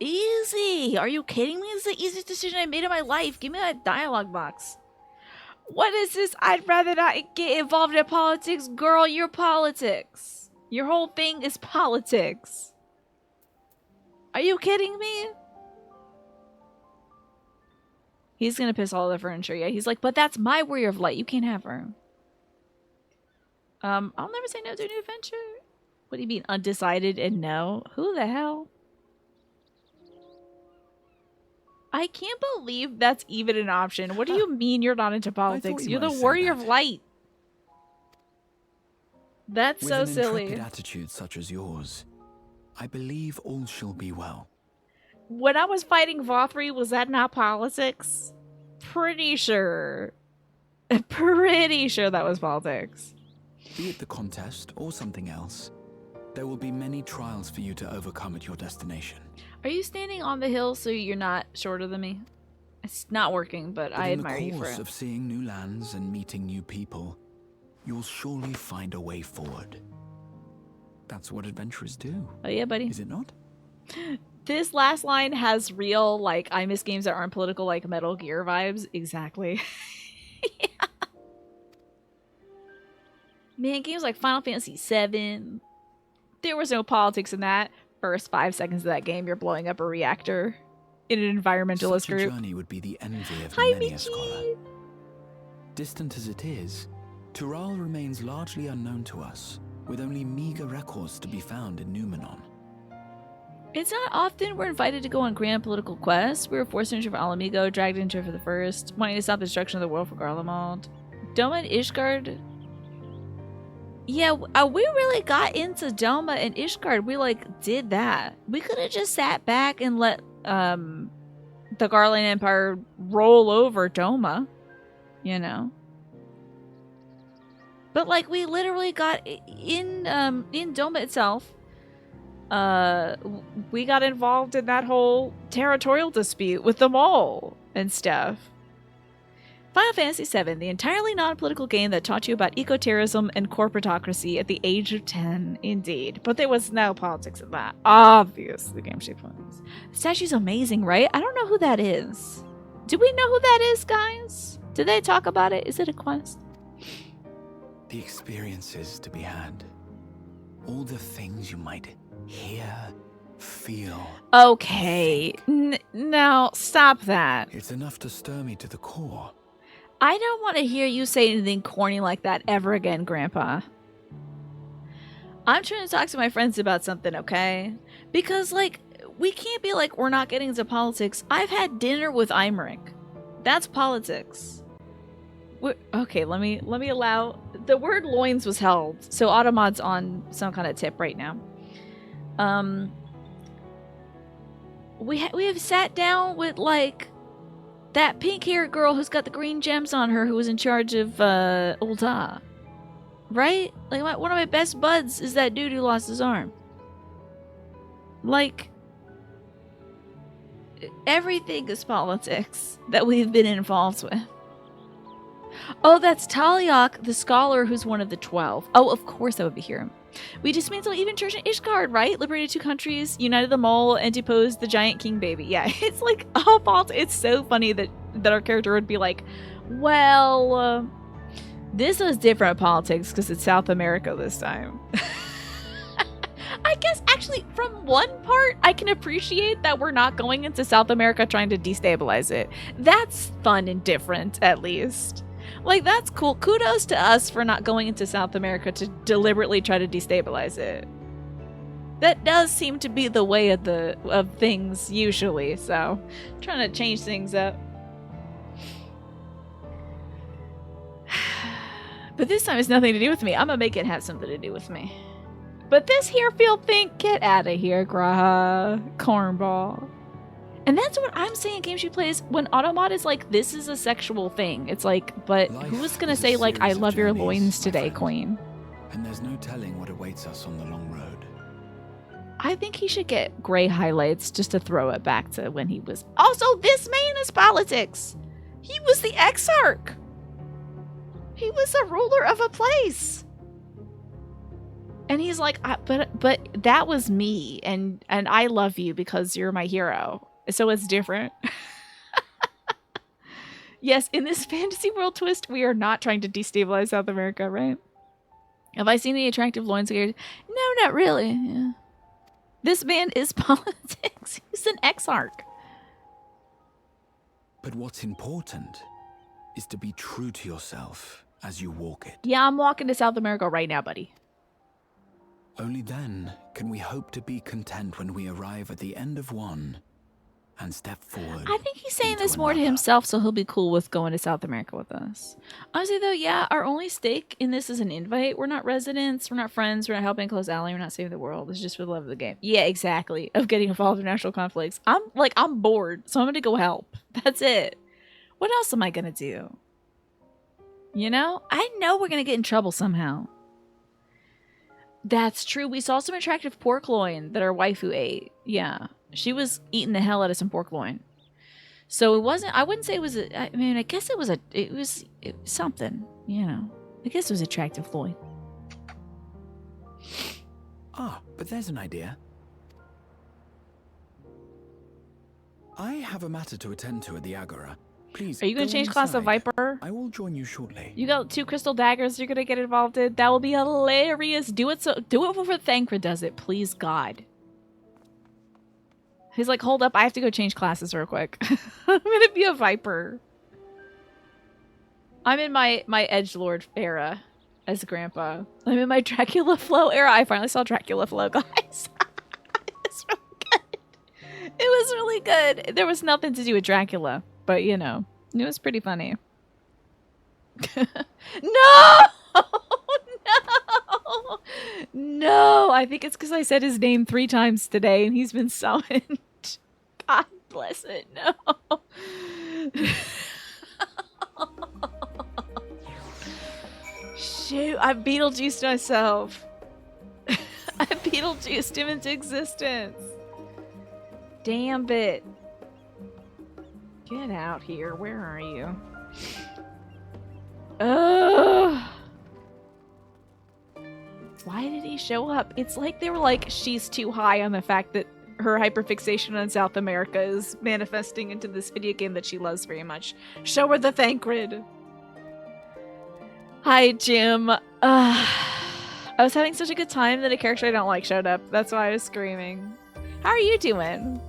Easy! Are you kidding me? This is the easiest decision I made in my life. Give me that dialogue box. What is this? I'd rather not get involved in politics. Girl, you're politics. Your whole thing is politics. Are you kidding me? He's gonna piss all the furniture. Yeah, he's like, but that's my warrior of light. You can't have her. I'll never say no to a new adventure. What do you mean, undecided and no? Who the hell? I can't believe that's even an option. What do you mean you're not into politics? You're the warrior of light. That's so silly. With an intrepid attitude such as yours, I believe all shall be well. When I was fighting Vothri, was that not politics? Pretty sure. Pretty sure that was politics. Be it the contest or something else, there will be many trials for you to overcome at your destination. Are you standing on the hill so you're not shorter than me? It's not working, but I admire you for it. In the course of seeing new lands and meeting new people, you'll surely find a way forward. That's what adventurers do. Oh yeah, buddy. Is it not? This last line has real, like, I miss games that aren't political, like Metal Gear vibes. Exactly. Yeah. Man, games like Final Fantasy VII, there was no politics in that. First 5 seconds of that game, you're blowing up a reactor in an environmentalist Such a group. journey would be the envy of Hi, many a Michi. scholar. Distant as it is, Tural remains largely unknown to us, with only meager records to be found in Numenon. It's not often we're invited to go on grand political quests. We were forced into for Alamigo, dragged into it for the first, wanting to stop the destruction of the world for Garlemald. Doma and Ishgard. Yeah, we really got into Doma and Ishgard. We, like, did that. We could have just sat back and let the Garland Empire roll over Doma, you know. But, like, we literally got in Doma itself. We got involved in that whole territorial dispute with them all and stuff. Final Fantasy VII, the entirely non-political game that taught you about eco-terrorism and corporatocracy at the age of 10, indeed. But there was no politics in that. Obviously, the game shape was. The statue's amazing, right? I don't know who that is. Do we know who that is, guys? Did they talk about it? Is it a quest? The experiences to be had. All the things you might hear, feel. Okay. No, stop that. It's enough to stir me to the core. I don't want to hear you say anything corny like that ever again, Grandpa. I'm trying to talk to my friends about something, okay? Because, like, we can't be like, we're not getting into politics. I've had dinner with Imeric. That's politics. Okay, let me allow... The word loins was held, so Automod's on some kind of tip right now. We have sat down with, like, that pink-haired girl who's got the green gems on her who was in charge of Ulta. Right? Like, one of my best buds is that dude who lost his arm. Like, everything is politics that we've been involved with. Oh, that's Taliok, the scholar who's one of the 12. Oh, of course I would be here. We dismantled even Church in Ishgard, right? Liberated 2 countries, united them all, and deposed the giant king baby. Yeah, it's like, oh, it's so funny that our character would be like, well, This was different politics because it's South America this time. I guess actually from one part I can appreciate that we're not going into South America trying to destabilize it. That's fun and different, at least. Like, that's cool. Kudos to us for not going into South America to deliberately try to destabilize it. That does seem to be the way of things usually, so trying to change things up. But this time it's nothing to do with me. I'm gonna make it have something to do with me. But this here field think, get out of here, Graha. Cornball. And that's what I'm saying in games she plays when Automod is like, this is a sexual thing. It's like, but Life who's gonna is a say like, I series of love your journeys, loins my today, friend. Queen? And there's no telling what awaits us on the long road. I think he should get gray highlights just to throw it back to when he was. Also, this man is politics. He was the Exarch. He was a ruler of a place. And he's like, but that was me, and I love you because you're my hero. So it's different. Yes, in this fantasy world twist, we are not trying to destabilize South America, right? Have I seen any attractive loins here? No, not really. Yeah. This man is politics. He's an exarch. But what's important is to be true to yourself as you walk it. Yeah, I'm walking to South America right now, buddy. Only then can we hope to be content when we arrive at the end of one and step forward. I think he's saying into this more to another. himself, so he'll be cool with going to South America with us. Honestly, though, yeah, our only stake in this is an invite. We're not residents. We're not friends. We're not helping close ally. We're not saving the world. It's just for the love of the game. Yeah, exactly. Of getting involved in national conflicts. I'm bored, so I'm going to go help. That's it. What else am I going to do? You know? I know we're going to get in trouble somehow. That's true. We saw some attractive pork loin that our waifu ate. Yeah. She was eating the hell out of some pork loin. So it wasn't, I wouldn't say it was, I mean, I guess it was something, you know. I guess it was attractive loin. Ah, but there's an idea. I have a matter to attend to at the Agora. Please. Are you going to go change class to inside. Viper? I will join you shortly. You got 2 crystal daggers you're going to get involved in? That will be hilarious. Do it before Thancred does it, please God. He's like, hold up, I have to go change classes real quick. I'm going to be a Viper. I'm in my edgelord era as Grandpa. I'm in my Dracula Flow era. I finally saw Dracula Flow, guys. It's really good. It was really good. There was nothing to do with Dracula, but you know, it was pretty funny. No! No! No! I think it's because I said his name 3 times today and he's been summoned. God bless it. No. Shoot, I Beetlejuiced myself. I Beetlejuiced him into existence. Damn it. Get out here. Where are you? Ugh. Why did he show up? It's like they were like, she's too high on the fact that her hyperfixation on South America is manifesting into this video game that she loves very much. Show her the Thancred. Hi, Jim. I was having such a good time that a character I don't like showed up. That's why I was screaming. How are you doing?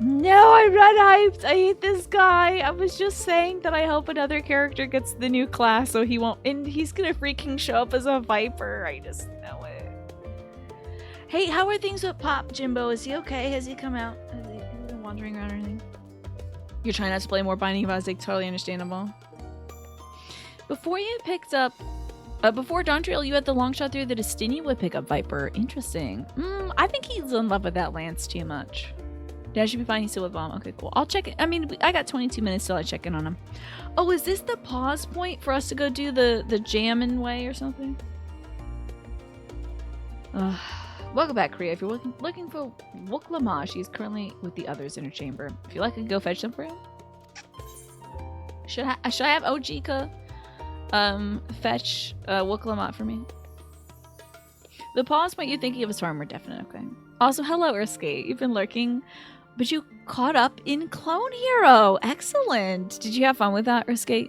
No, I'm not hyped. I hate this guy. I was just saying that I hope another character gets the new class so he won't, and he's gonna freaking show up as a Viper. I just know it. Hey, how are things with Pop, Jimbo? Is he okay? Has he come out? Has he been wandering around or anything? You're trying not to play more Binding of Isaac. Totally understandable. Before you picked up, before Dawntrail, you had the long shot through the Destiny would pick up Viper. Interesting. I think he's in love with that Lance too much. Dad should be fine. He's still with Bomb. Okay, cool. I'll check it. I mean, I got 22 minutes till I check in on him. Oh, is this the pause point for us to go do the jamming way or something? Welcome back, Kriya. If you're looking for Wuklama, she's currently with the others in her chamber. If you like, I can go fetch them for you. Should I have Ojika fetch Wuklama for me? The pause point you're thinking of is far more definite. Okay. Also, hello, Urskate. You've been lurking. But you caught up in Clone Hero. Excellent. Did you have fun with that, Urskate?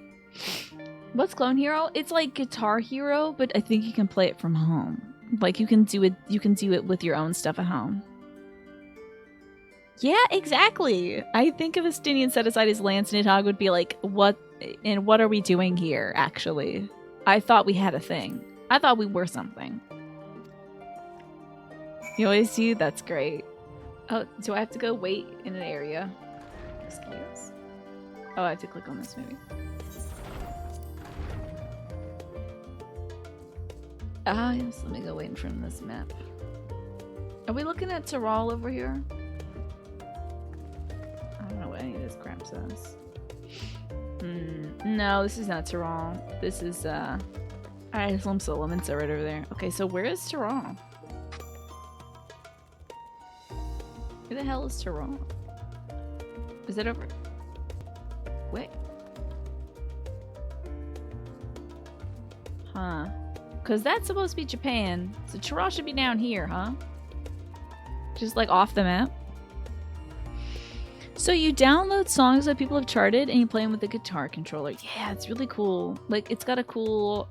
What's Clone Hero? It's like Guitar Hero, but I think you can play it from home. Like you can do it with your own stuff at home. Yeah, exactly. I think if Estinian set aside his lance, Nidhogg would be like, what are we doing here, actually? I thought we had a thing. I thought we were something. You always do? That's great. Oh, do I have to go wait in an area? Excuse? Oh, I have to click on this maybe. Ah, yes, let me go wait in front of this map. Are we looking at Tyrrell over here? I don't know what any of this crap says. No, this is not Tyrrell. This is, Alright, Slum Solomon's right over there. Okay, so where is Tyrrell? Where the hell is Tyrrell? Is it over? Wait. Huh. Because that's supposed to be Japan. So Tyrrell should be down here, huh? Just like off the map. So you download songs that people have charted and you play them with the guitar controller. Yeah, it's really cool. Like it's got a cool,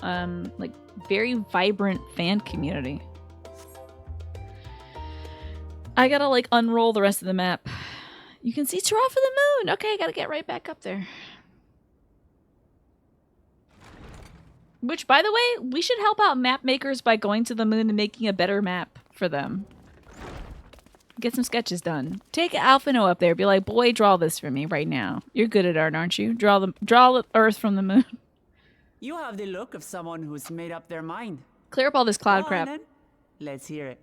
like very vibrant fan community. I gotta like unroll the rest of the map. You can see Tyrrell for the moon. Okay, I gotta get right back up there. Which, by the way, we should help out map makers by going to the moon and making a better map for them. Get some sketches done. Take Alphino up there. Be like, boy, draw this for me right now. You're good at art, aren't you? Draw the Earth from the moon. You have the look of someone who's made up their mind. Clear up all this cloud Go on, crap. then. Let's hear it.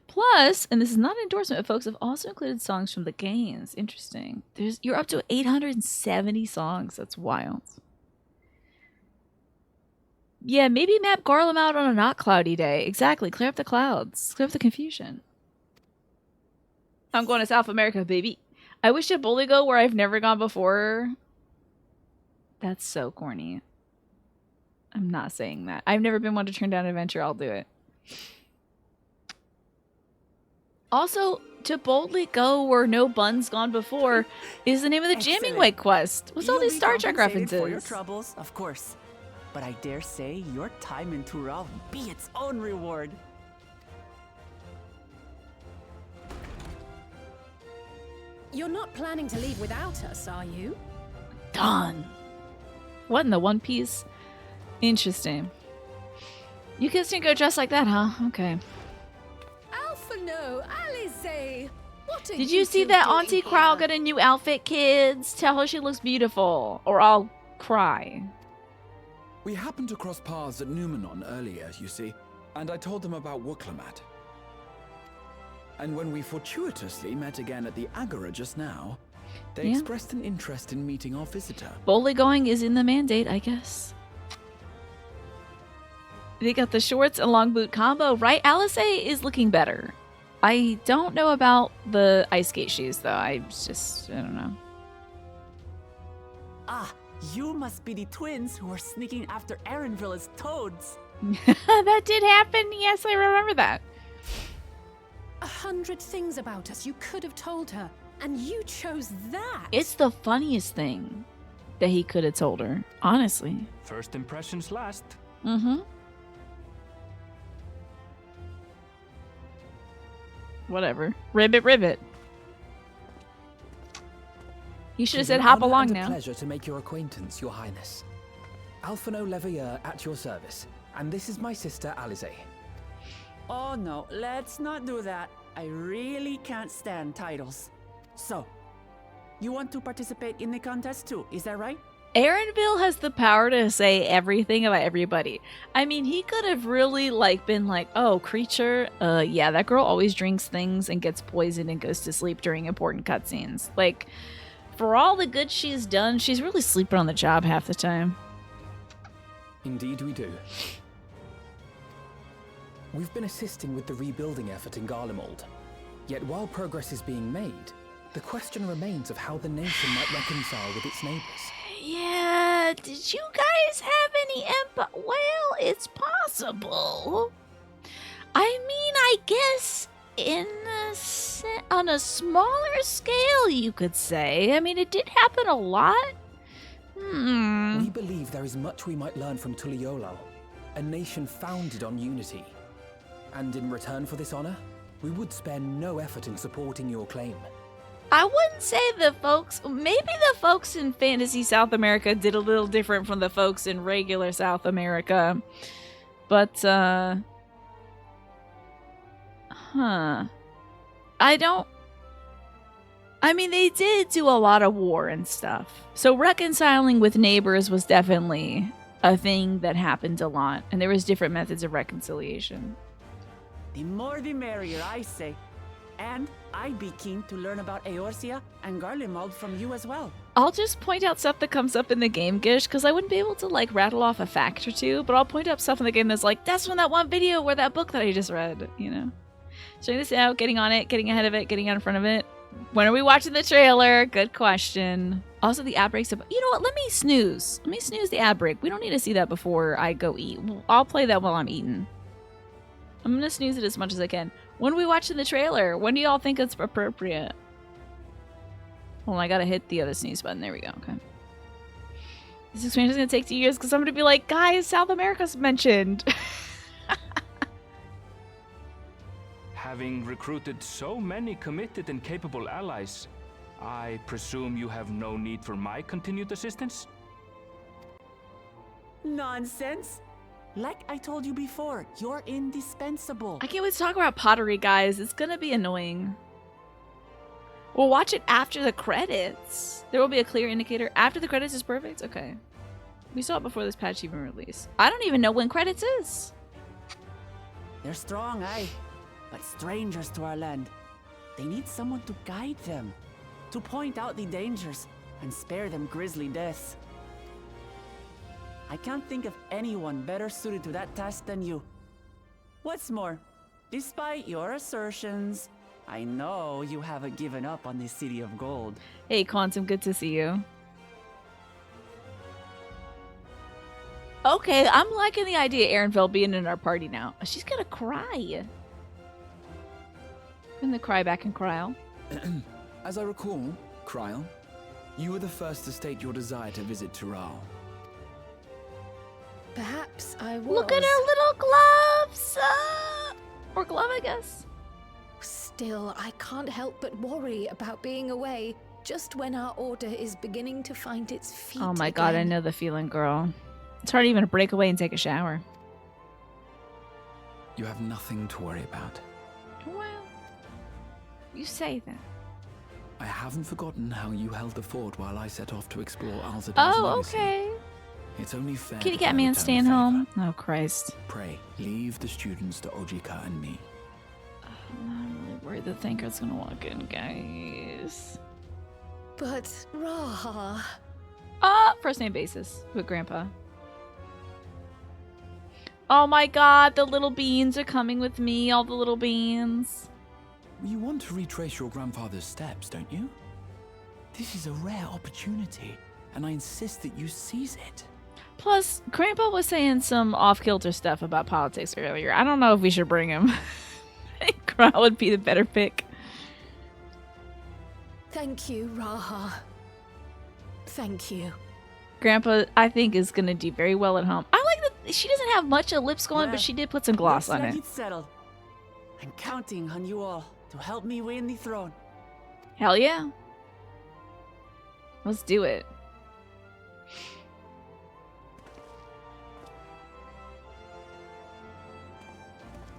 Plus, and this is not an endorsement, but folks have also included songs from the games. Interesting. You're up to 870 songs. That's wild. Yeah, maybe map Garlem out on a not cloudy day. Exactly. Clear up the clouds. Clear up the confusion. I'm going to South America, baby. I wish to Bully go where I've never gone before. That's so corny. I'm not saying that. I've never been one to turn down an adventure. I'll do it. Also, to boldly go where no bun's gone before is the name of the jamming way quest. What's all You'll these be Star Trek compensated references? for your troubles, of course. But I dare say your time in Tyrrell be its own reward. You're not planning to leave without us, are you? Done. What in the One Piece? Interesting. You kids didn't go dressed like that, huh? Okay. Alphino, Alize, what are Did you see two that doing Auntie Crow here? got a new outfit, kids? Tell her she looks beautiful, or I'll cry. We happened to cross paths at Numenon earlier, you see, and I told them about Wooklamat. And when we fortuitously met again at the Agora just now, they Yeah. expressed an interest in meeting our visitor. Boldly going is in the mandate, I guess. They got the shorts and long boot combo, right? Alice is looking better. I don't know about the ice skate shoes, though. I don't know. Ah, you must be the twins who are sneaking after Erinville as toads. That did happen. Yes, I remember that. 100 things about us you could have told her, and you chose that. It's the funniest thing that he could have told her, honestly. First impressions last. Mm-hmm. Whatever. Ribbit, ribbit. You should have said hop along and a now. Pleasure to make your acquaintance, Your Highness. Alphino Leveilleur at your service, and this is my sister Alize. Oh no, let's not do that. I really can't stand titles. So, you want to participate in the contest too, is that right? Erinville has the power to say everything about everybody. I mean, he could have really been like, oh, creature, yeah, that girl always drinks things and gets poisoned and goes to sleep during important cutscenes. Like, for all the good she's done, she's really sleeping on the job half the time. Indeed we do. We've been assisting with the rebuilding effort in Garlemald. Yet while progress is being made, the question remains of how the nation might reconcile with its neighbors. Yeah, did you guys have any well, it's possible. I mean, I guess on a smaller scale, you could say. I mean, it did happen a lot. We believe there is much we might learn from Tuliyollal, a nation founded on unity. And in return for this honor, we would spare no effort in supporting your claim. I wouldn't say the folks, maybe the folks in Fantasy South America did a little different from the folks in regular South America. But, I mean, they did do a lot of war and stuff. So reconciling with neighbors was definitely a thing that happened a lot. And there was different methods of reconciliation. The more the merrier, I say. And I'd be keen to learn about Eorzea and Garlemald from you as well. I'll just point out stuff that comes up in the game, Gish, because I wouldn't be able to, like, rattle off a fact or two, but I'll point out stuff in the game that's like, that's from that one video where that book that I just read, you know? Checking this out, getting on it, getting ahead of it, getting out in front of it. When are we watching the trailer? Good question. Also, the ad breaks. You know what? Let me snooze. Let me snooze the ad break. We don't need to see that before I go eat. I'll play that while I'm eating. I'm going to snooze it as much as I can. When are we watching the trailer? When do y'all think it's appropriate? Well, I gotta hit the other snooze button. There we go. Okay. This expansion is gonna take 2 years because I'm gonna be like, guys, South America's mentioned. Having recruited so many committed and capable allies, I presume you have no need for my continued assistance? Nonsense! Like I told you before, you're indispensable. I can't wait to talk about pottery, guys. It's gonna be annoying. We'll watch it after the credits. There will be a clear indicator. After the credits is perfect? Okay. We saw it before this patch even released. I don't even know when credits is. They're strong, aye, but strangers to our land. They need someone to guide them, to point out the dangers and spare them grisly deaths. I can't think of anyone better suited to that task than you. What's more, despite your assertions, I know you haven't given up on the City of Gold. Hey, Quantum, good to see you. Okay, I'm liking the idea of Ehrenfeld being in our party now. She's gonna cry. I'm gonna cry back and Kryl. As I recall, Kryl, you were the first to state your desire to visit Tural. Perhaps I was. Look at her little gloves! Or glove, I guess. Still, I can't help but worry about being away just when our order is beginning to find its feet. Oh my god, I know the feeling, girl. It's hard even to break away and take a shower. You have nothing to worry about. Well, you say that. I haven't forgotten how you held the fort while I set off to explore Alzadal's Oh, legacy. okay. It's only fair. Kitty that Cat I Man return staying the home. favor. Oh, Christ. Pray, leave the students to Ojika and me. I'm not really worried the Thinker's gonna walk in, guys. But Raha. First name basis with Grandpa. Oh my god, the little beans are coming with me, all the little beans. You want to retrace your grandfather's steps, don't you? This is a rare opportunity, and I insist that you seize it. Plus, Grandpa was saying some off-kilter stuff about politics earlier. I don't know if we should bring him. I think Kryl would be the better pick. Thank you, Raha. Thank you. Grandpa, I think, is going to do very well at home. I like that she doesn't have much of lips going, but she did put some gloss Looks on like it. it's settled. I'm counting on you all to help me win the throne. Hell yeah. Let's do it.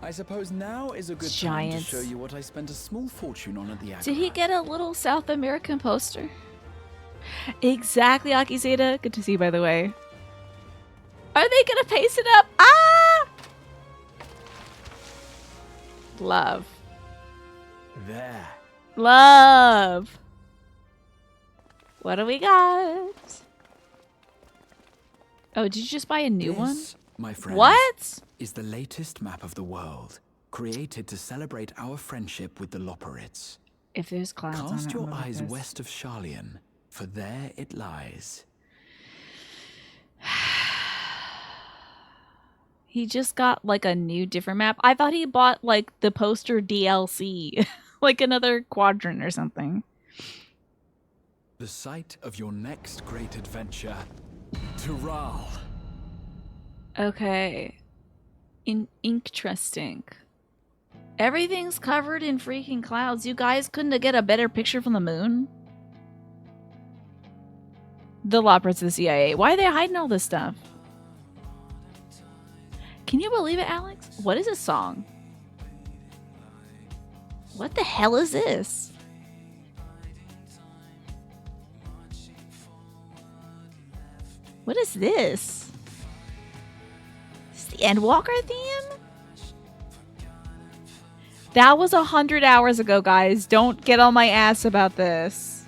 I suppose now is a good Giants. time to show you what I spent a small fortune on at the Agora. Did he get a little South American poster? Exactly, Akizeta. Good to see you, by the way. Are they gonna pace it up? Ah! Love. There. Love. What do we got? Oh, did you just buy a new one? This, my friend, What? is the latest map of the world, created to celebrate our friendship with the Loporrits. If there's clouds on Cast it, your I'm gonna eyes piss. west of Sharlayan, for there it lies. He just got like a new different map. I thought he bought like the poster DLC, like another quadrant or something. The site of your next great adventure. Tural. Okay. Interesting. Everything's covered in freaking clouds. You guys couldn't get a better picture from the moon? The Loppers of the CIA. Why are they hiding all this stuff? Can you believe it, Alex? What is this song? What the hell is this? What is this? Is the Endwalker theme? That was 100 hours ago, guys. Don't get on my ass about this.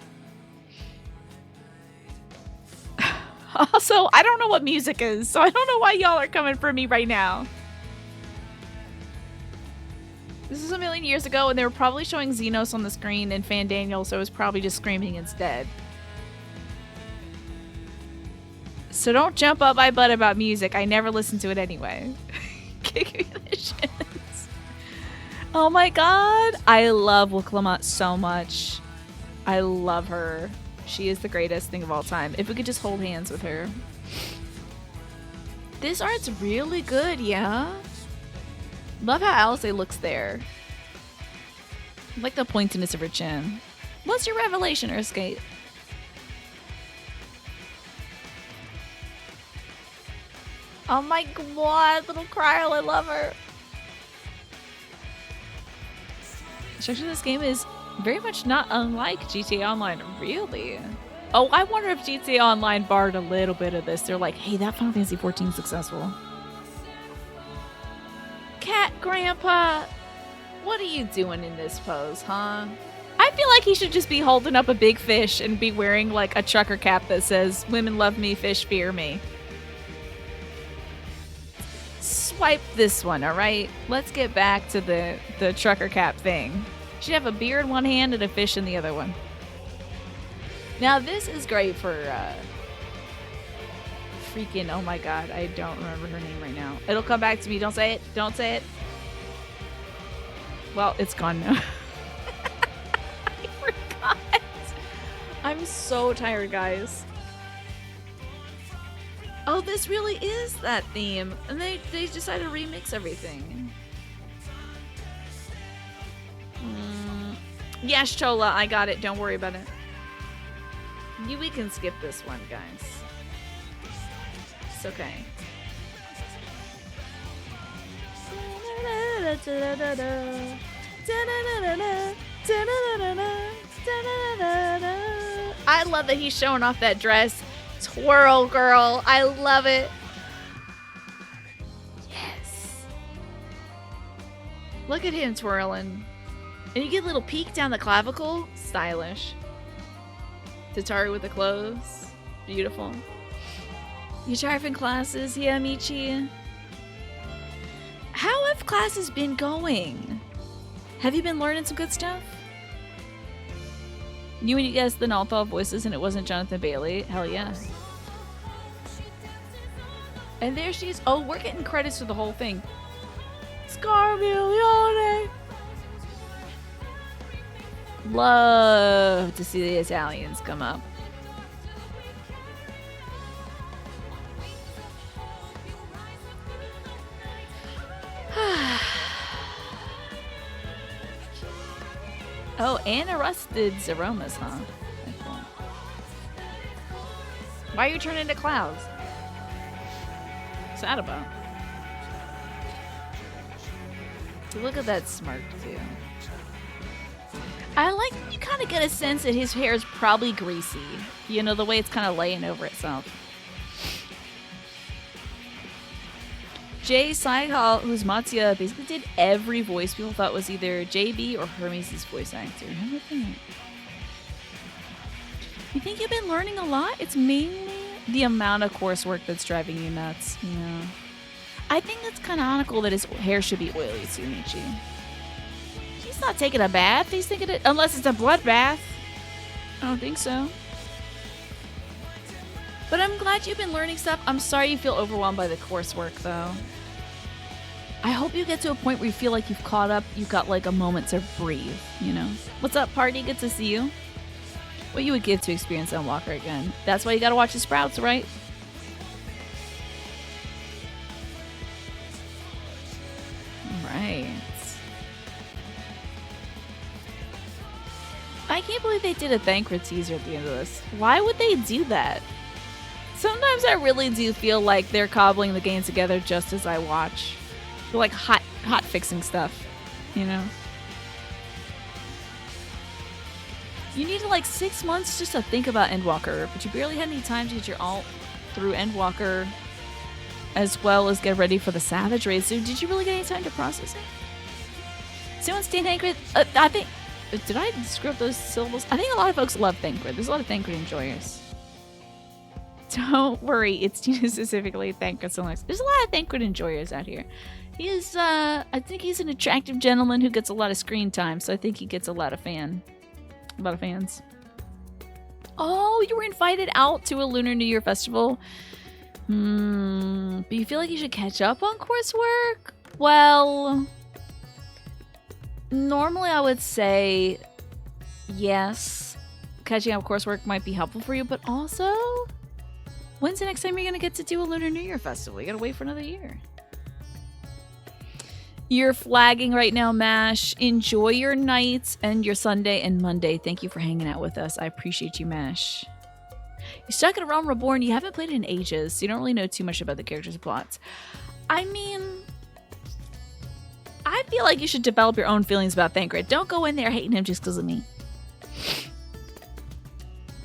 Also, I don't know what music is, so I don't know why y'all are coming for me right now. This is a million years ago, and they were probably showing Xenos on the screen and Fan Daniel, so it was probably just screaming instead. So don't jump up my butt about music. I never listen to it anyway. Kick me in the shins. Oh my god. I love Wilclamont so much. I love her. She is the greatest thing of all time. If we could just hold hands with her. This art's really good, yeah? Love how Alice looks there. I like the pointiness of her chin. What's your revelation, Earthskate? Oh my god, little Kryl, I love her. The structure of this game is very much not unlike GTA Online, really. Oh, I wonder if GTA Online borrowed a little bit of this. They're like, hey, that Final Fantasy XIV is successful. Cat Grandpa, what are you doing in this pose, huh? I feel like he should just be holding up a big fish and be wearing like a trucker cap that says, women love me, fish fear me. Swipe this one, all right? Let's get back to the trucker cap thing. She'd have a beer in one hand and a fish in the other one. Now this is great for freaking, oh my god, I don't remember her name right now. It'll come back to me. Don't say it. Don't say it. Well, it's gone now. I forgot. I'm so tired, guys. Oh, this really is that theme. And they decided to remix everything. Yes, Chola, I got it. Don't worry about it. We can skip this one, guys. It's okay. I love that he's showing off that dress. Twirl, girl. I love it. Yes. Look at him twirling. And you get a little peek down the clavicle. Stylish. Tatari with the clothes. Beautiful. You tired from classes? Yeah, Michi. How have classes been going? Have you been learning some good stuff? You and you guessed the Nalthal voices and it wasn't Jonathan Bailey. Hell yeah. And there she is. Oh, we're getting credits for the whole thing. Scarmiglione. Love to see the Italians come up. Oh, and arrested aromas, huh? Cool. Why are you turning into clouds? What's that about? Look at that smirk, too. I like, you kind of get a sense that his hair is probably greasy. You know, the way it's kind of laying over itself. Jay Seihal, who's Matsuya, basically did every voice people thought was either JB or Hermes' voice actor. How about that? You think you've been learning a lot? It's mainly the amount of coursework that's driving you nuts. Yeah. I think it's canonical that his hair should be oily, Tsumichi. He's not taking a bath. He's thinking it, unless it's a blood bath. I don't think so. But I'm glad you've been learning stuff. I'm sorry you feel overwhelmed by the coursework, though. I hope you get to a point where you feel like you've caught up. You've got like a moment to breathe, you know? What's up, party? Good to see you. What you would give to experience Endwalker again. That's why you gotta watch the Sprouts, right? right. I can't believe they did a Thancred teaser at the end of this. Why would they do that? Sometimes I really do feel like they're cobbling the game together just as I watch. They're like hot fixing stuff, you know? You need like 6 months just to think about Endwalker, but you barely had any time to get your alt through Endwalker as well as get ready for the Savage raid. So did you really get any time to process it? Someone stay Thancred? I think... Did I screw up those syllables? I think a lot of folks love Thancred. There's a lot of Thancred enjoyers. Don't worry, it's Tina specifically. Thancred Select. There's a lot of Thancred enjoyers out here. He is, I think he's an attractive gentleman who gets a lot of screen time, so I think he gets a lot of fans. Oh, you were invited out to a Lunar New Year festival? But you feel like you should catch up on coursework? Well, normally I would say yes, catching up coursework might be helpful for you, but also, when's the next time you're going to get to do a Lunar New Year festival? You got to wait for another year. You're flagging right now, MASH. Enjoy your nights and your Sunday and Monday. Thank you for hanging out with us. I appreciate you, MASH. You're stuck in a Realm Reborn. You haven't played it in ages, so you don't really know too much about the characters' plots. I mean, I feel like you should develop your own feelings about Thancred. Don't go in there hating him just because of me.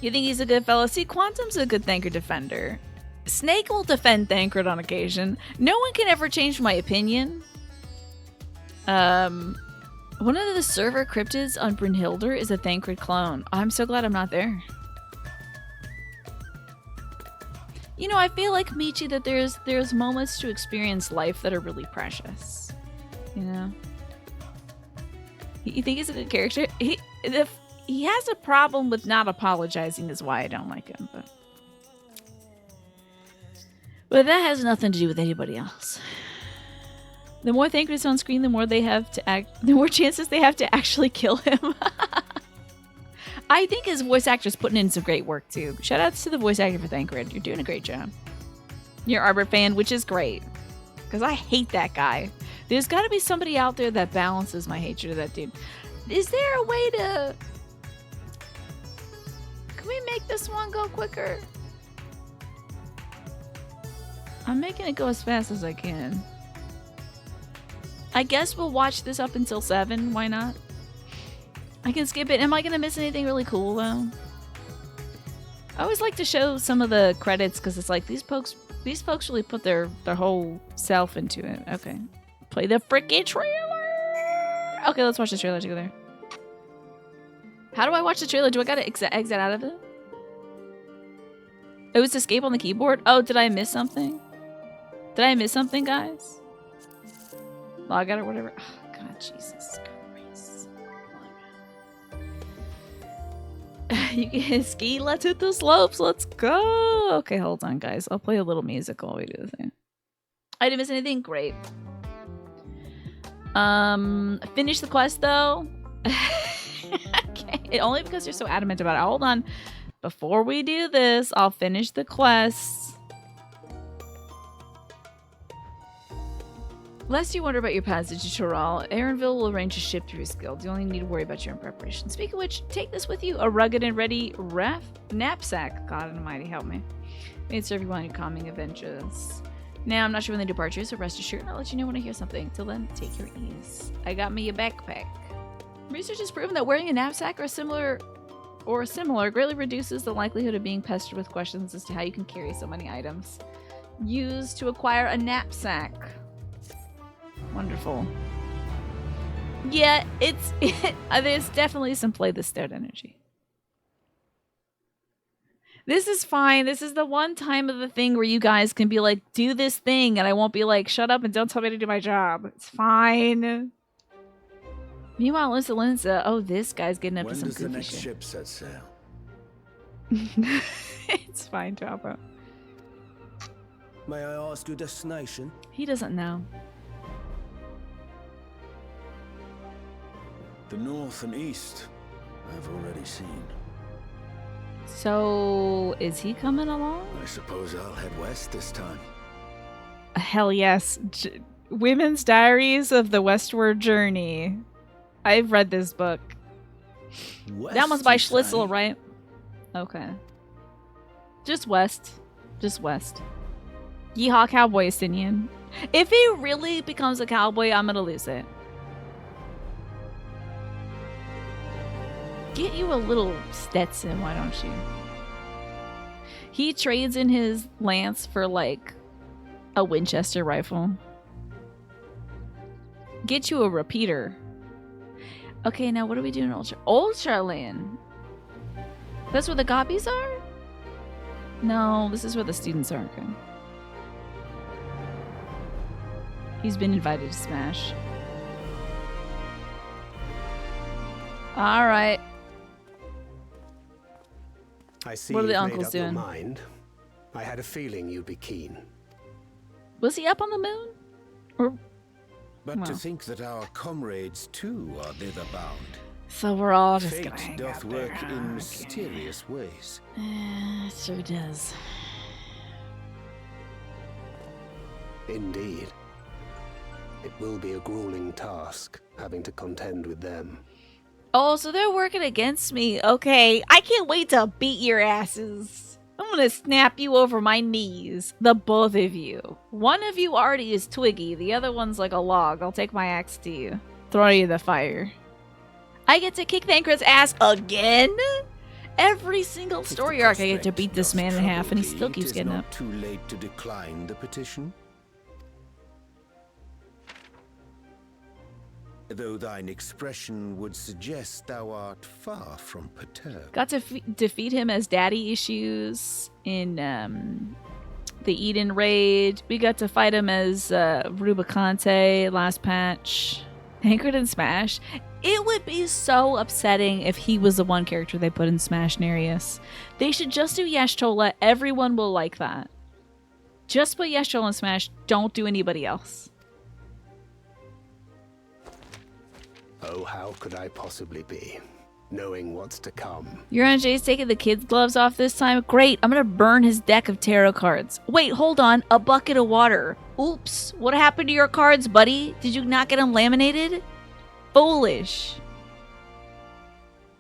You think he's a good fellow? See, Quantum's a good Thancred defender. Snake will defend Thancred on occasion. No one can ever change my opinion. One of the server cryptids on Brynhildr is a Thancred clone. I'm so glad I'm not there. You know, I feel like, Michi, that there's moments to experience life that are really precious. You know? You think he's a good character? He has a problem with not apologizing is why I don't like him, but that has nothing to do with anybody else. The more Thancred is on screen, the more chances they have to actually kill him. I think his voice actor's putting in some great work too. Shout outs to the voice actor for Thancred. You're doing a great job. You're Arbor fan, which is great. Because I hate that guy. There's got to be somebody out there that balances my hatred of that dude. Is there a way to... Can we make this one go quicker? I'm making it go as fast as I can. I guess we'll watch this up until 7. Why not? I can skip it. Am I going to miss anything really cool, though? I always like to show some of the credits because it's like these folks really put their whole self into it. Okay. Play the freaking trailer! Okay, let's watch the trailer together. How do I watch the trailer? Do I gotta exit out of it? Oh, it's escape on the keyboard? Oh, did I miss something? Did I miss something, guys? Log out or whatever. Oh, God, Jesus Christ. You can ski. Let's hit the slopes. Let's go. Okay, hold on, guys. I'll play a little music while we do the thing. I didn't miss anything? Great. Finish the quest, though. Okay. Only because you're so adamant about it. Hold on. Before we do this, I'll finish the quest. Lest you wonder about your passage to Toral, Aaronville will arrange a ship through his guild. You only need to worry about your own preparation. Speaking of which, take this with you. A rugged and ready knapsack. God almighty, help me. May it serve you well in your coming adventures. Now, I'm not sure when the departure is, so rest assured, and I'll let you know when I hear something. Till then, take your ease. I got me a backpack. Research has proven that wearing a knapsack or similar greatly reduces the likelihood of being pestered with questions as to how you can carry so many items. Use to acquire a knapsack. Wonderful. Yeah, there's definitely some play the stared energy. This is fine. This is the one time of the thing where you guys can be like, do this thing, and I won't be like, shut up and don't tell me to do my job. It's fine. Meanwhile, Linsa, oh, this guy's getting up to some goofy shit. When does the next ship set sail? It's fine, Jabba. May I ask your destination? He doesn't know. The north and east, I've already seen. So, is he coming along? I suppose I'll head west this time. Hell yes. Women's Diaries of the Westward Journey. I've read this book. That one's by West, you Schlitzel, say? right? Okay. Just west. Just west. Yeehaw, cowboy Estinian. If he really becomes a cowboy, I'm gonna lose it. Get you a little Stetson, why don't you? He trades in his lance for, like, a Winchester rifle. Get you a repeater. Okay, now what do we do in Ultraland? That's where the gobbies are? No, this is where the students are. Okay. He's been invited to Smash. Alright. I see What are the you've uncles made up your doing? mind. I had a feeling you'd be keen. Was he up on the moon? Or But to Well. think that our comrades too are thither bound. so we're all just Fate gonna hang doth out there. work in mysterious ways. It sure does. Indeed. It will be a grueling task, having to contend with them. Oh, so they're working against me. Okay, I can't wait to beat your asses. I'm gonna snap you over my knees. The both of you. One of you already is twiggy. The other one's like a log. I'll take my axe to you. Throw you in the fire. I get to kick Thancred's ass again? Every single If the story arc I get to prospect beat this does man in half trouble and he thee, still keeps 'tis getting not up. too late to decline the petition. Though thine expression would suggest thou art far from perturbed. Got to defeat him as daddy issues in the Eden raid. We got to fight him as Rubicante last patch. Anchored in Smash. It would be so upsetting if he was the one character they put in Smash Nereus. They should just do Yashtola. Everyone will like that. Just put Yashtola in Smash. Don't do anybody else. Oh, how could I possibly be, knowing what's to come? Jay's taking the kids' gloves off this time. Great, I'm gonna burn his deck of tarot cards. Wait, hold on. A bucket of water. Oops. What happened to your cards, buddy? Did you not get them laminated? Foolish.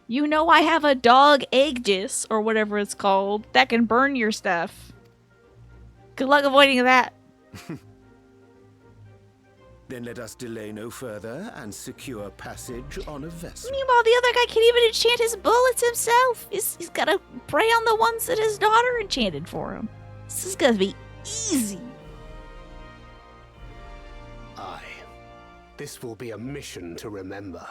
You know I have a dog Aegis, or whatever it's called, that can burn your stuff. Good luck avoiding that. Then let us delay no further and secure passage on a vessel. Meanwhile, the other guy can't even enchant his bullets himself. He's gotta prey on the ones that his daughter enchanted for him. This is gonna be easy. Aye. This will be a mission to remember.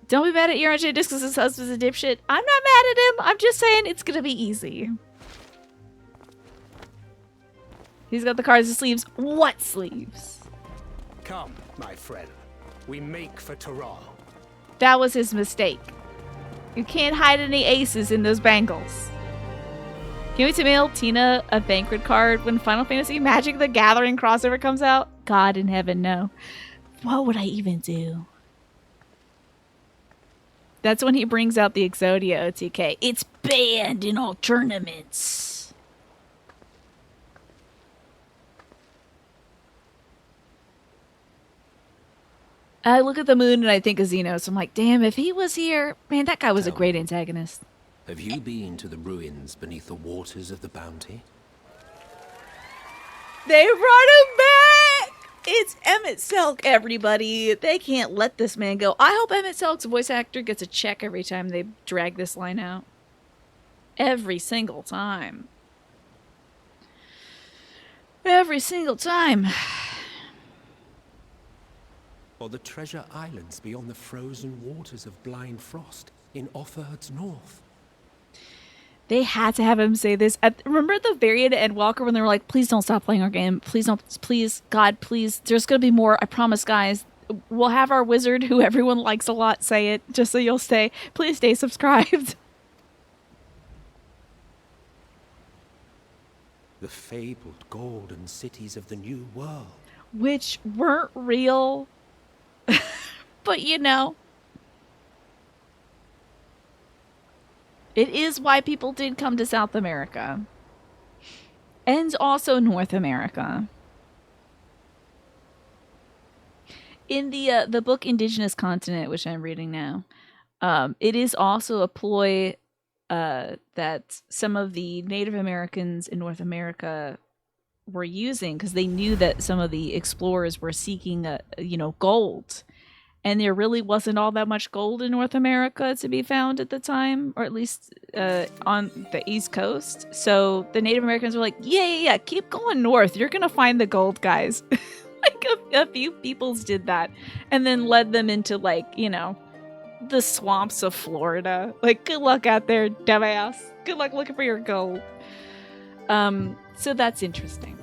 Don't be mad at Jay just because his husband's a dipshit. I'm not mad at him. I'm just saying it's gonna be easy. He's got the cards and sleeves. What sleeves? Come, my friend. We make for Taral. That was his mistake. You can't hide any aces in those bangles. Can we to mail Tina a Thancred card when Final Fantasy Magic the Gathering crossover comes out? God in heaven, no. What would I even do? That's when he brings out the Exodia OTK. It's banned in all tournaments. I look at the moon and I think of Xenos. I'm like, damn, if he was here, man, that guy was a Tell great me. antagonist. Have you been to the ruins beneath the waters of the Bounty? They brought him back! It's Emmett Selk, everybody. They can't let this man go. I hope Emmett Selk's voice actor gets a check every time they drag this line out. Every single time. Every single time. Or the treasure islands beyond the frozen waters of Blind Frost in Offerd's north? They had to have him say this. Remember the very end of Endwalker when they were like, please don't stop playing our game. Please don't. Please, God, please. There's going to be more. I promise, guys. We'll have our wizard, who everyone likes a lot, say it just so you'll stay. Please stay subscribed. The fabled golden cities of the New World. Which weren't real. But you know. It is why people did come to South America. And also North America. in the book Indigenous Continent, which I'm reading now, it is also a ploy that some of the Native Americans in North America were using because they knew that some of the explorers were seeking, gold. And there really wasn't all that much gold in North America to be found at the time, or at least on the East Coast. So the Native Americans were like, yeah, keep going north. You're going to find the gold, guys. Like a few peoples did that and then led them into the swamps of Florida. Like, good luck out there, dumbass. Good luck looking for your gold. So that's interesting.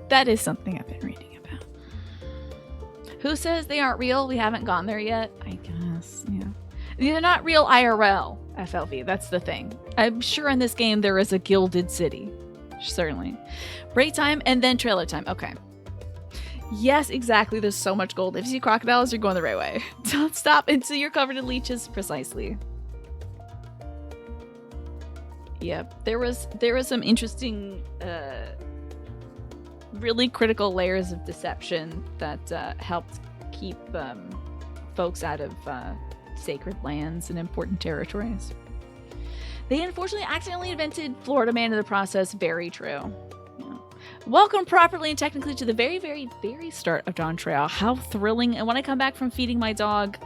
That is something I've been reading about. Who says they aren't real? We haven't gone there yet. I guess, yeah. They're not real IRL, FLV. That's the thing. I'm sure in this game there is a gilded city. Certainly. Break time and then trailer time. Okay. Yes, exactly. There's so much gold. If you see crocodiles, you're going the right way. Don't stop until you're covered in leeches. Precisely. Yep. There was some interesting, really critical layers of deception that helped keep folks out of sacred lands and important territories. They unfortunately accidentally invented Florida Man in the process. Very true. Yeah. Welcome properly and technically to the very, very, very start of Dawntrail. How thrilling. And when I come back from feeding my dog,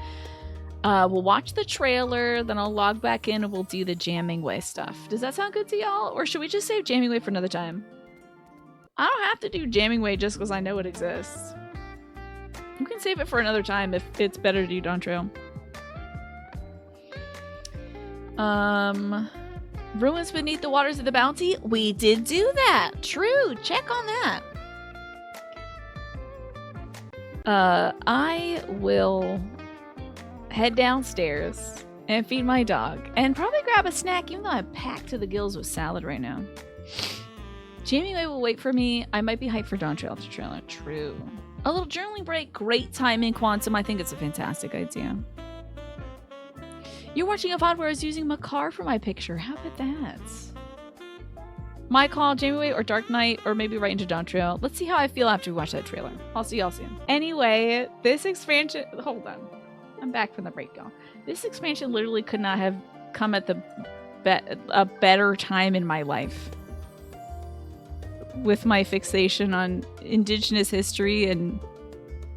we'll watch the trailer, then I'll log back in and we'll do the Jamming Way stuff. Does that sound good to y'all? Or should we just save Jamming Way for another time? I don't have to do Jamming Way just because I know it exists. You can save it for another time if it's better to do Dawntrail. Ruins beneath the waters of the bounty. We did do that. True. Check on that. I will head downstairs and feed my dog and probably grab a snack, even though I'm packed to the gills with salad right now. Jamie Way will wait for me. I might be hyped for Dawntrail after trailer. True. A little journaling break. Great timing, Quantum. I think it's a fantastic idea. You're watching a VOD where I was using Makar for my picture. How about that? My call, Janeway or Dark Knight, or maybe right into Dawntrail. Let's see how I feel after we watch that trailer. I'll see y'all soon. Anyway, this expansion... Hold on. I'm back from the break, y'all. This expansion literally could not have come at a better time in my life. With my fixation on Indigenous history and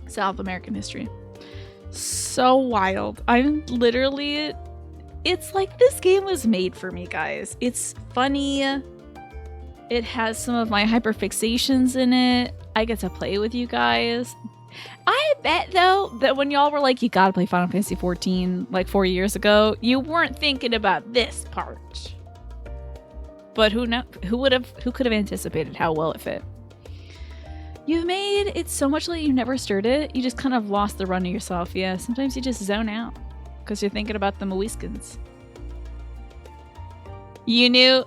South American history. So wild. I'm literally... It's like this game was made for me, guys. It's funny. It has some of my hyperfixations in it. I get to play with you guys. I bet, though, that when y'all were like, you gotta play Final Fantasy XIV like 4 years ago, you weren't thinking about this part. But who could have anticipated how well it fit? You've made it so much like you never stirred it. You just kind of lost the run of yourself. Yeah, sometimes you just zone out because you're thinking about the Moiskins. You knew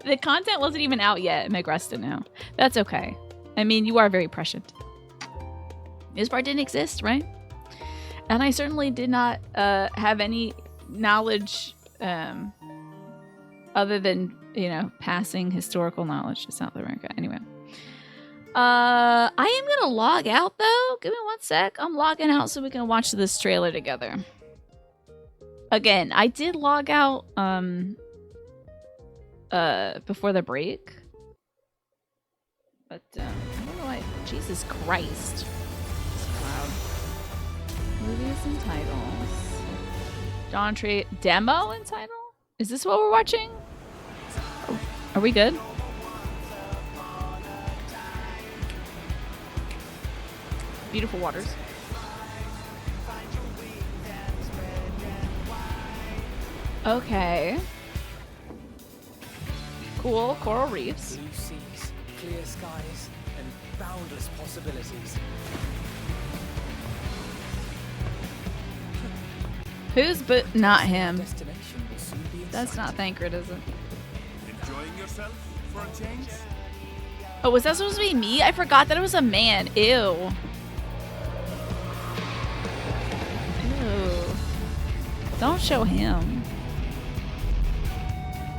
the content wasn't even out yet. Meg Rustin now. That's okay. I mean, you are very prescient. This part didn't exist, right? And I certainly did not have any knowledge other than, passing historical knowledge to South America. Anyway. I am gonna log out though. Give me one sec. I'm logging out so we can watch this trailer together. Again, I did log out before the break. But I don't know why. Jesus Christ. This cloud. Movies and titles. Dawntrail demo and title? Is this what we're watching? Are we good? Beautiful waters. Okay. Cool. Coral reefs. Blue seas, clear skies, and boundless possibilities. Who's but not him? Destination will soon be in That's sight. not Thancred, is it? Enjoying yourself for a change? Oh, was that supposed to be me? I forgot that it was a man. Ew. Ew. Don't show him.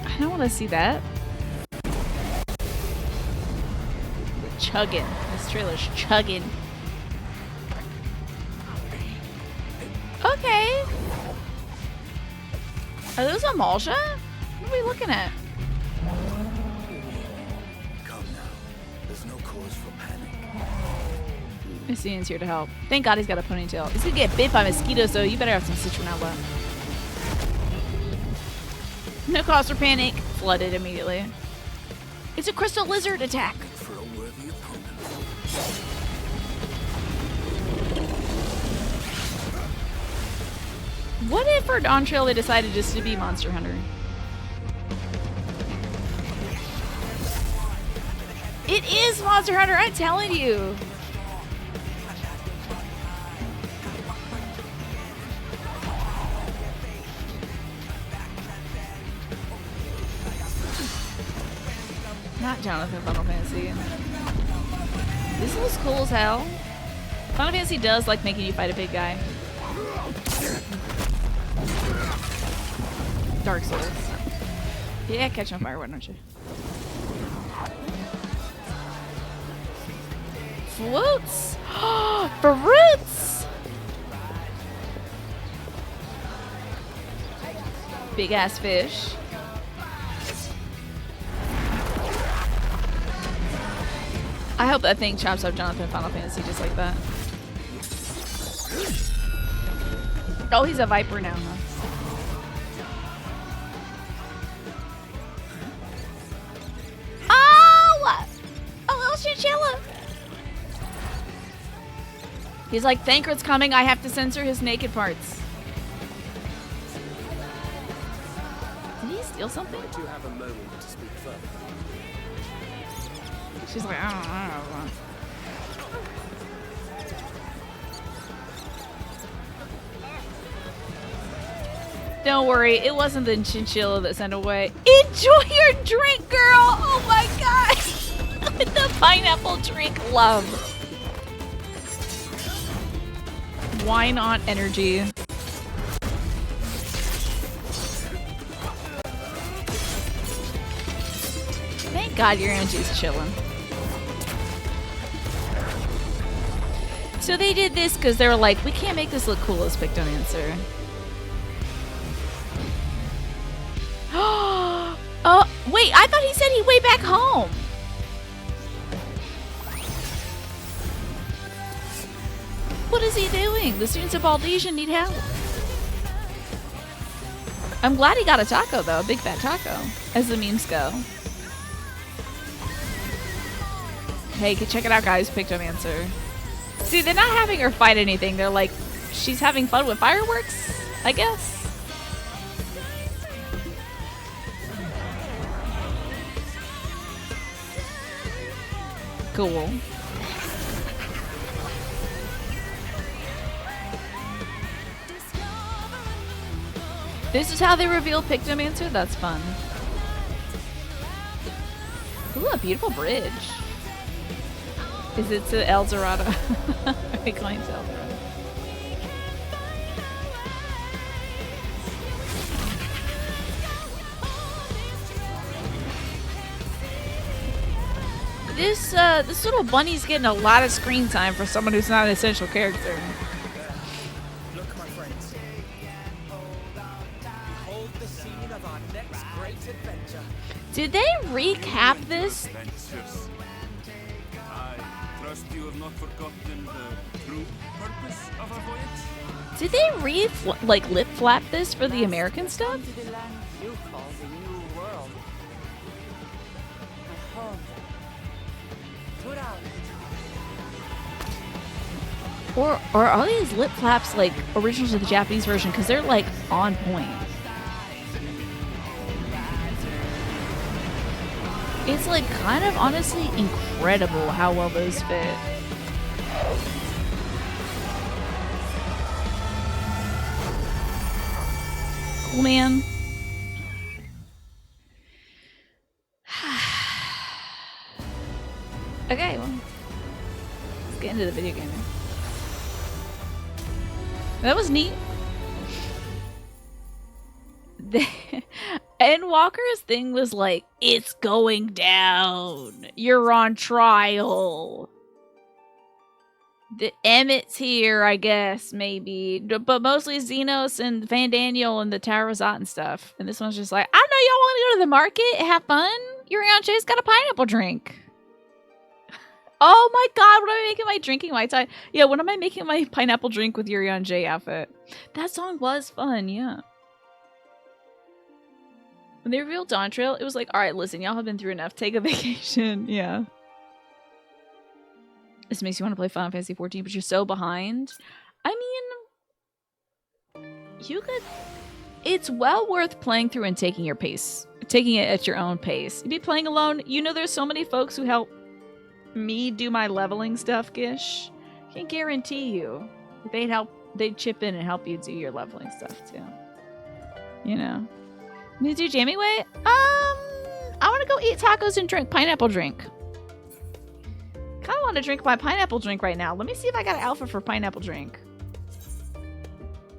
I don't want to see that. Chugging. This trailer's chugging. Okay. Are those Amalja? What are we looking at? Come now. There's no cause for panic. Messian's here to help. Thank God he's got a ponytail. He's gonna get bit by mosquitoes, though. You better have some citronella. No cause for panic. Flooded immediately. It's a crystal lizard attack. For a worthy opponent. What if for Dawntrail they decided just to be Monster Hunter? It is Monster Hunter, I'm telling you. Not Jonathan Final Fantasy. This looks cool as hell. Final Fantasy does like making you fight a big guy. Dark Souls. Yeah, catch on fire, why don't you? Floats! Fruits! Big ass fish. I hope that thing chops up Jonathan Final Fantasy just like that. Oh, he's a viper now, huh? Oh! A little chinchilla! He's like, Thancred's coming, I have to censor his naked parts. Did he steal something? I do have a moment to speak further. She's like, I don't know. Don't worry, it wasn't the chinchilla that sent away. Enjoy your drink, girl! Oh my gosh! The pineapple drink love. Wine on energy. Thank God your energy's chilling. So they did this because they were like, we can't make this look cool as Pictomancer. Oh, wait, I thought he said he'd way back home. What is he doing? The students of Baldesia need help. I'm glad he got a taco, though. A big fat taco, as the memes go. Hey, check it out, guys. Pictomancer. See, they're not having her fight anything. They're like, she's having fun with fireworks, I guess. Cool. This is how they reveal Pictomancer? That's fun. Ooh, a beautiful bridge. Is it to El Dorado? Are we going to El Dorado? This little bunny's getting a lot of screen time for someone who's not an essential character. Look, my friends. Behold the scene of our next great adventure. Did they recap this? Adventures. I trust you have not forgotten the true purpose of our voyage. Did they lip flap this for the American stuff? To the land you call the New World. My home. Put out. Or are these lip flaps like original to the Japanese version? Because they're like on point. It's like kind of honestly incredible how well those fit. Cool, man. Okay, well, let's get into the video game. That was neat. And Walker's thing was like, it's going down. You're on trial. The Emmett's here, I guess, maybe. But mostly Xenos and Van Daniel and the Tarazat and stuff. And this one's just like, I know y'all want to go to the market, have fun. Yurianche's got a pineapple drink. Oh my god, what am I making my drinking Mai Tai? Yeah, when am I making my pineapple drink with Yurianche outfit? That song was fun, yeah. When they revealed Dawntrail, it was like, alright, listen, y'all have been through enough. Take a vacation, yeah. This makes you want to play Final Fantasy XIV, but you're so behind. I mean, you could... It's well worth playing through and taking your pace. Taking it at your own pace. You'd be playing alone. You know there's so many folks who help me do my leveling stuff, Gish. I can guarantee you they'd chip in and help you do your leveling stuff too. You know. You do Jamie Way? I want to go eat tacos and drink pineapple drink. Kind of want to drink my pineapple drink right now. Let me see if I got an alpha for pineapple drink.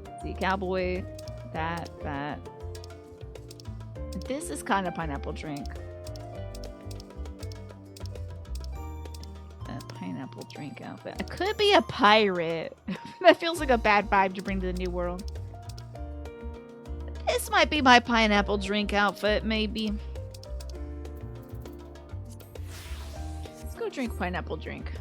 Let's see, cowboy, that. This is kind of pineapple drink. A pineapple drink outfit. I could be a pirate. That feels like a bad vibe to bring to the new world. This might be my pineapple drink outfit, maybe. Let's go drink pineapple drink.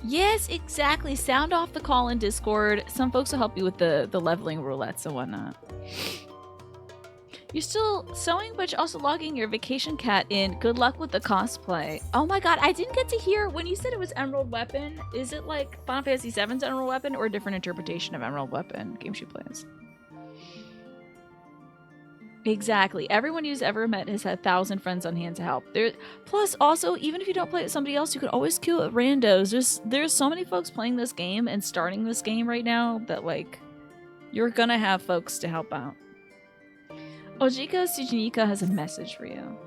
Yes, exactly. Sound off the call in Discord. Some folks will help you with the leveling roulettes and whatnot. You're still sewing, but you're also logging your vacation cat in. Good luck with the cosplay. Oh my god, I didn't get to hear when you said it was Emerald Weapon. Is it like Final Fantasy VII's Emerald Weapon or a different interpretation of Emerald Weapon game she plays? Exactly. Everyone who's ever met has had 1,000 friends on hand to help. Plus, also, even if you don't play with somebody else, you can always queue at randos. There's so many folks playing this game and starting this game right now that, like, you're gonna have folks to help out. Ojiko Sujunika has a message for you.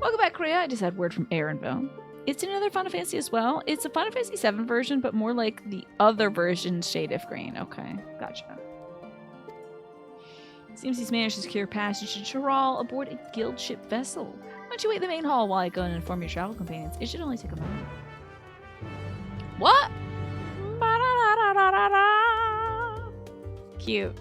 Welcome back, Korea. I just had word from Aaronville. It's another Final Fantasy as well. It's a Final Fantasy VII version, but more like the other version, Shade of Green. Okay, gotcha. Seems he's managed to secure passage to Chiral aboard a guild ship vessel. Why don't you wait in the main hall while I go and inform your travel companions? It should only take a moment. What? Cute.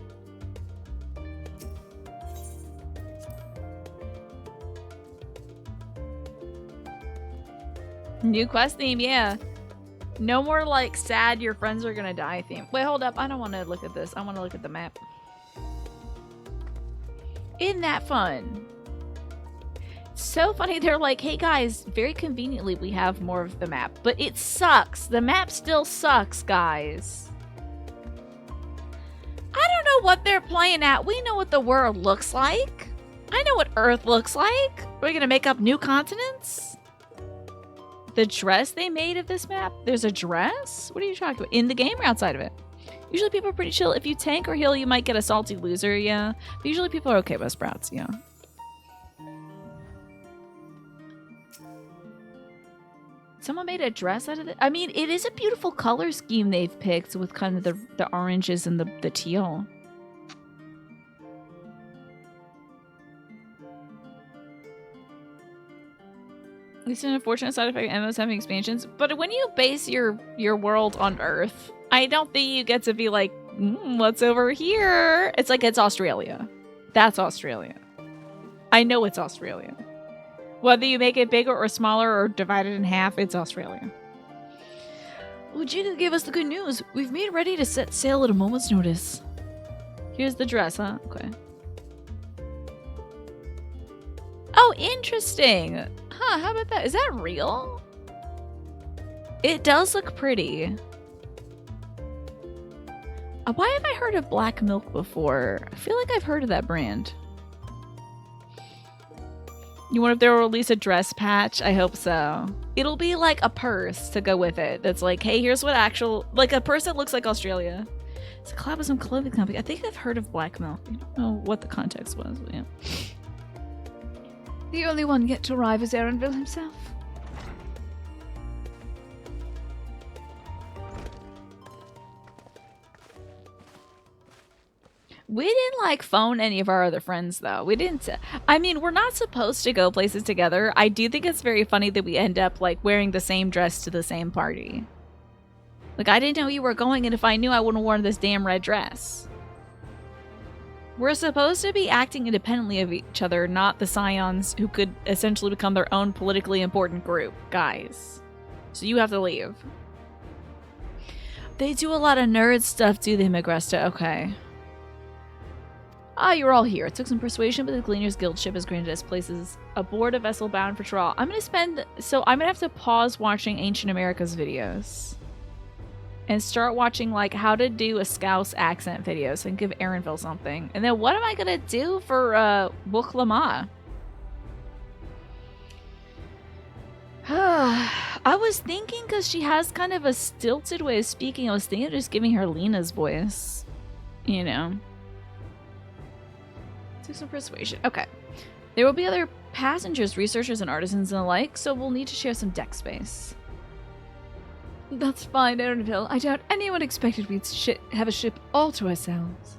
New quest theme, yeah. No more like sad your friends are gonna die theme. Wait, hold up. I don't want to look at this. I want to look at the map. Isn't that fun? So funny. They're like, hey guys, very conveniently we have more of the map, but it sucks. The map still sucks, guys. I don't know what they're playing at. We know what the world looks like. I know what Earth looks like. Are we gonna make up new continents? The dress they made of this map? There's a dress? What are you talking about? In the game or outside of it? Usually people are pretty chill. If you tank or heal, you might get a salty loser, yeah. But usually people are okay with sprouts, yeah. Someone made a dress out of it? I mean, it is a beautiful color scheme they've picked with kind of the oranges and the teal. It's an unfortunate side effect of MMOs having expansions, but when you base your world on Earth, I don't think you get to be like, what's over here? It's like, it's Australia. That's Australia. I know it's Australia. Whether you make it bigger or smaller or divide it in half, it's Australia. Ujika gave us the good news. We've made ready to set sail at a moment's notice. Here's the dress, huh? Okay. Oh, interesting. Huh, how about that? Is that real? It does look pretty. Why have I heard of Black Milk before? I feel like I've heard of that brand. You wonder if they'll release a dress patch? I hope so. It'll be like a purse to go with it. That's like, hey, here's what actual... Like a purse that looks like Australia. It's a collab with some clothing company. I think I've heard of Black Milk. I don't know what the context was, but yeah. The only one yet to arrive is Aaronville himself. We didn't like phone any of our other friends though. We didn't. I mean, we're not supposed to go places together. I do think it's very funny that we end up like wearing the same dress to the same party. Like, I didn't know you were going, and if I knew, I wouldn't have worn this damn red dress. We're supposed to be acting independently of each other, not the Scions who could essentially become their own politically important group. Guys. So you have to leave. They do a lot of nerd stuff, do they, Magresta? Okay. Ah, you're all here. It took some persuasion, but the Gleaner's Guild ship has granted us places aboard a vessel bound for Tral. I'm gonna have to pause watching Ancient America's videos. And start watching, like, how to do a Scouse accent video so I can give Aaronville something. And then what am I gonna do for, Book Lama? I was thinking, because she has kind of a stilted way of speaking, I was thinking of just giving her Lena's voice. You know. Do some persuasion. Okay. There will be other passengers, researchers, and artisans and the like, so we'll need to share some deck space. That's fine, Aaronville. I doubt anyone expected we'd have a ship all to ourselves.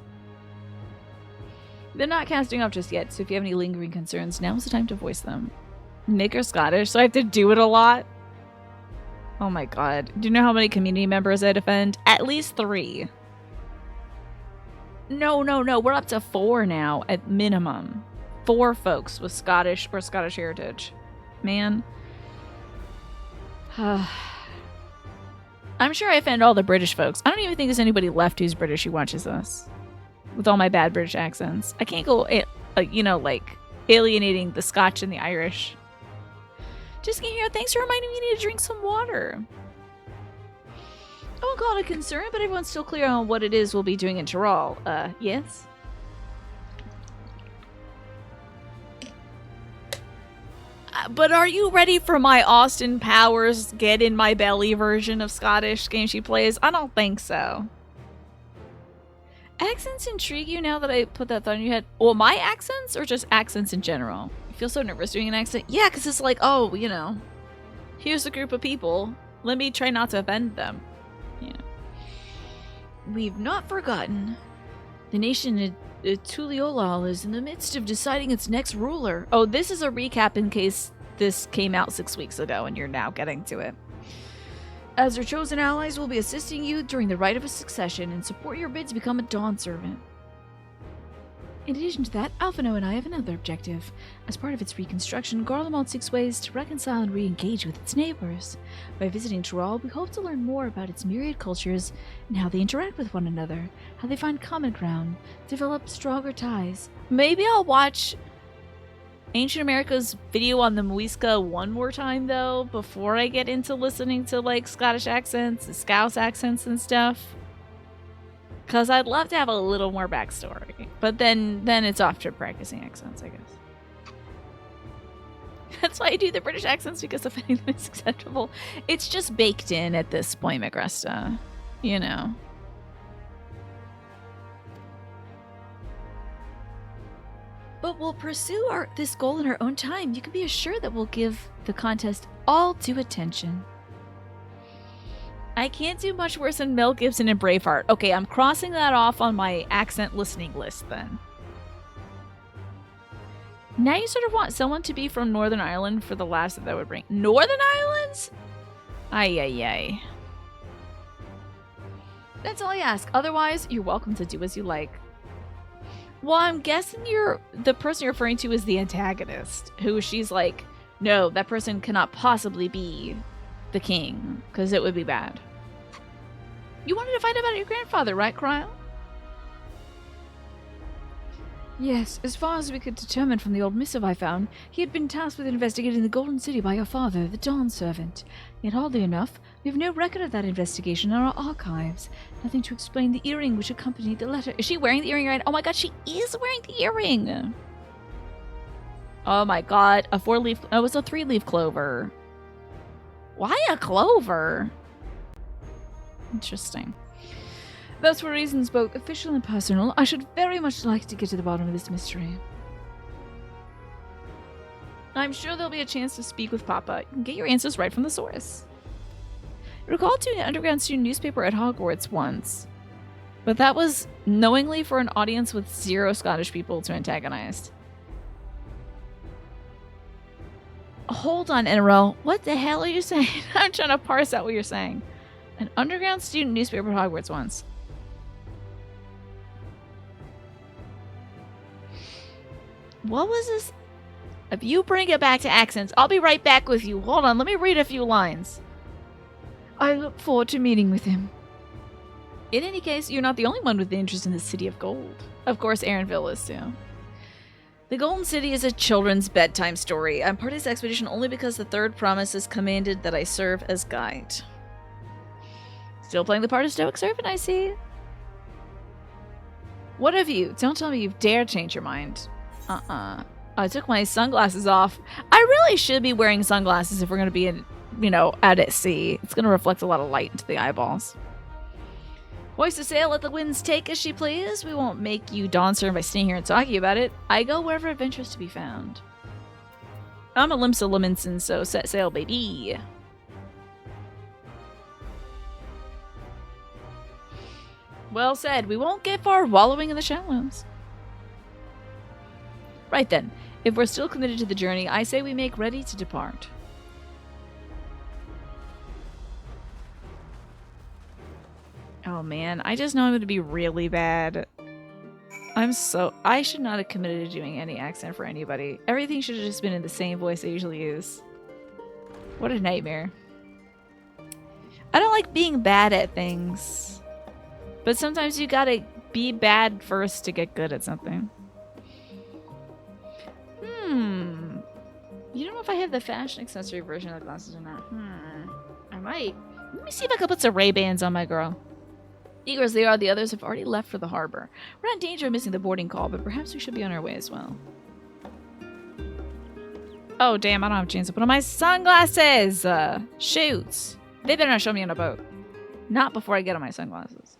They're not casting off just yet, so if you have any lingering concerns, now's the time to voice them. Nick are Scottish, so I have to do it a lot? Oh my god. Do you know how many community members I defend? At least 3. No. We're up to 4 now, at minimum. 4 folks with Scottish or Scottish heritage. Man. I'm sure I offend all the British folks. I don't even think there's anybody left who's British who watches us. With all my bad British accents. I can't go, like, alienating the Scotch and the Irish. Just getting here. Thanks for reminding me you need to drink some water. I won't call it a concern, but everyone's still clear on what it is we'll be doing in Tyrol. Yes? But are you ready for my Austin Powers get in my belly version of Scottish game she plays? I don't think so. Accents intrigue you now that I put that thought in your head? Well, my accents or just accents in general? You feel so nervous doing an accent? Yeah, because it's like, oh, you know, here's a group of people. Let me try not to offend them. You know. We've not forgotten. The nation Tuliolal is in the midst of deciding its next ruler. Oh, this is a recap in case this came out 6 weeks ago and you're now getting to it. As your chosen allies, will be assisting you during the rite of a succession and support your bid to become a Dawn servant. In addition to that, Alphino and I have another objective. As part of its reconstruction, Garlemald seeks ways to reconcile and re-engage with its neighbors. By visiting Tyrol, we hope to learn more about its myriad cultures and how they interact with one another, how they find common ground, develop stronger ties. Maybe I'll watch Ancient America's video on the Muisca one more time, though, before I get into listening to, like, Scottish accents and Scouse accents and stuff. Because I'd love to have a little more backstory. But then it's off to practicing accents, I guess. That's why I do the British accents, because offending them is acceptable. It's just baked in at this point, Magresta. You know. But we'll pursue this goal in our own time. You can be assured that we'll give the contest all due attention. I can't do much worse than Mel Gibson and Braveheart. Okay, I'm crossing that off on my accent listening list then. Now you sort of want someone to be from Northern Ireland for the laughs that would bring. Northern Ireland? Ay. That's all I ask. Otherwise, you're welcome to do as you like. Well, I'm guessing the person you're referring to is the antagonist, who she's like, no, that person cannot possibly be the king, because it would be bad. You wanted to find out about your grandfather, right, Cryle? Yes, as far as we could determine from the old missive I found, he had been tasked with investigating the Golden City by your father, the Dawn Servant. Yet oddly enough, we have no record of that investigation in our archives. Nothing to explain the earring which accompanied the letter. Is she wearing the earring right? Oh my god, she is wearing the earring! Oh my god, a 4-leaf... Oh, it's a 3-leaf clover. Why a clover? Interesting. Thus, for reasons both official and personal, I should very much like to get to the bottom of this mystery. I'm sure there'll be a chance to speak with Papa. You can get your answers right from the source. I recall doing an underground student newspaper at Hogwarts once. But that was knowingly for an audience with 0 Scottish people to antagonize. Hold on, NRL. What the hell are you saying? I'm trying to parse out what you're saying. An underground student newspaper at Hogwarts once. What was this? If you bring it back to accents, I'll be right back with you. Hold on, let me read a few lines. I look forward to meeting with him. In any case, you're not the only one with interest in the City of Gold. Of course, Aaronville is too. The Golden City is a children's bedtime story. I'm part of this expedition only because the third promise has commanded that I serve as guide. Still playing the part of Stoic Servant, I see. What of you? Don't tell me you've dared change your mind. I took my sunglasses off. I really should be wearing sunglasses if we're going to be in, out at sea. It's going to reflect a lot of light into the eyeballs. Hoist a sail, let the winds take as she please. We won't make you Dawntrail by staying here and talking about it. I go wherever adventure's to be found. I'm a Limsa Lemonson, so set sail, baby. Well said. We won't get far wallowing in the shallows. Right then. If we're still committed to the journey, I say we make ready to depart. Oh man, I just know I'm going to be really bad. I should not have committed to doing any accent for anybody. Everything should have just been in the same voice I usually use. What a nightmare. I don't like being bad at things. But sometimes you gotta be bad first to get good at something. You don't know if I have the fashion accessory version of the glasses or not. I might. Let me see if I can put some Ray-Bans on my girl. Eager as they are, the others have already left for the harbor. We're not in danger of missing the boarding call, but perhaps we should be on our way as well. Oh, damn, I don't have a chance to put on my sunglasses! Shoots! They better not show me on a boat. Not before I get on my sunglasses.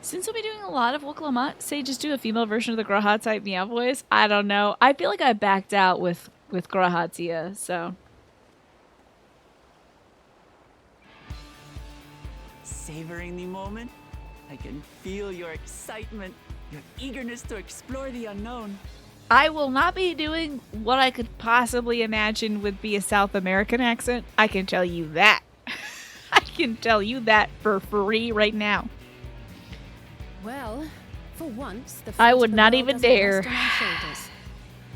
Since we'll be doing a lot of Wuklamut, say just do a female version of the Graha type meow voice. I don't know. I feel like I backed out with Grahatia, so. Savoring the moment? I can feel your excitement, your eagerness to explore the unknown. I will not be doing what I could possibly imagine would be a South American accent. I can tell you that. I can tell you that for free right now. Well, for once, the I would not even dare.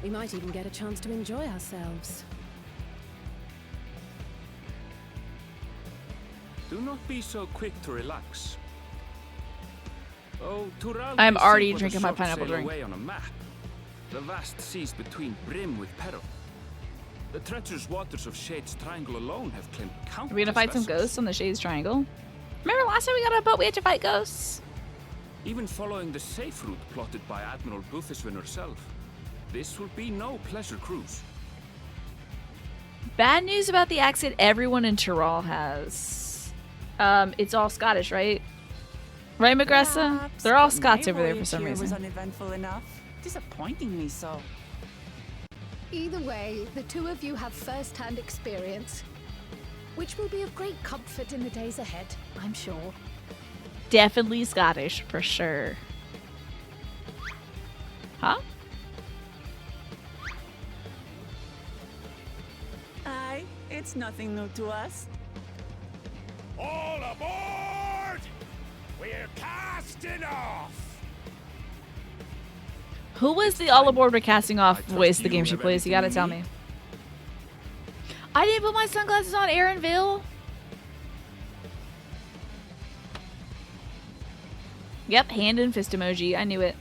We might even get a chance to enjoy ourselves. Do not be so quick to relax. Oh, Tural, I'm may already seem but a drinking my short pineapple sail drink. away on a map. The vast seas between brim with peril. The treacherous waters of Shade's Triangle alone have claimed countless Are we gonna fight some vessels. ghosts on the Shades Triangle? Remember last time we got on a boat, we had to fight ghosts? Even following the safe route plotted by Admiral Bootheswin herself, this will be no pleasure cruise. Bad news about the accent everyone in Tyrol has. It's all Scottish, right? Right, Magressa? Perhaps, They're all but Scots my over there for voyage some here was reason. uneventful enough, disappointing me so. Either way, the two of you have first-hand experience, which will be of great comfort in the days ahead, I'm sure. Definitely Scottish, for sure. Huh? Aye, it's nothing new to us. All aboard! We're casting off! Who was the all aboard we're casting off voice the you game she have plays? You gotta anything tell you me. I didn't put my sunglasses on, Aaronville. Yep, hand and fist emoji. I knew it.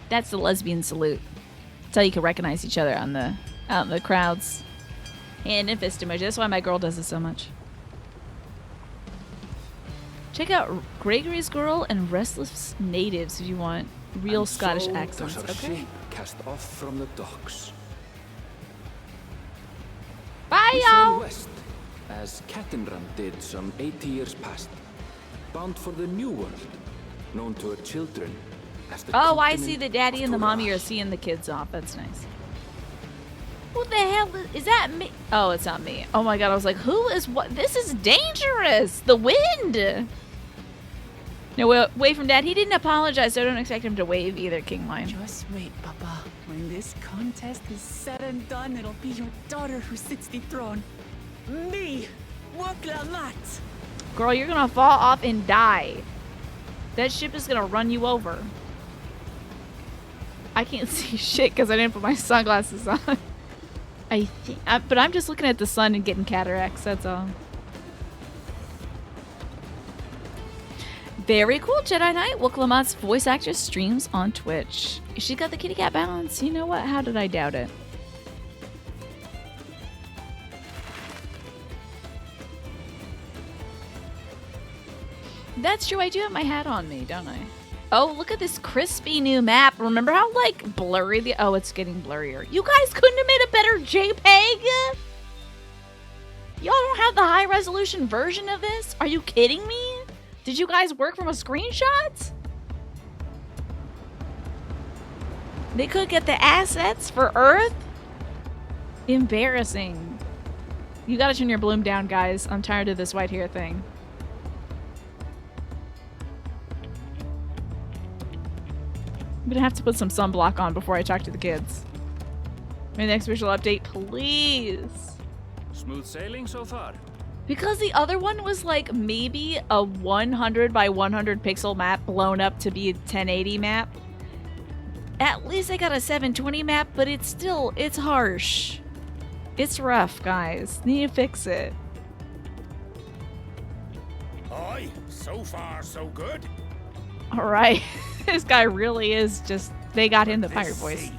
That's the lesbian salute. That's how you can recognize each other out in the crowds. Hand and fist emoji. That's why my girl does it so much. Check out Gregory's Girl and Restless Natives if you want real Scottish accents. Does our Okay. ship cast off from the docks. Bye, We sail y'all. west, as Cattenrand did some 80 years past, bound for the New World, known to her children as the Oh, I continent see the daddy of and the mommy Tural. are seeing the kids off. That's nice. Who the hell is that me? Oh, it's not me. Oh my god, I was like, who is what? This is dangerous. The wind. No, wait from Dad. He didn't apologize, so I don't expect him to wave either, King Lion. Just wait, Papa. When this contest is said and done, it'll be your daughter who sits the throne. Me, Waklamat. Girl, you're gonna fall off and die. That ship is gonna run you over. I can't see shit because I didn't put my sunglasses on. But I'm just looking at the sun and getting cataracts, that's all. Very cool, Jedi Knight. Woklamat's voice actress streams on Twitch. She got the kitty cat balance. You know what? How did I doubt it? That's true. I do have my hat on me, don't I? Oh, look at this crispy new map. Remember how, like, blurry the... Oh, it's getting blurrier. You guys couldn't have made a better JPEG? Y'all don't have the high-resolution version of this? Are you kidding me? Did you guys work from a screenshot? They could get the assets for Earth? Embarrassing. You gotta turn your bloom down, guys. I'm tired of this white hair thing. I'm gonna have to put some sunblock on before I talk to the kids. My next visual update, please. Smooth sailing so far. Because the other one was like maybe a 100 by 100 pixel map blown up to be a 1080 map. At least I got a 720 map, but it's still, it's harsh. It's rough, guys. Need to fix it. Aye, so far so good. Alright. This guy really is just, they got him the pirate voice.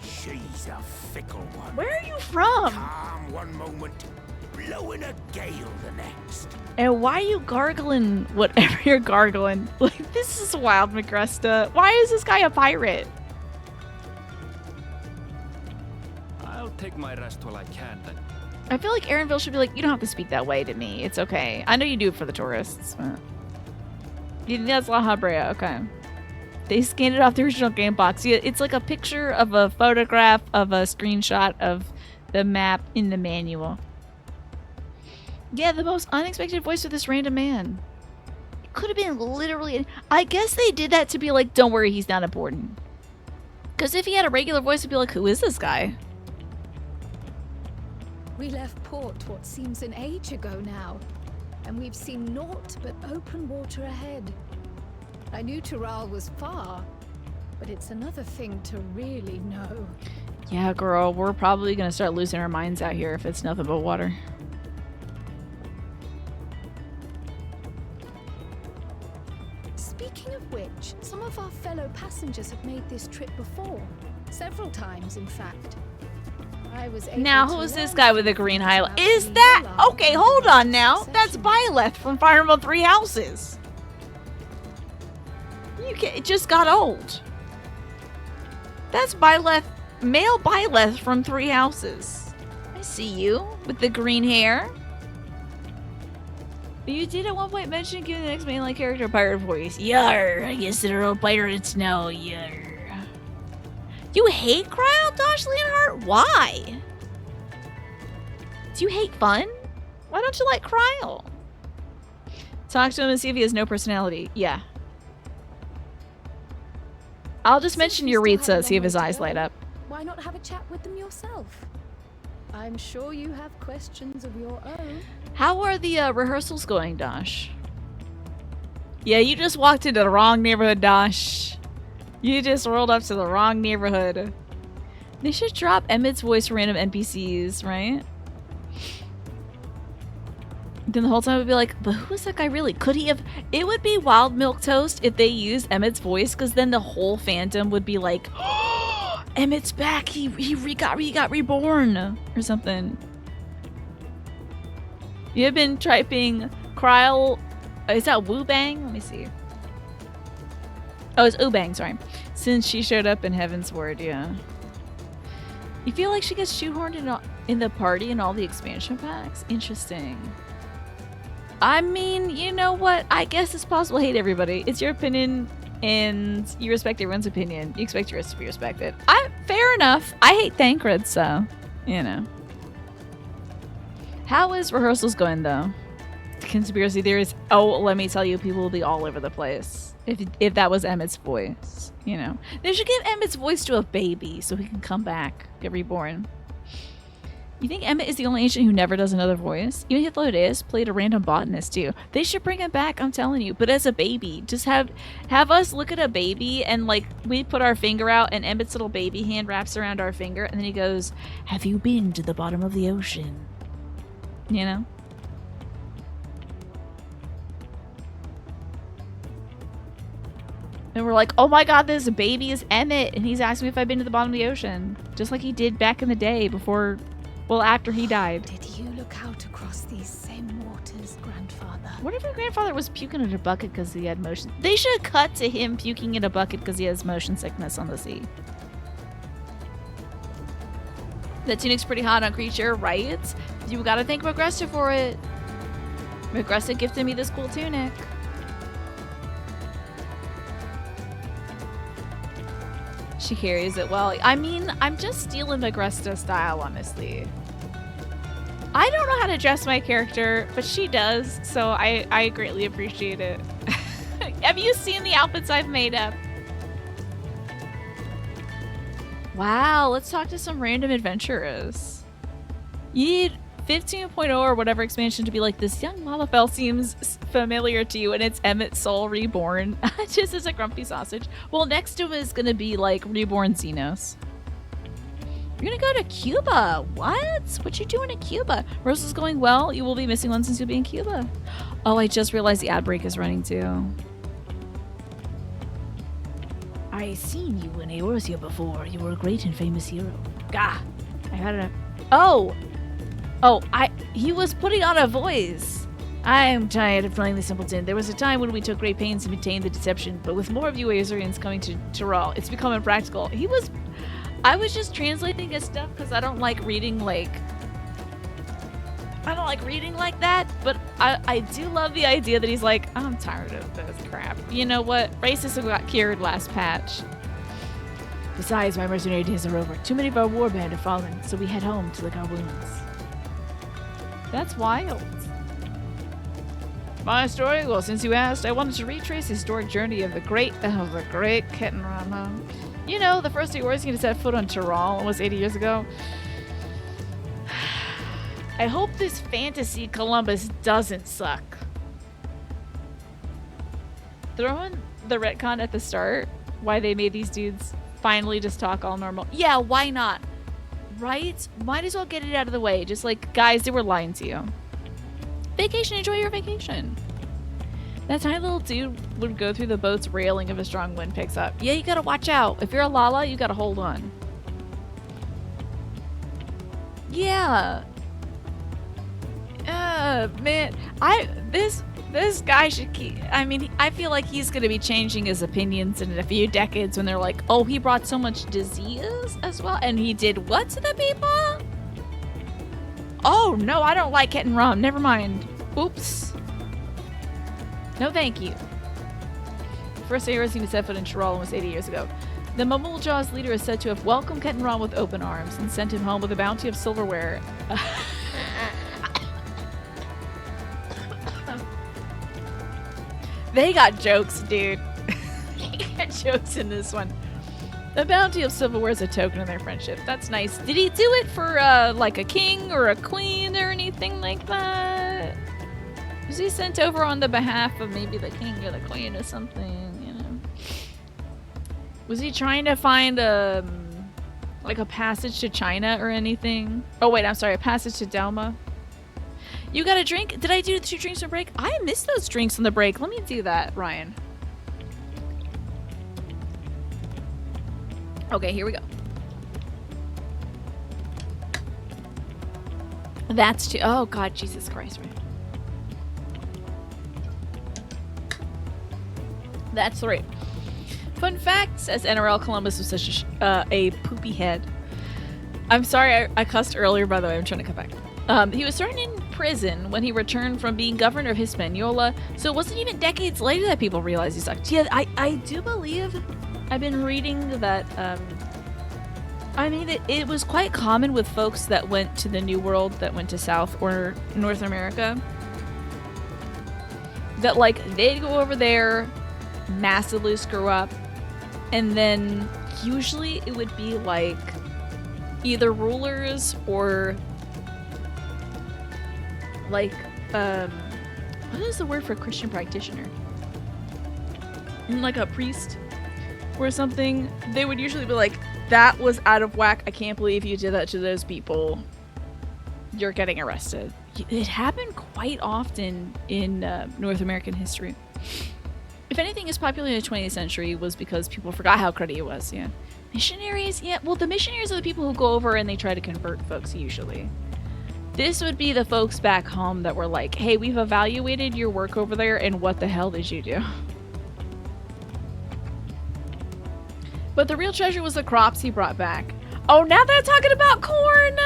She's a fickle one. Where are you from? Calm one moment, blowing a gale the next. And why are you gargling whatever you're gargling? Like, this is wild, McGrusta. Why is this guy a pirate? I'll take my rest while I can then. I feel like Aaronville should be like, you don't have to speak that way to me. It's okay. I know you do it for the tourists. But... You think that's La Habrea? Okay. They scanned it off the original game box. Yeah, it's like a picture of a photograph of a screenshot of the map in the manual. Yeah, the most unexpected voice of this random man. It could have been literally... I guess they did that to be like, don't worry, he's not important. Because if he had a regular voice, it'd be like, who is this guy? We left port what seems an age ago now, and we've seen naught but open water ahead. I knew Tural was far, but it's another thing to really know. Yeah, girl, we're probably gonna start losing our minds out here if it's nothing but water. Speaking of which, some of our fellow passengers have made this trip before. Several times, in fact. I was able now, to who is this learn guy with the green about highlight? Is that... Okay, hold on now. That's Byleth from Fire Emblem Three Houses. It just got old. That's Byleth, male Byleth from Three Houses. I see you with the green hair. You did at one point mention giving the next mainline character a pirate voice. Yar, I guess there are pirates now, yar. You hate Cryo, Dosh Leonhardt? Why? Do you hate fun? Why don't you like Cryo? Talk to him and see if he has no personality. Yeah. I'll just mention Yuritsa, see if his eyes light up. Why not have a chat with them yourself? I'm sure you have questions of your own. How are the rehearsals going, Dosh? Yeah, you just walked into the wrong neighborhood, Dosh. You just rolled up to the wrong neighborhood. They should drop Emmett's voice for random NPCs, right? Then the whole time it would be like, but who is that guy really? Could he have... It would be Wild Milk Toast if they used Emmett's voice, because then the whole fandom would be like, oh, Emmett's back. He got reborn or something. You have been typing Cryo... Is that Wu Bang? Let me see. Oh, it's Ubang, sorry. Since she showed up in Heaven's Word, yeah. You feel like she gets shoehorned in the party in all the expansion packs? Interesting. I mean, you know what? I guess it's possible to hate everybody. It's your opinion, and you respect everyone's opinion. You expect yours to be respected. Fair enough. I hate Thancred, so... You know. How is rehearsals going, though? Conspiracy theories. Oh, let me tell you, people will be all over the place. If that was Emmett's voice, you know. They should give Emmett's voice to a baby so he can come back, get reborn. You think Emmett is the only ancient who never does another voice? Even Hythlodaeus played a random botanist too. They should bring him back, I'm telling you. But as a baby, just have us look at a baby and like we put our finger out and Emmett's little baby hand wraps around our finger and then he goes, "Have you been to the bottom of the ocean?" You know? And we're like, oh my god, this baby is Emmett and he's asking me if I've been to the bottom of the ocean. Just like he did back in the day before... Well, after he died. Did you look out across these same waters, grandfather? What if your grandfather was puking in a bucket because he had motion? They should cut to him puking in a bucket because he has motion sickness on the sea. That tunic's pretty hot on Creature, right? You gotta thank Magresta for it. Magresta gifted me this cool tunic. She carries it well. I mean, I'm just stealing Magresta style, honestly. I don't know how to dress my character, but she does, so I greatly appreciate it. Have you seen the outfits I've made up? Wow, let's talk to some random adventurers. You need 15.0 or whatever expansion to be like, this young Lalafell seems familiar to you, and it's Emmett Soul Reborn. Just as a grumpy sausage. Well, next to it is gonna be like Reborn Xenos. You're gonna go to Cuba. What? What you doing in Cuba? Rose is going well. You will be missing one since you'll be in Cuba. Oh, I just realized the ad break is running too. I seen you in Eorzea before. You were a great and famous hero. Gah! I had a... Oh! He was putting on a voice. I'm tired of playing the simpleton. There was a time when we took great pains to maintain the deception, but with more of you Azorians coming to Tyrol, it's become impractical. I was just translating his stuff because I don't like reading like that, but I do love the idea that he's like, I'm tired of this crap. You know what? Racism got cured last patch. Besides, my mercenary days are over. Too many of our warband have fallen, so we head home to lick our wounds. That's wild. My story? Well, since you asked, I wanted to retrace the historic journey of the great Kitten Rama. You know, the first Eorzean to set foot on Tyrol almost 80 years ago. I hope this fantasy Columbus doesn't suck. Throwing the retcon at the start, why they made these dudes finally just talk all normal. Yeah, why not? Right? Might as well get it out of the way. Just like, guys, they were lying to you. Vacation, enjoy your vacation. That tiny little dude would go through the boat's railing if a strong wind picks up. Yeah, you gotta watch out. If you're a Lala, you gotta hold on. Yeah. Man, this guy should keep... I mean, I feel like he's gonna be changing his opinions in a few decades when they're like, oh, he brought so much disease as well, and he did what to the people? Oh, no, I don't like Kitten Rum. Never mind. Oops. No, thank you. First Eorzean to set foot in Tyrol almost 80 years ago. The Mamuljaw's leader is said to have welcomed Kitten Rum with open arms and sent him home with a bounty of silverware. They got jokes, dude. They got jokes in this one. The bounty of silverware is a token of their friendship. That's nice. Did he do it for, like a king or a queen or anything like that? Was he sent over on the behalf of maybe the king or the queen or something, you know? Was he trying to find like a passage to China or anything? Oh wait, I'm sorry, a passage to Delma. You got a drink? Did I do 2 drinks on break? I missed those drinks on the break. Let me do that, Ryan. Okay, here we go. That's 2. Oh God, Jesus Christ, right? That's 3. Fun fact, says NRL, Columbus was such a poopy head. I'm sorry, I cussed earlier, by the way. I'm trying to cut back. He was thrown in prison when he returned from being governor of Hispaniola, so it wasn't even decades later that people realized he sucked. Yeah, I do believe... I've been reading that I mean, it was quite common with folks that went to the New World, that went to South or North America, that, like, they'd go over there, massively screw up, and then usually it would be, like, either rulers or, like, what is the word for Christian practitioner? Like a priest or something. They would usually be like, that was out of whack. I can't believe you did that to those people. You're getting arrested. It happened quite often in North American history. If anything is popular in the 20th century was because people forgot how cruddy it was, yeah. Missionaries, yeah, well, the missionaries are the people who go over and they try to convert folks usually. This would be the folks back home that were like, hey, we've evaluated your work over there and what the hell did you do? But the real treasure was the crops he brought back. Oh, now they're talking about corn!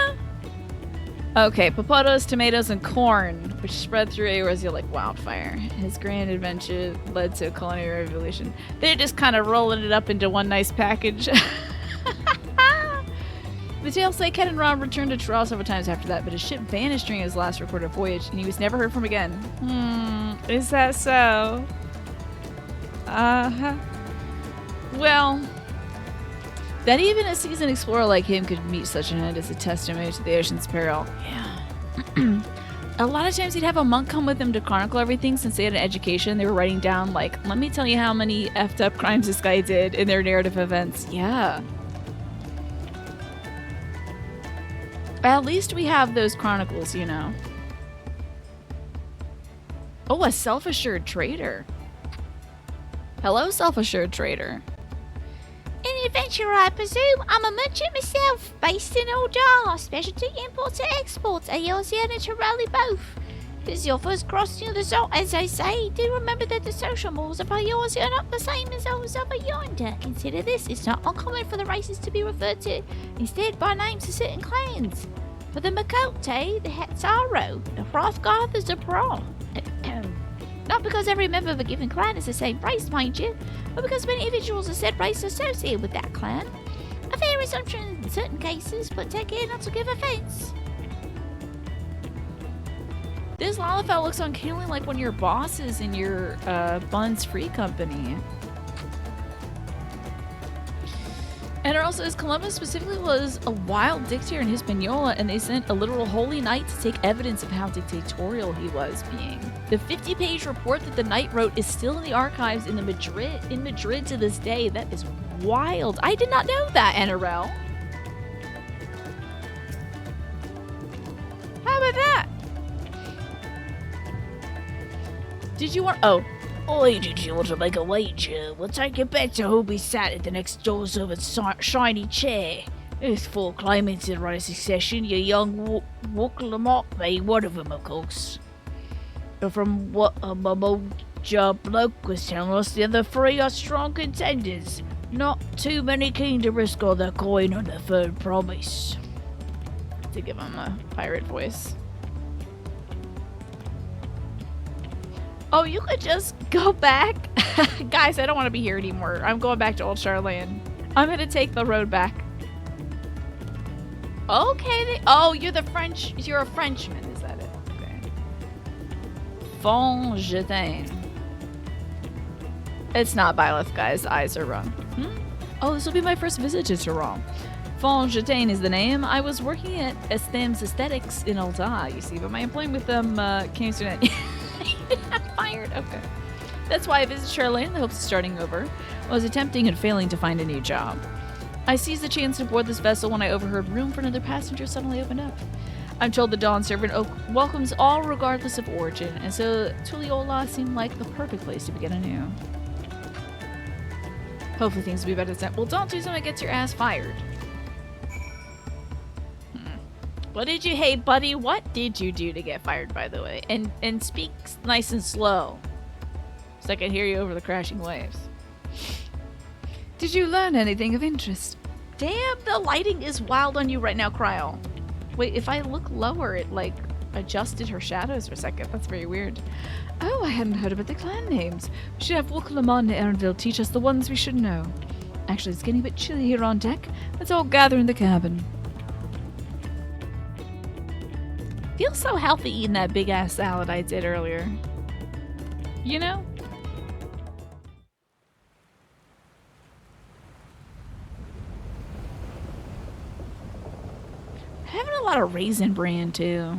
Okay, potatoes, tomatoes, and corn, which spread through Eorzea like wildfire. His grand adventure led to a culinary revolution. They're just kind of rolling it up into one nice package. The tales say Ken and Ron returned to Tyrell several times after that, but his ship vanished during his last recorded voyage, and he was never heard from again. Is that so? Uh-huh. Well, that even a seasoned explorer like him could meet such an end is a testimony to the ocean's peril. Yeah. A lot of times he'd have a monk come with him to chronicle everything since they had an education. They were writing down, like, let me tell you how many effed up crimes this guy did in their narrative events. Yeah. At least we have those chronicles, you know. Oh, a self-assured trader. Hello, self-assured trader. An adventurer, I presume. I'm a merchant myself, based in Oldar. Specialty imports and exports, Eorzea and Tyrell both. This is your first crossing of the salt, as I say. Do remember that the social mores of Eorzea are not the same as those over yonder. Consider this, it's not uncommon for the races to be referred to instead by names of certain clans. For the Makote, the Hetzaro, the Hrothgarth is a Bra. Not because every member of a given clan is the same race, mind you, but because many individuals of said race are associated with that clan. A fair assumption in certain cases, but take care not to give offense. This Lalafell looks uncannily like one of your bosses in your Buns Free Company. And it also says Columbus specifically was a wild dictator in Hispaniola, and they sent a literal holy knight to take evidence of how dictatorial he was being. The 50-page report that the knight wrote is still in the archives in Madrid to this day. That is wild. I did not know that, NRL. How about that? Did you want... Oh. Oi, did you want to make a wager? We'll take it back to who be sat at the next doors of a shiny chair. There's 4 claimants in right succession. Your young Wook Lamont being one of them, of course. But from what a Momoja bloke was telling us, the other 3 are strong contenders. Not too many keen to risk all their coin on the third promise. To give him a pirate voice. Oh, you could just go back. Guys, I don't want to be here anymore. I'm going back to Old Charlene. I'm going to take the road back. Okay. Oh, you're the French. You're a Frenchman. Is that it? Okay. Fonjetain. It's not Byleth, guys. Eyes are wrong. Oh, this will be my first visit to Tyrell. Fonjetain is the name. I was working at Estem's Aesthetics in Ul'dah, you see, but my employment with them came to an end. Fired. Okay. That's why I visited Charlene in the hopes of starting over. I was attempting and failing to find a new job. I seized the chance to board this vessel when I overheard room for another passenger suddenly opened up. I'm told the Dawn Servant welcomes all regardless of origin, and so Tulliola seemed like the perfect place to begin anew. Hopefully things will be better than that. Well, don't do something that gets your ass fired. What did you... Hey, buddy, what did you do to get fired, by the way? And speak nice and slow, so I can hear you over the crashing waves. Did you learn anything of interest? Damn, the lighting is wild on you right now, Cryo. Wait, if I look lower, it, like, adjusted her shadows for a second. That's very weird. Oh, I hadn't heard about the clan names. We should have Wook Lamont and Aaronville teach us the ones we should know. Actually, it's getting a bit chilly here on deck. Let's all gather in the cabin. Feels so healthy eating that big ass salad I did earlier. You know? Having a lot of Raisin Bran too.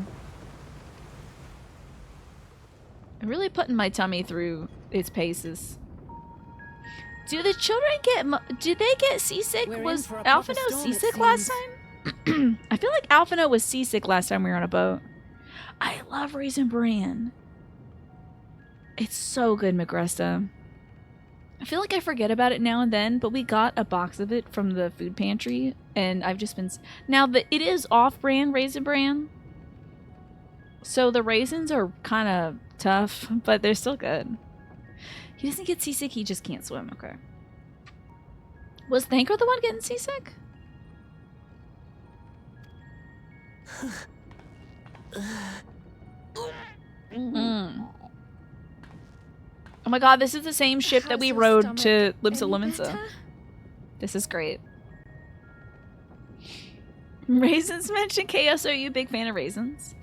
I'm really putting my tummy through its paces. Do the children get? Did they get seasick? Was Alphino seasick last time? I feel like Alphino was seasick last time we were on a boat. I love Raisin Bran. It's so good, Magresta. I feel like I forget about it now and then, but we got a box of it from the food pantry, and I've just been... Now, it is off-brand Raisin Bran, so the raisins are kind of tough, but they're still good. He doesn't get seasick, he just can't swim. Okay. Was Thanker the one getting seasick? Oh my god, this is the same ship that we rode to Libsa Limensa. This is great. Raisins mentioned Chaos. Are you a big fan of raisins?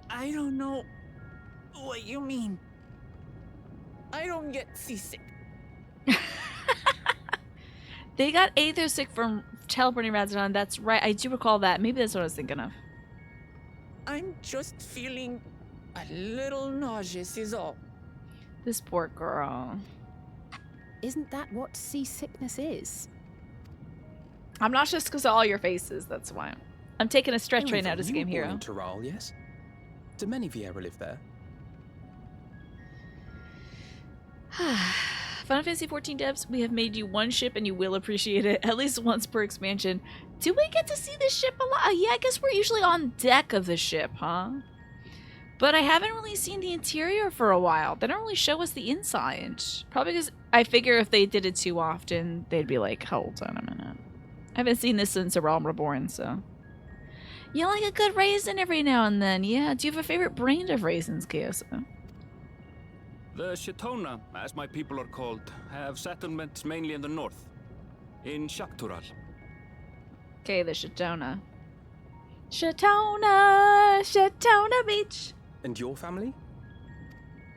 I don't know what you mean. I don't get seasick. They got Aether sick from teleporting Razodon. That's right. I do recall that. Maybe that's what I was thinking of. I'm just feeling a little nauseous is all. This poor girl. Isn't that what seasickness is? I'm nauseous because of all your faces. That's why. I'm taking a stretch right now to Game Hero. In Tural, yes? Do many Viera live there? Final Fantasy XIV devs, we have made you one ship and you will appreciate it at least once per expansion. Do we get to see this ship a lot? Yeah, I guess we're usually on deck of the ship, huh? But I haven't really seen the interior for a while. They don't really show us the inside. Probably because I figure if they did it too often, they'd be like, hold on a minute. I haven't seen this since A Realm Reborn, so. You like a good raisin every now and then, yeah. Do you have a favorite brand of raisins, Kyoso? The Shetona, as my people are called, have settlements mainly in the north, in Shaktural. Okay, the Shetona. Shetona! Shetona Beach! And your family?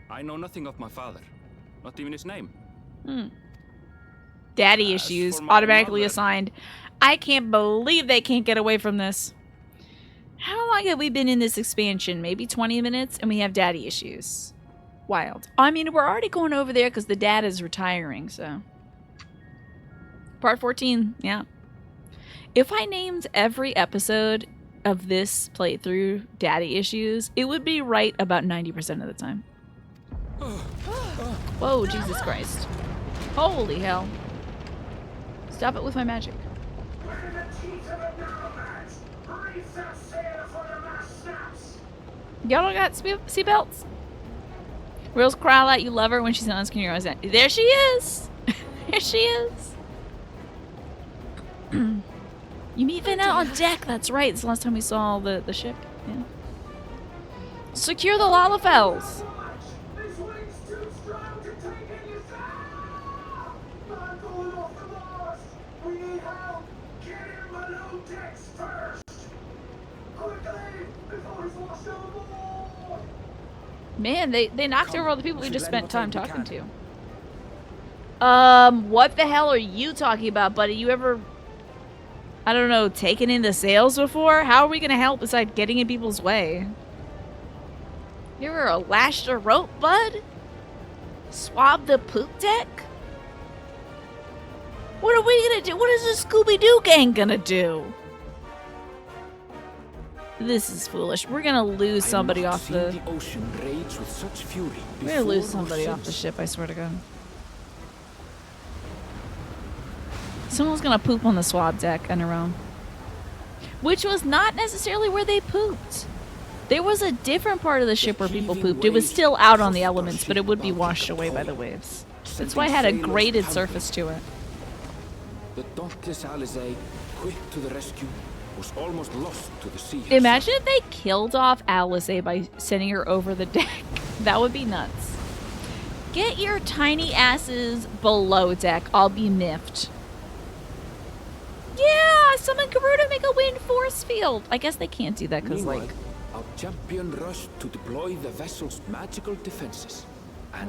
I know nothing of my father, not even his name. Daddy issues, automatically assigned. I can't believe they can't get away from this. How long have we been in this expansion? Maybe 20 minutes, and we have daddy issues. Wild. I mean, we're already going over there because the dad is retiring, so. Part 14, yeah. If I named every episode of this playthrough daddy issues, it would be right about 90% of the time. Whoa, Jesus Christ. Holy hell. Stop it with my magic. Y'all don't got seatbelts? Rose cry out you love her when she's on screen. There she is! There she is! You meet Vin out on deck, that's right. It's the last time we saw the ship. Yeah. Secure the Lalafels! Man, they knocked over all the people we just spent time talking to. What the hell are you talking about, buddy? You ever, I don't know, taken in the sails before? How are we gonna help besides getting in people's way? You ever lashed a rope, bud? Swab the poop deck? What are we gonna do? What is this Scooby-Doo gang gonna do? This is foolish. We're gonna lose somebody off the ocean rage with such fury. We're gonna lose somebody off the ship, I swear to God. Someone's gonna poop on the swab deck on their own. Which was not necessarily where they pooped. There was a different part of the ship where people pooped. It was still out on the elements, but it would be washed away by the waves. That's why it had a graded surface to it. The dauntless Alizé, quick to the rescue, was almost lost to the sea. Imagine if they killed off Alice by sending her over the deck. That would be nuts. Get your tiny asses below deck. I'll be miffed. Yeah, summon Garuda to make a wind force field. I guess they can't do that because, like... our champion rushed to deploy the vessel's magical defenses.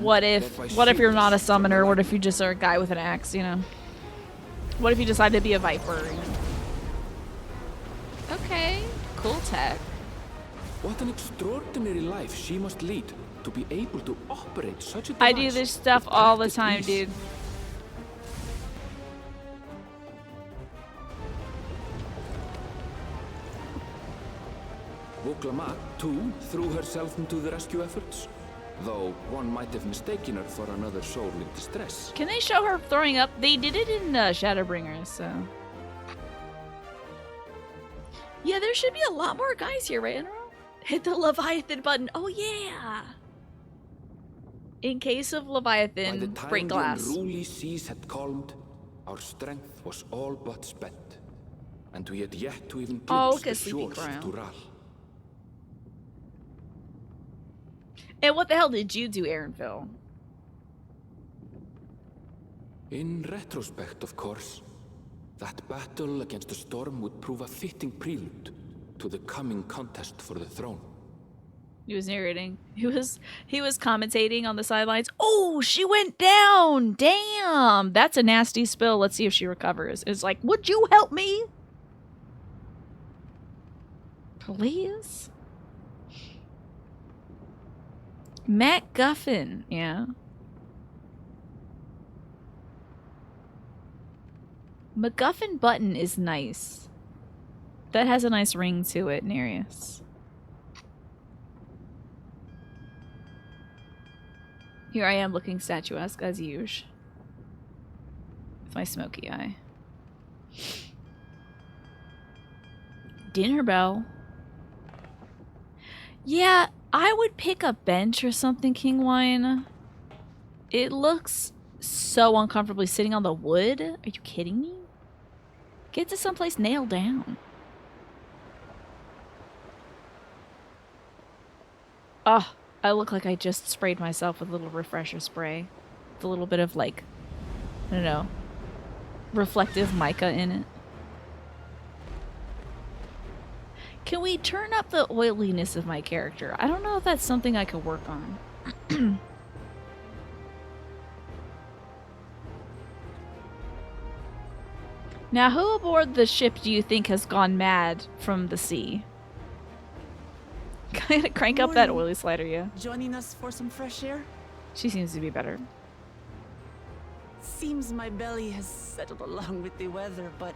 What if you're not a summoner? What if you just are a guy with an axe, you know? What if you decide to be a viper? You know? Okay, cool tech. What an extraordinary life she must lead to be able to operate such a device. I do this stuff all the time, dude. Voklama, too, threw herself into the rescue efforts, though one might have mistaken her for another soul in distress. Can they show her throwing up? They did it in Shadowbringers, so... Yeah, there should be a lot more guys here, right? Hit the Leviathan button. Oh, yeah! In case of Leviathan, break glass. By the time the unruly seas had calmed, our strength was all but spent, and we had yet to even glimpse the shores of Tural. And what the hell did you do, Aaronville? In retrospect, of course, that battle against the storm would prove a fitting prelude to the coming contest for the throne. He was narrating. He was commentating on the sidelines. Oh, she went down! Damn! That's a nasty spill. Let's see if she recovers. It's like, would you help me? Please? MacGuffin, yeah. MacGuffin button is nice. That has a nice ring to it, Nereus. Here I am looking statuesque as usual. With my smoky eye. Dinner bell. Yeah, I would pick a bench or something, King Wine. It looks so uncomfortably sitting on the wood. Are you kidding me? Get to someplace nailed down. Oh, I look like I just sprayed myself with a little refresher spray. With a little bit of, like, I don't know, reflective mica in it. Can we turn up the oiliness of my character? I don't know if that's something I could work on. Now, who aboard the ship do you think has gone mad from the sea? Kind of crank up that oily slider, yeah. Joining us for some fresh air? She seems to be better. Seems my belly has settled along with the weather, but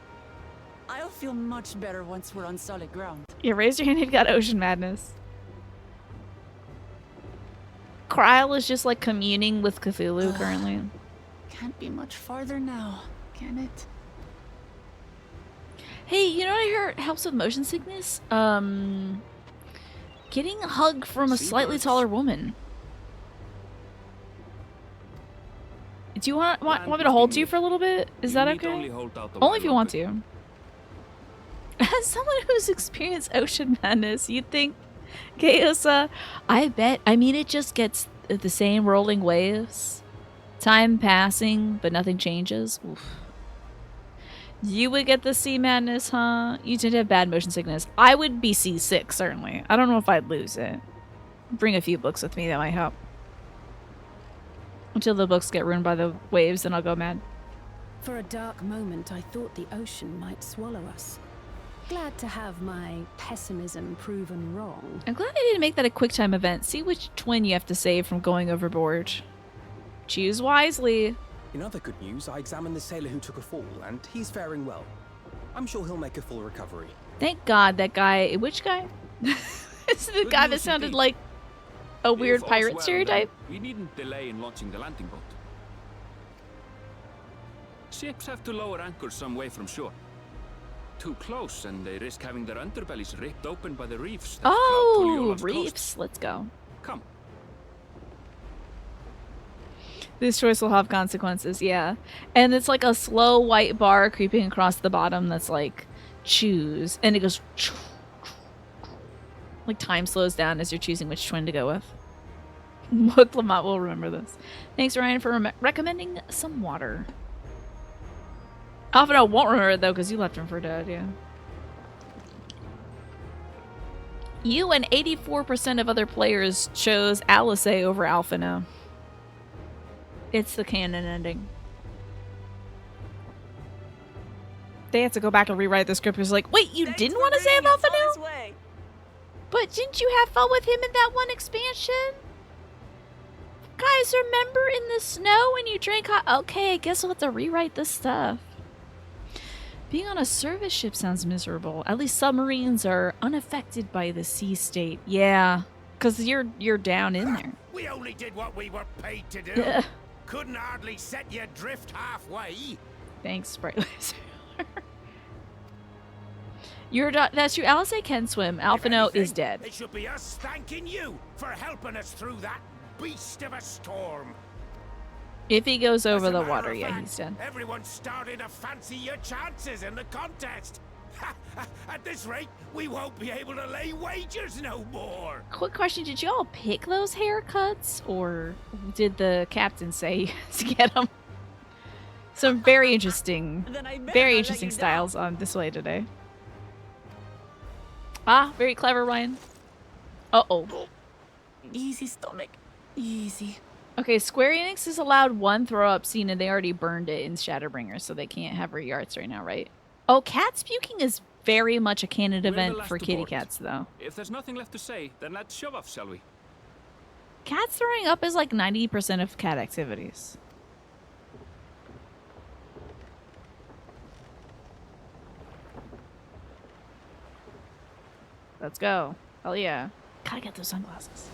I'll feel much better once we're on solid ground. Yeah, raise your hand if you've got ocean madness. Kryle is just like communing with Cthulhu currently. Can't be much farther now, can it? Hey, you know what I heard helps with motion sickness? Getting a hug from a slightly taller woman. Do you want me to hold you for a little bit? Is that okay? Only if you want to. As someone who's experienced ocean madness, you'd think, Chaosa, I bet. I mean, it just gets the same rolling waves. Time passing, but nothing changes. Oof. You would get the sea madness, huh? You tend to have bad motion sickness. I would be seasick, certainly. I don't know if I'd lose it. Bring a few books with me, that might help. Until the books get ruined by the waves, then I'll go mad. For a dark moment, I thought the ocean might swallow us. Glad to have my pessimism proven wrong. I'm glad they didn't make that a quick time event. See which twin you have to save from going overboard. Choose wisely. In other good news, I examined the sailor who took a fall, and he's faring well. I'm sure he'll make a full recovery. Thank God that guy... Which guy? It's the guy that sounded like a weird pirate stereotype. We needn't delay in launching the landing boat. Ships have to lower anchors some way from shore. Too close, and they risk having their underbellies ripped open by the reefs. Oh, reefs. Let's go. Come. This choice will have consequences, yeah. And it's like a slow white bar creeping across the bottom that's like, choose. And it goes... Like time slows down as you're choosing which twin to go with. Look, Lamont will remember this. Thanks, Ryan, for recommending some water. Alphino won't remember it, though, because you left him for dead, yeah. You and 84% of other players chose Alice over Alphino. It's the canon ending. They had to go back and rewrite the script. It was like, wait, you didn't want to save Alphino? But didn't you have fun with him in that one expansion? Guys, remember in the snow when you drank hot? Okay, I guess we'll have to rewrite this stuff. Being on a service ship sounds miserable. At least submarines are unaffected by the sea state. Yeah, because you're down in there. We only did what we were paid to do. Couldn't hardly set you adrift halfway. Thanks, Sprite Laser. That's true. Alice can swim. Alphino is dead. It should be us thanking you for helping us through that beast of a storm. If he goes over the water, yeah, he's dead. Everyone's starting to fancy your chances in the contest. At this rate, we won't be able to lay wagers no more. Quick question, did y'all pick those haircuts, or did the captain say to get them? Some very interesting styles on display today. Ah, very clever, Ryan. Uh-oh. Easy, stomach. Easy. Okay, Square Enix has allowed one throw-up scene, and they already burned it in Shadowbringer, so they can't have re-arts right now, right? Oh, cats puking is very much a canon event for kitty cats, though. If there's nothing left to say, then let's shove off, shall we? Cats throwing up is like 90% of cat activities. Let's go. Hell yeah. Gotta get those sunglasses.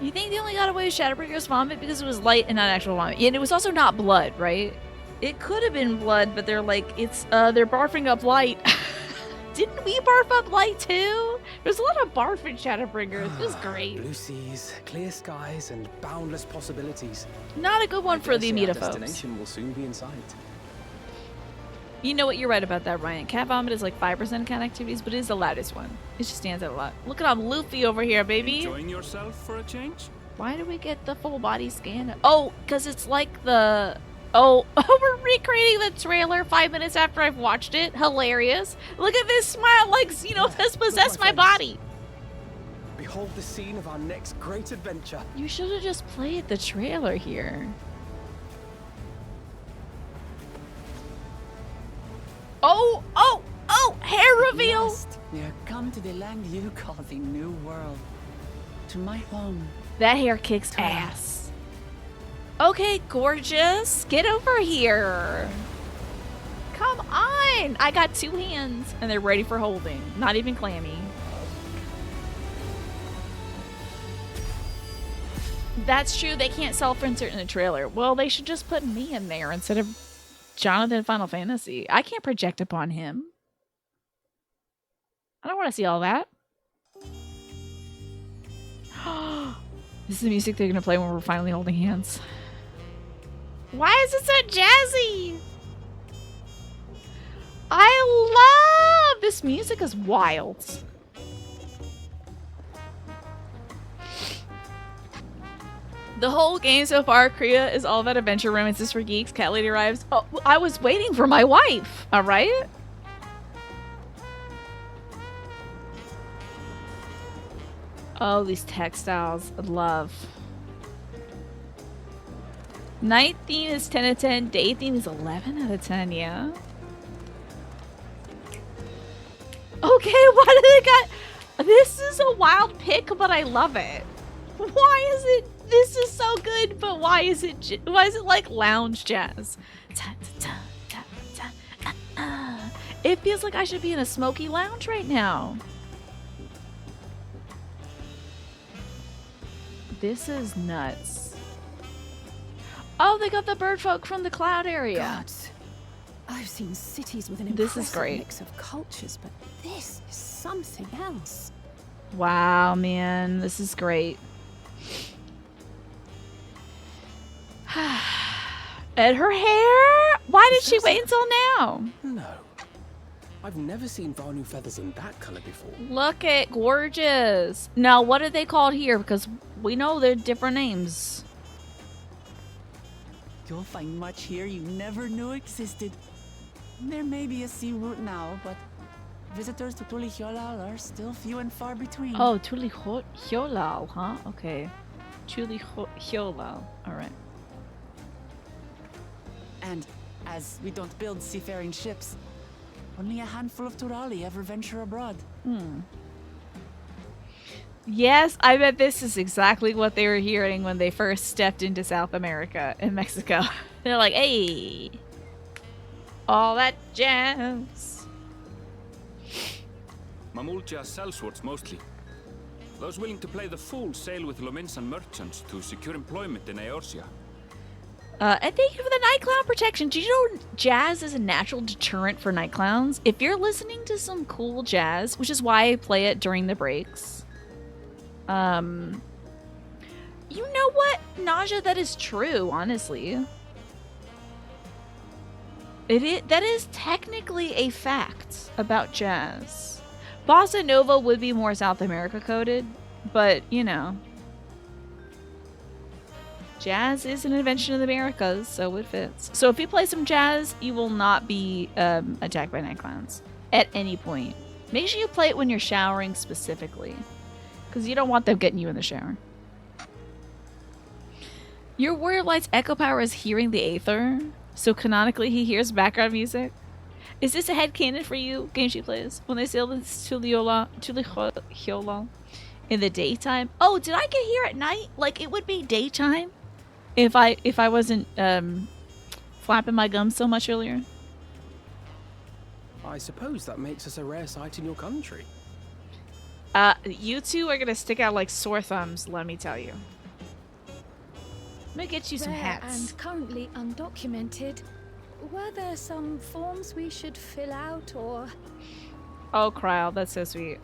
You think they only got away with Shadowbringer's vomit because it was light and not actual vomit? And it was also not blood, right? It could have been blood, but they're like, they're barfing up light. Didn't we barf up light too? There's a lot of barf in Shadowbringers. It was great. Blue seas, clear skies, and boundless possibilities. Not a good one for the Amita folks. Destination will soon be in sight. You know what? You're right about that, Ryan. Cat vomit is like 5% of cat activities, but it is the loudest one. It just stands out a lot. Look at I'm Luffy over here, baby. Enjoying yourself for a change? Why do we get the full body scan? Oh, because it's like the... Oh, we're recreating the trailer 5 minutes after I've watched it. Hilarious. Look at this smile, like, you know, has possessed my body. Behold the scene of our next great adventure. You should have just played the trailer here. Oh, hair reveal. We are come to the land you call the New World. To my home. That hair kicks ass. Okay, gorgeous. Get over here. Come on. I got 2 hands and they're ready for holding. Not even clammy. That's true. They can't self-insert in the trailer. Well, they should just put me in there instead of Jonathan Final Fantasy. I can't project upon him. I don't want to see all that. This is the music they're going to play when we're finally holding hands. Why is it so jazzy? I love this music. Is wild. The whole game so far, Kriya, is all about adventure romances for geeks. Cat Lady arrives. Oh, I was waiting for my wife. All right. Oh, these textiles. I love. Night theme is 10 out of 10. Day theme is 11 out of 10, yeah. Okay, why do they got... This is a wild pick, but I love it. Why is it... This is so good, but why is it like lounge jazz? It feels like I should be in a smoky lounge right now. This is nuts. Oh, they got the bird folk from the cloud area. God, I've seen cities with an This is impressive great. mix of cultures, but this is something else. Wow, man, this is great. And her hair? Why did she wait until now? No. I've never seen Vanu feathers in that color before. Look at gorgeous. Now, what are they called here? Because we know they're different names. You'll find much here you never knew existed. There may be a sea route now, but visitors to Tulihyolal are still few and far between. Oh, Tulihyolal, huh? Okay. Tulihyolal. All right. And as we don't build seafaring ships, only a handful of Turali ever venture abroad. Yes, I bet this is exactly what they were hearing when they first stepped into South America and Mexico. They're like, hey, all that jazz. Mamulja sellswords mostly. Those willing to play the fool sail with Lominsan merchants to secure employment in Eorzea. And thank you for the night clown protection. Do you know jazz is a natural deterrent for night clowns? If you're listening to some cool jazz, which is why I play it during the breaks, you know what, Naja, that is true, honestly. That is technically a fact about jazz. Bossa Nova would be more South America coded, but, you know. Jazz is an invention of the Americas, so it fits. So if you play some jazz, you will not be attacked by night clowns at any point. Make sure you play it when you're showering specifically, because you don't want them getting you in the shower. Your Warrior of Light's echo power is hearing the Aether, so canonically he hears background music. Is this a headcanon for you, games she plays, when they sail to Tulihyolal in the daytime? Oh, did I get here at night? Like, it would be daytime if I wasn't flapping my gums so much earlier. I suppose that makes us a rare sight in your country. You two are gonna stick out like sore thumbs, let me tell you. Let me get you some Rare hats. and currently undocumented. Were there some forms we should fill out, or...? Oh, Kryl, that's so sweet.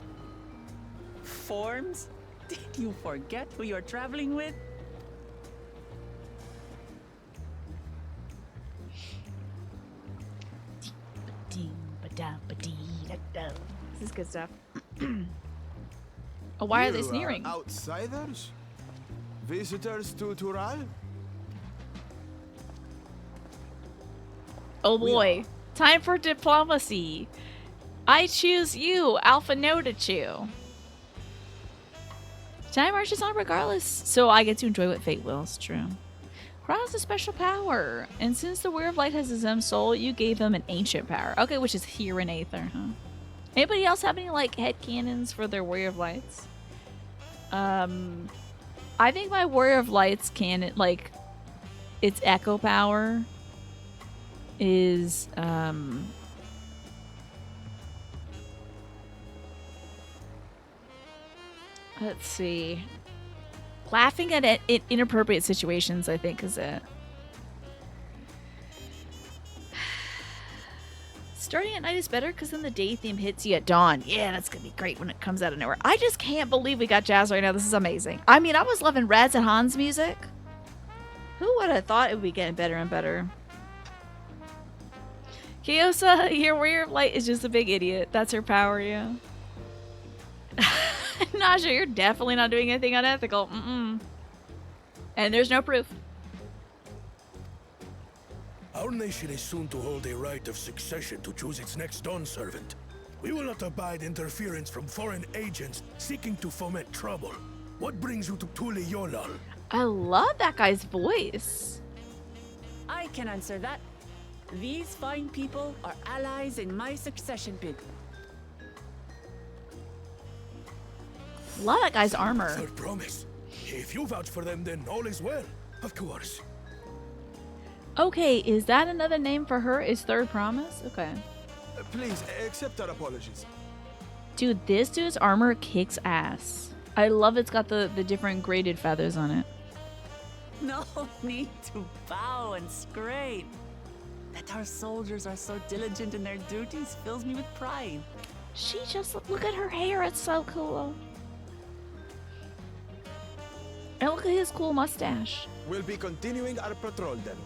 Forms? Did you forget who you're traveling with? This is good stuff. Oh, why are they sneering? Outsiders? Visitors to Tural? Oh boy. Time for diplomacy. I choose you, Alpha Notichu. Time marches on regardless, so I get to enjoy what fate wills. True. Kryl has a special power, and since the Warrior of Light has his own soul, you gave them an ancient power. Okay, which is here in Aether, huh? Anybody else have any, like, headcanons for their Warrior of Lights? I think my Warrior of Lights cannon, like, its echo power is, let's see. Laughing at inappropriate situations, I think, is it. Starting at night is better because then the day theme hits you at dawn. Yeah, that's going to be great when it comes out of nowhere. I just can't believe we got jazz right now. This is amazing. I mean, I was loving Rads and Hans music. Who would have thought it would be getting better and better? Kyosa, your Warrior of Light is just a big idiot. That's her power, yeah. Naja, you're definitely not doing anything unethical. And there's no proof. Our nation is soon to hold a right of succession to choose its next Dawn servant. We will not abide interference from foreign agents seeking to foment trouble. What brings you to Tulihyolal? I love that guy's voice. I can answer that. These fine people are allies in my succession bid. Love that guy's armor. Third promise. If you vouch for them, then all is well. Of course. Okay, is that another name for her? Is Third Promise? Okay. Please, accept our apologies. Dude, this dude's armor kicks ass. I love it's got the different graded feathers on it. No need to bow and scrape. That our soldiers are so diligent in their duties fills me with pride. She just, look at her hair, it's so cool. And look at his cool mustache. We'll be continuing our patrol then.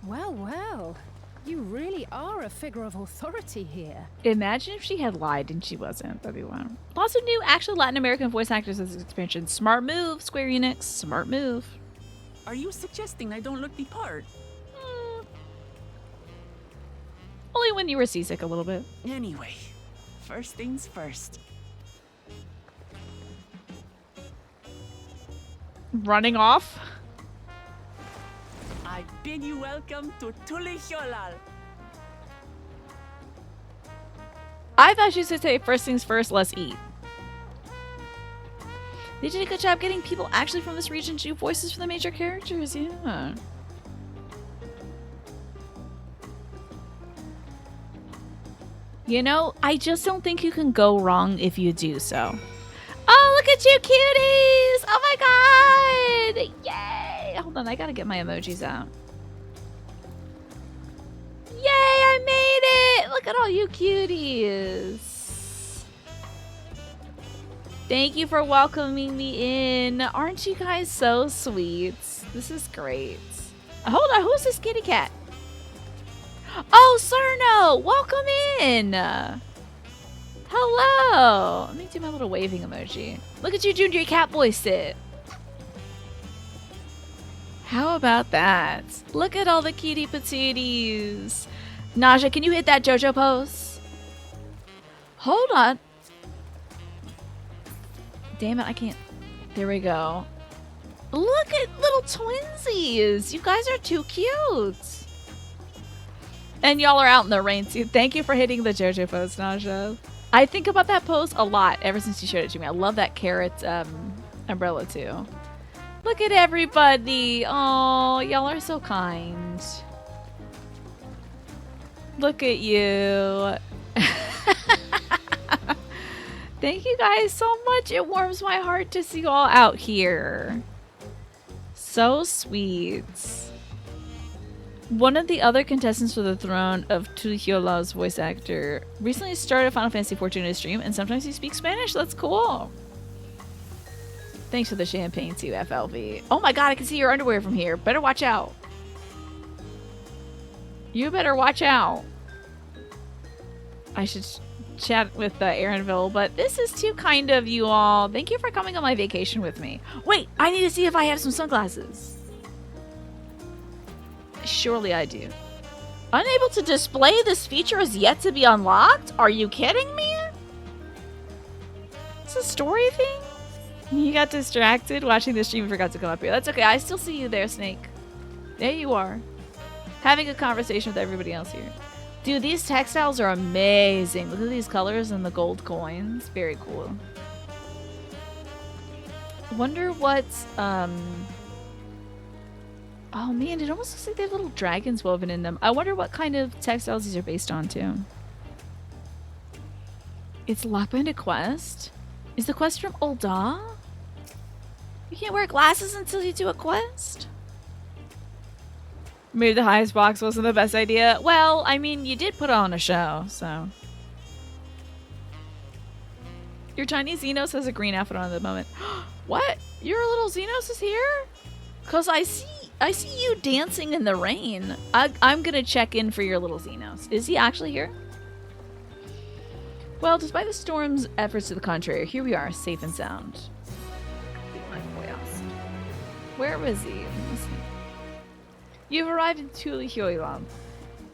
Well, well. You really are a figure of authority here. Imagine if she had lied and she wasn't. That'd be wild. Lots of new actual Latin American voice actors in this expansion. Smart move, Square Enix. Smart move. Are you suggesting I don't look the part? Only when you were seasick a little bit. Anyway, first things first. Running off? I bid you welcome to Tulihyolal. I thought she should say first things first, let's eat. They did a good job getting people actually from this region to do voices for the major characters, yeah. You know, I just don't think you can go wrong if you do so. Oh, look at you cuties! Oh my god! Yay! Hold on, I gotta get my emojis out. Yay, I made it! Look at all you cuties. Thank you for welcoming me in. Aren't you guys so sweet? This is great. Hold on, who's this kitty cat? Oh, Cerno! Welcome in! Hello! Let me do my little waving emoji. Look at you doing your cat boy sit. How about that? Look at all the kitty patooties. Naja, can you hit that JoJo pose? Hold on. Damn it, I can't. There we go. Look at little twinsies. You guys are too cute. And y'all are out in the rain too. Thank you for hitting the JoJo pose, Naja. I think about that pose a lot ever since you showed it to me. I love that carrot umbrella too. Look at everybody. Oh, y'all are so kind. Look at you. Thank you guys so much. It warms my heart to see you all out here. So sweet. One of the other contestants for the throne of Tulihyola's voice actor recently started Final Fantasy XIV in his stream, and sometimes he speaks Spanish. That's cool. Thanks for the champagne too, FLV. Oh my god, I can see your underwear from here. Better watch out. You better watch out. I should chat with Aaronville, but this is too kind of you all. Thank you for coming on my vacation with me. Wait, I need to see if I have some sunglasses. Surely I do. Unable to display this feature is yet to be unlocked? Are you kidding me? It's a story thing? You got distracted watching the stream and forgot to come up here. That's okay. I still see you there, Snake. There you are. Having a conversation with everybody else here. Dude, these textiles are amazing. Look at these colors and the gold coins. Very cool. Wonder what, oh man, it almost looks like they have little dragons woven in them. I wonder what kind of textiles these are based on too. It's locked behind a quest? Is the quest from Ul'dah? You can't wear glasses until you do a quest? Maybe the highest box wasn't the best idea. Well, I mean, you did put on a show, so. Your tiny Xenos has a green outfit on at the moment. What? Your little Xenos is here? Cause I see you dancing in the rain. I'm gonna check in for your little Xenos. Is he actually here? Well, despite the storm's efforts to the contrary, here we are, safe and sound. Where was he? You've arrived in Tulihyolal.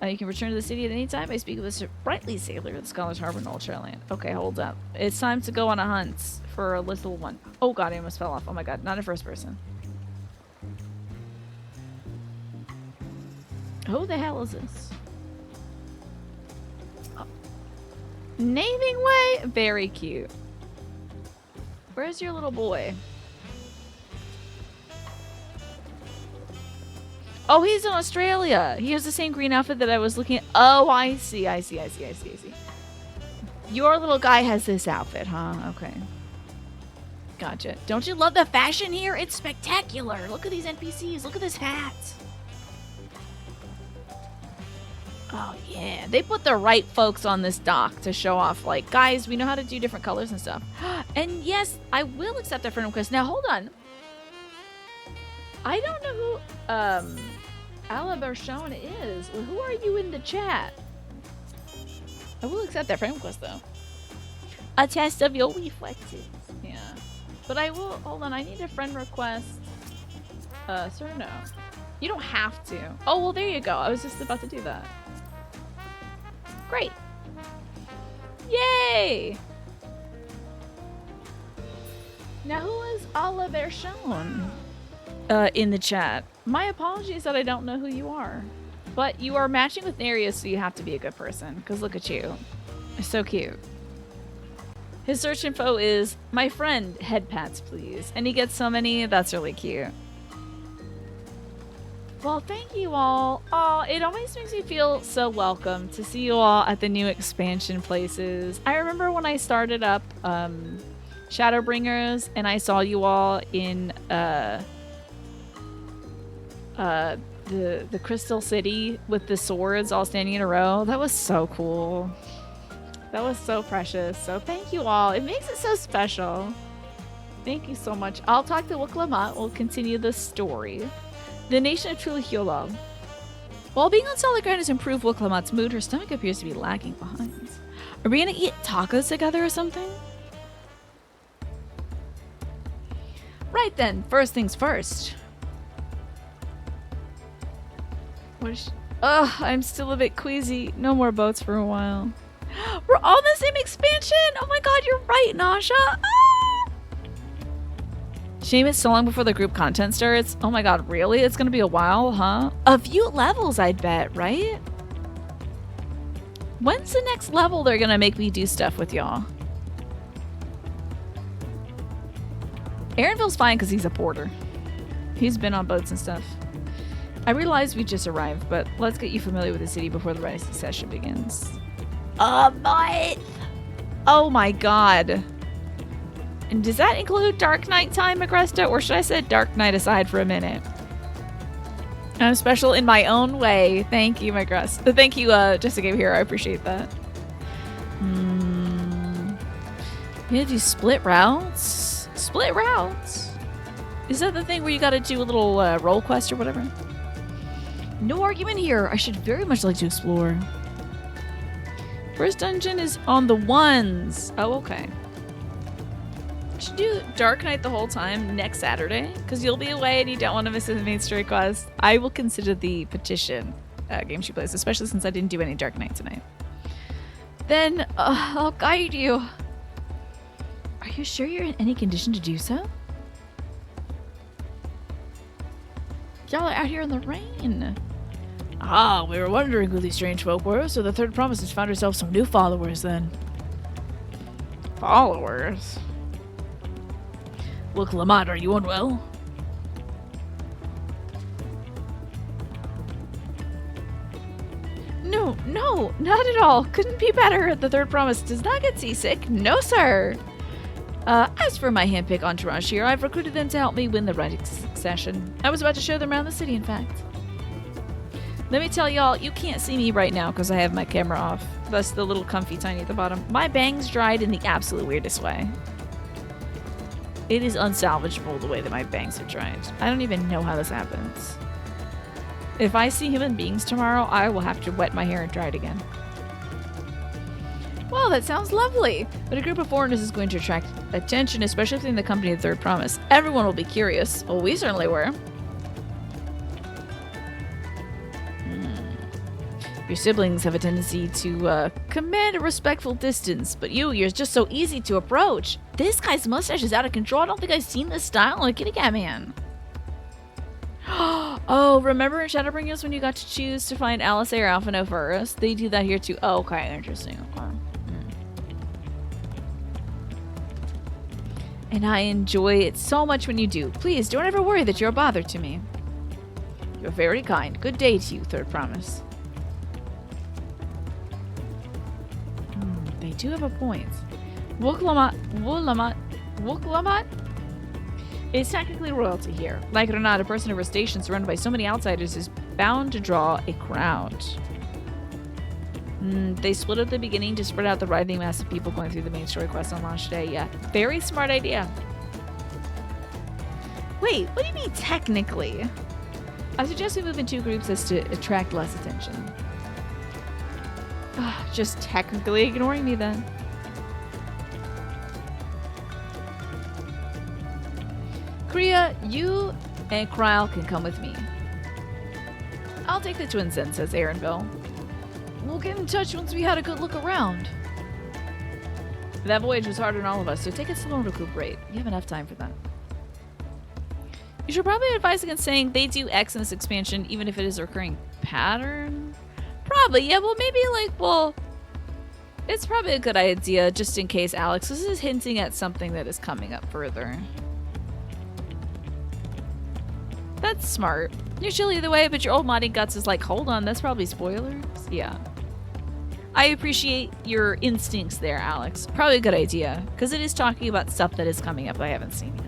You can return to the city at any time by speaking with a sprightly sailor at the Scholar's Harbor in Dawntrail. Okay, hold up. It's time to go on a hunt for a little one. Oh god, I almost fell off. Oh my god, not in first person. Who the hell is this? Oh. Naming way? Very cute. Where's your little boy? Oh, he's in Australia. He has the same green outfit that I was looking at. Oh, I see. Your little guy has this outfit, huh? Okay. Gotcha. Don't you love the fashion here? It's spectacular. Look at these NPCs. Look at this hat. Oh, yeah. They put the right folks on this dock to show off, like, guys, we know how to do different colors and stuff. And yes, I will accept a friend request. Now, hold on. I don't know who, Alabershon is. Well, who are you in the chat? I will accept that friend request though. A test of your reflexes. Yeah. But I will, hold on, I need a friend request. Sir, no. You don't have to. Oh, well, there you go. I was just about to do that. Great. Yay! Now, who is Alabershon? In the chat. My apologies that I don't know who you are. But you are matching with Nereus, so you have to be a good person. Because look at you. It's so cute. His search info is, my friend, head pats, please. And he gets so many. That's really cute. Well, thank you all. Oh, it always makes me feel so welcome to see you all at the new expansion places. I remember when I started up Shadowbringers and I saw you all in the Crystal City with the swords all standing in a row. That was so cool. That was so precious. So thank you all. It makes it so special. Thank you so much. I'll talk to Wiklamat. We'll continue the story. The nation of Tuliyola. While being on solid ground has improved Wiklamat's mood, her stomach appears to be lagging behind. Are we gonna eat tacos together or something? Right then, first things first. Ugh, I'm still a bit queasy. No more boats for a while. We're on the same expansion! Oh my god, you're right, Nasha! Ah! Shame it's so long before the group content starts. Oh my god, really? It's gonna be a while, huh? A few levels, I'd bet, right? When's the next level they're gonna make me do stuff with y'all? Aaronville's fine because he's a porter. He's been on boats and stuff. I realize we just arrived, but let's get you familiar with the city before the writing session begins. A month! Oh my god. And does that include Dark Knight time, Agresta? Or should I set Dark Knight aside for a minute? I'm special in my own way. Thank you, Agresta. Thank you, Jessica here. I appreciate that. You gonna do split routes? Split routes? Is that the thing where you gotta do a little role quest or whatever? No argument here. I should very much like to explore. First dungeon is on the ones. Oh, okay. Should do Dark Knight the whole time next Saturday, because you'll be away and you don't want to miss the main story quest. I will consider the petition game she plays, especially since I didn't do any Dark Knight tonight. Then I'll guide you. Are you sure you're in any condition to do so? Y'all are out here in the rain. Ah, we were wondering who these strange folk were, so the Third Promise has found herself some new followers then. Followers? Look, Lamont, are you unwell? No, not at all. Couldn't be better. The Third Promise does not get seasick. No, sir. As for my handpicked entourage here, I've recruited them to help me win the writing session. I was about to show them around the city, in fact. Let me tell y'all, you can't see me right now because I have my camera off. Thus the little comfy tiny at the bottom. My bangs dried in the absolute weirdest way. It is unsalvageable the way that my bangs are dried. I don't even know how this happens. If I see human beings tomorrow, I will have to wet my hair and dry it again. Well, that sounds lovely. But a group of foreigners is going to attract attention, especially within the company of Third Promise. Everyone will be curious. Well, we certainly were. Your siblings have a tendency to command a respectful distance, but you're just so easy to approach. This guy's mustache is out of control. I don't think I've seen this style on a Kitty Cat Man. Oh, remember in Shadowbringers when you got to choose to find Alisair or Alphino first? They do that here too. Oh, okay, interesting. Okay. And I enjoy it so much when you do. Please, don't ever worry that you're a bother to me. You're very kind. Good day to you, Third Promise. They do have a point. Wuklamat is technically royalty here. Like it or not, a person of her station surrounded by so many outsiders is bound to draw a crowd. They split at the beginning to spread out the writhing mass of people going through the main story quest on launch day. Yeah, very smart idea. Wait, what do you mean technically? I suggest we move in 2 groups as to attract less attention. Just technically ignoring me then. Kriya, you and Kryle can come with me. I'll take the twins in, says Aaronville. We'll get in touch once we had a good look around. That voyage was hard on all of us, so take it slow and recuperate. You have enough time for that. You should probably advise against saying they do X in this expansion, even if it is a recurring pattern. Probably, yeah, well, maybe it's probably a good idea, just in case, Alex. This is hinting at something that is coming up further. That's smart. You're chill either way, but your old modding guts is like, hold on, that's probably spoilers? Yeah. I appreciate your instincts there, Alex. Probably a good idea, because it is talking about stuff that is coming up I haven't seen yet.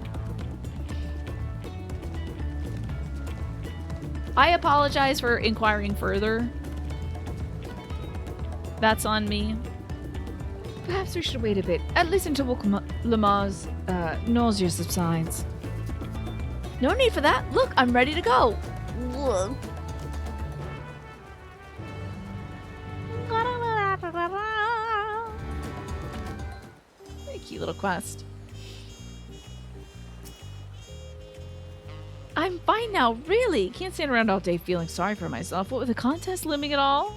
I apologize for inquiring further. That's on me. Perhaps we should wait a bit, at least until Lamar's nausea subsides. No need for that. Look, I'm ready to go. Very cute little quest. I'm fine now, really. Can't stand around all day feeling sorry for myself. What with the contest looming at all?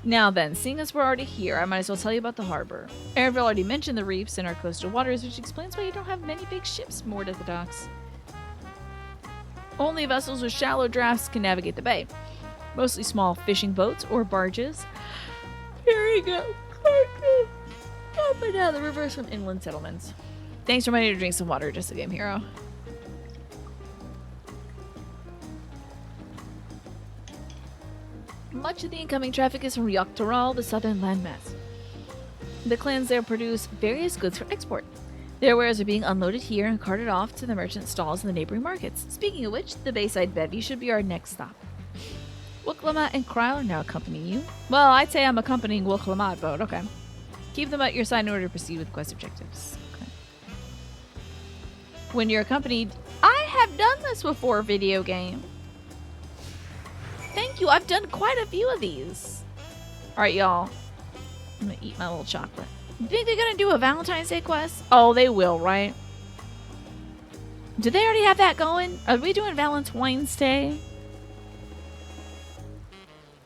Now then, seeing as we're already here, I might as well tell you about the harbor. Aaronville already mentioned the reefs in our coastal waters, which explains why you don't have many big ships moored at the docks. Only vessels with shallow drafts can navigate the bay. Mostly small fishing boats or barges. Carrying out cargo up and down the rivers from inland settlements. Thanks for reminding me to drink some water, just a game hero. Much of the incoming traffic is from Dawntrail, the southern landmass. The clans there produce various goods for export. Their wares are being unloaded here and carted off to the merchant stalls in the neighboring markets. Speaking of which, the Bayside Bevy should be our next stop. Wooklama and Kryle are now accompanying you. Well, I'd say I'm accompanying Wooklama, but okay. Keep them at your side in order to proceed with quest objectives. Okay. When you're accompanied, I have done this before, video game. Thank you, I've done quite a few of these. Alright, y'all. I'm gonna eat my little chocolate. You think they're gonna do a Valentine's Day quest? Oh, they will, right? Do they already have that going? Are we doing Valentine's Day?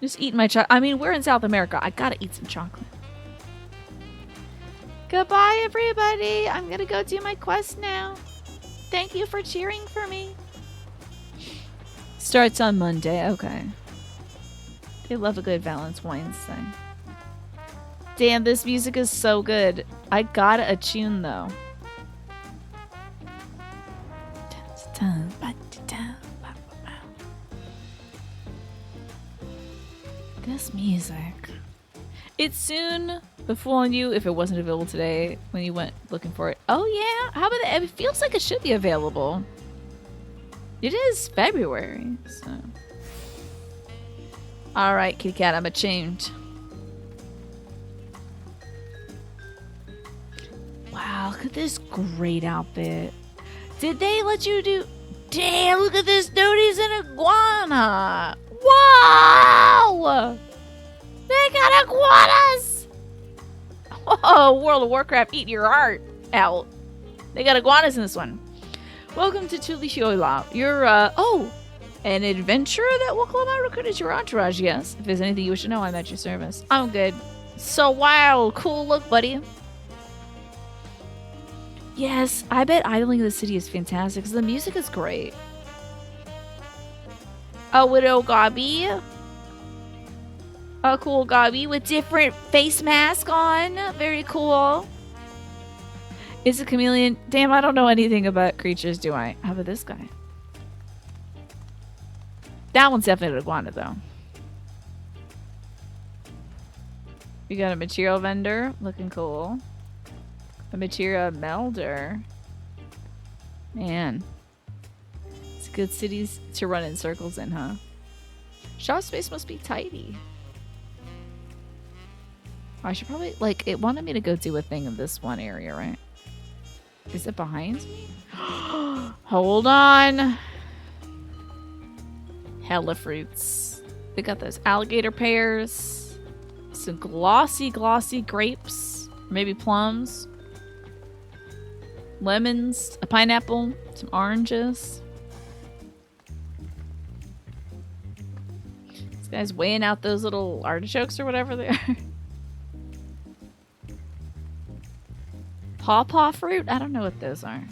Just eating my chocolate. I mean, we're in South America. I gotta eat some chocolate. Goodbye, everybody. I'm gonna go do my quest now. Thank you for cheering for me. Starts on Monday. Okay. They love a good Valentine's Day. Damn, this music is so good. I gotta attune though. This music. It's soon befalling you if it wasn't available today when you went looking for it. Oh yeah, how about that? It feels like it should be available. It is February, so. Alright, kitty cat, I'm attuned. Wow, look at this great outfit. Did they let you do... Damn, look at this dude, he's an iguana. Whoa! They got iguanas! Whoa, World of Warcraft eating your heart out. They got iguanas in this one. Welcome to Tulishola. You're, an adventurer that will come out recruited your entourage, yes. If there's anything you wish to know, I'm at your service. I'm good. So wild, cool look, buddy. Yes, I bet idling in the city is fantastic because the music is great. A widow Gobby. A cool Gobby with different face mask on. Very cool. Is a chameleon. Damn, I don't know anything about creatures, do I? How about this guy? That one's definitely an iguana, though. We got a material vendor. Looking cool. A material melder. Man. It's good cities to run in circles in, huh? Shop space must be tidy. I should probably, like, it wanted me to go do a thing in this one area, right? Is it behind me? Hold on. Hella fruits. They got those alligator pears. Some glossy grapes. Maybe plums. Lemons. A pineapple. Some oranges. This guy's weighing out those little artichokes or whatever they are. Pawpaw fruit? I don't know what those are.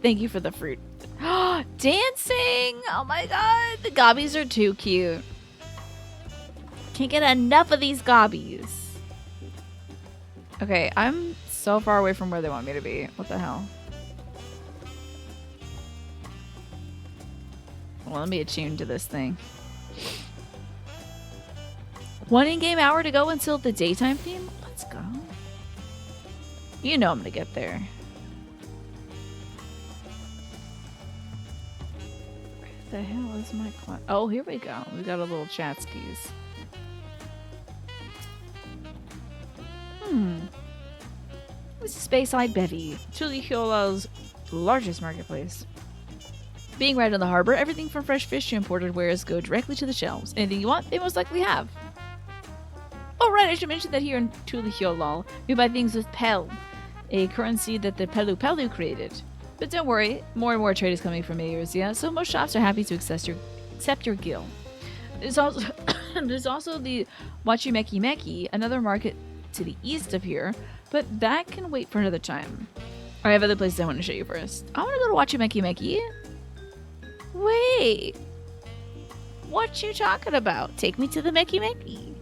Thank you for the fruit. Dancing! Oh my god, the gobbies are too cute. Can't get enough of these gobbies. Okay, I'm so far away from where they want me to be. What the hell? Well, let me attune to this thing. 1 in-game hour to go until the daytime theme? Let's go. You know I'm gonna get there. Where the hell is my class? Oh, here we go. We got a little chat skis. This is Bayside Bevy, Tuliola's largest marketplace. Being right on the harbor, everything from fresh fish to imported wares go directly to the shelves. Anything you want, they most likely have. Oh right, I should mention that here in Tuliolal, we buy things with Pel, a currency that the Pelu Pelu created. But don't worry, more and more trade is coming from Eorzea, so most shops are happy to accept your gil. There's also the Wachimeki Meki, another market to the east of here, but that can wait for another time. I have other places I want to show you first. I want to go to Wachimeki Meki. Wait, what you talking about? Take me to the Meki Meki.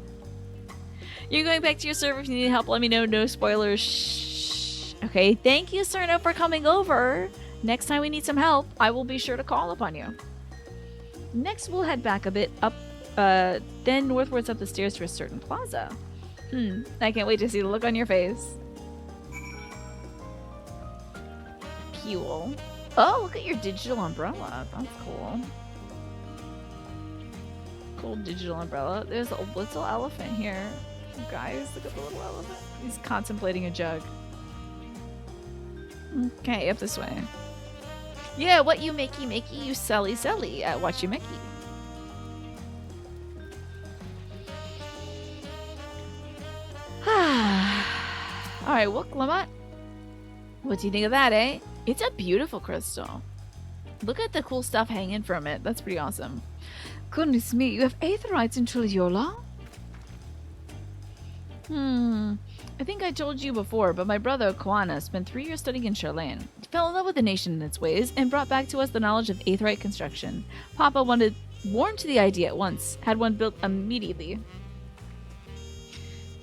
You're going back to your server. If you need help, let me know. No spoilers. Shh. Okay, thank you, Cerno, for coming over. Next time we need some help, I will be sure to call upon you. Next, we'll head back a bit up, then northwards up the stairs to a certain plaza. I can't wait to see the look on your face. Fuel. Oh, look at your digital umbrella. That's cool. Cool digital umbrella. There's a little elephant here. Guys, look at the little elephant. He's contemplating a jug. Okay, up this way. Yeah, what you makey, you selly at what you makey. Alright, well, Lamont, what do you think of that, eh? It's a beautiful crystal. Look at the cool stuff hanging from it. That's pretty awesome. Goodness me, you have aetherites in Tuliyola? I think I told you before, but my brother Koana spent 3 years studying in Charlaine. He fell in love with the nation and its ways, and brought back to us the knowledge of aetherite construction. Papa warmed to the idea at once, had one built immediately.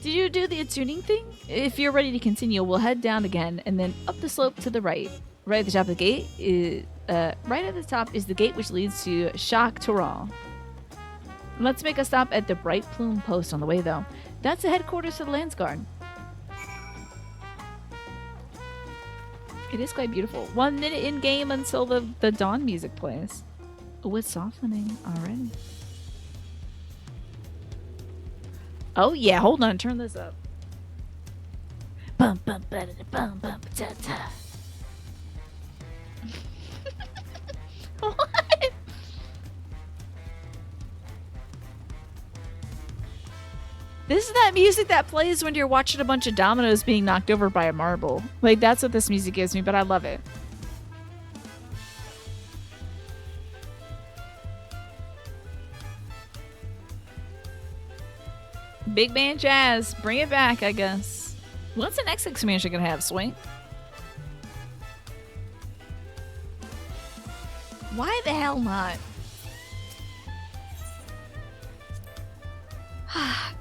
Did you do the attuning thing? If you're ready to continue, we'll head down again, and then up the slope to the right. Right at the top of the gate is, right at the top is the gate which leads to Shak Tural. Let's make a stop at the Bright Plume Post on the way, though. That's the headquarters of the Landsguard. It is quite beautiful. 1 minute in game until the dawn music plays. Oh, it's softening already. Oh yeah, hold on, turn this up. Bum bum ba da bum bum ta ta. What? This is that music that plays when you're watching a bunch of dominoes being knocked over by a marble. Like, that's what this music gives me, but I love it. Big band jazz. Bring it back, I guess. What's the next expansion gonna have, Swing? Why the hell not?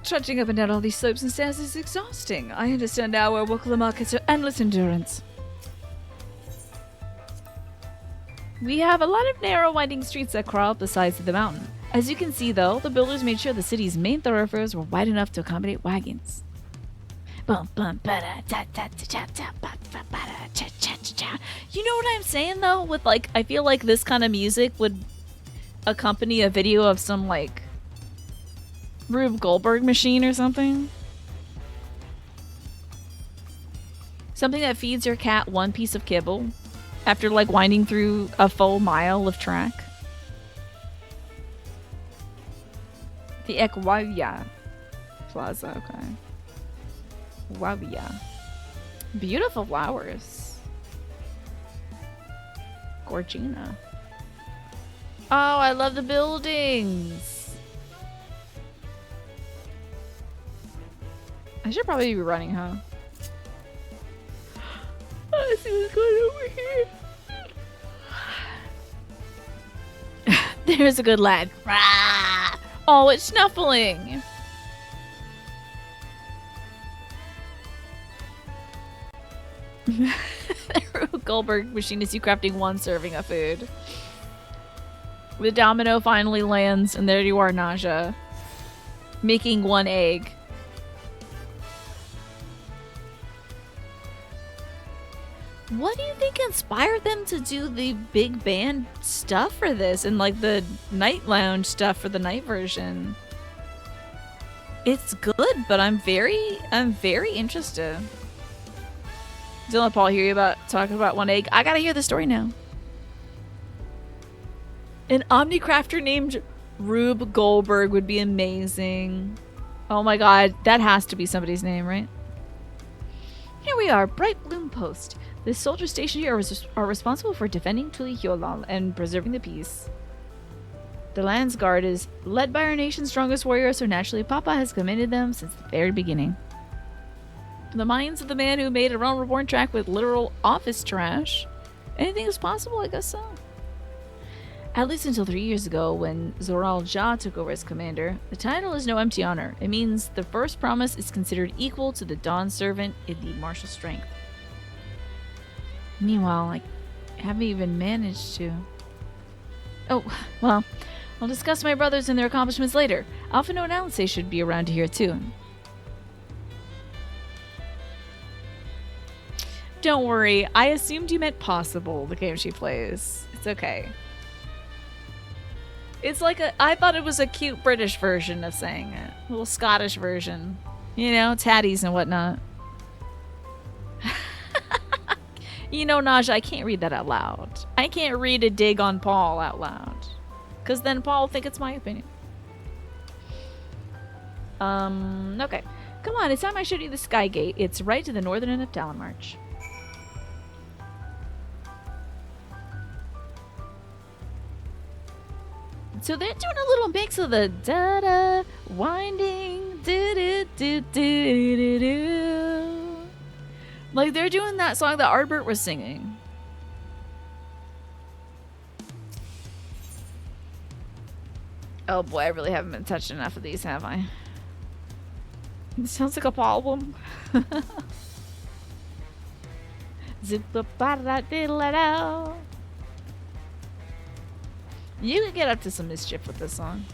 Trudging up and down all these slopes and stairs is exhausting. I understand now where Wokla markets are endless endurance. We have a lot of narrow, winding streets that crawl up the sides of the mountain. As you can see, though, the builders made sure the city's main thoroughfares were wide enough to accommodate wagons. You know what I'm saying, though? With, like, I feel like this kind of music would accompany a video of some, like, Rube Goldberg machine or something. Something that feeds your cat one piece of kibble after like winding through a full mile of track. The Ekwavia Plaza, okay. Wavia. Beautiful flowers. Gorgina. Oh, I love the buildings. I should probably be running, huh? I see what's going over here. There's a good lad. Rah! Oh, it's snuffling. Goldberg machine is you crafting one serving of food. The domino finally lands, and there you are, Naja. Making one egg. What do you think inspired them to do the big band stuff for this and like the night lounge stuff for the night version? It's good, but I'm very interested. Don't let Paul hear you talking about one egg. I gotta hear the story now. An Omnicrafter named Rube Goldberg would be amazing. Oh my god, that has to be somebody's name, right? Here we are, Bright Bloom Post. The soldiers stationed here are responsible for defending Tulihyolal and preserving the peace. The Lands Guard is led by our nation's strongest warrior, so naturally Papa has commanded them since the very beginning. From the minds of the man who made a Realm Reborn track with literal office trash, anything is possible, I guess so. At least until 3 years ago, when Zoral Ja took over as commander, the title is no empty honor. It means the first promise is considered equal to the Dawn Servant in the martial strength. Meanwhile, I haven't even managed to... Oh, well, I'll discuss my brothers and their accomplishments later. Alphino and Alice should be around here too. Don't worry, I assumed you meant possible, the game she plays. It's okay. It's like I thought it was a cute British version of saying it. A little Scottish version. You know, tatties and whatnot. You know, Naja, I can't read that out loud. I can't read a dig on Paul out loud. Because then Paul will think it's my opinion. Okay. Come on, it's time I showed you the Sky Gate. It's right to the northern end of Talon March. So they're doing a little mix of the da-da, winding, do-do-do-do-do-do. Like, they're doing that song that Ardbert was singing. Oh boy, I really haven't been touching enough of these, have I? It sounds like a problem. Zip-a-ba-da-diddle-a-dow. You can get up to some mischief with this song.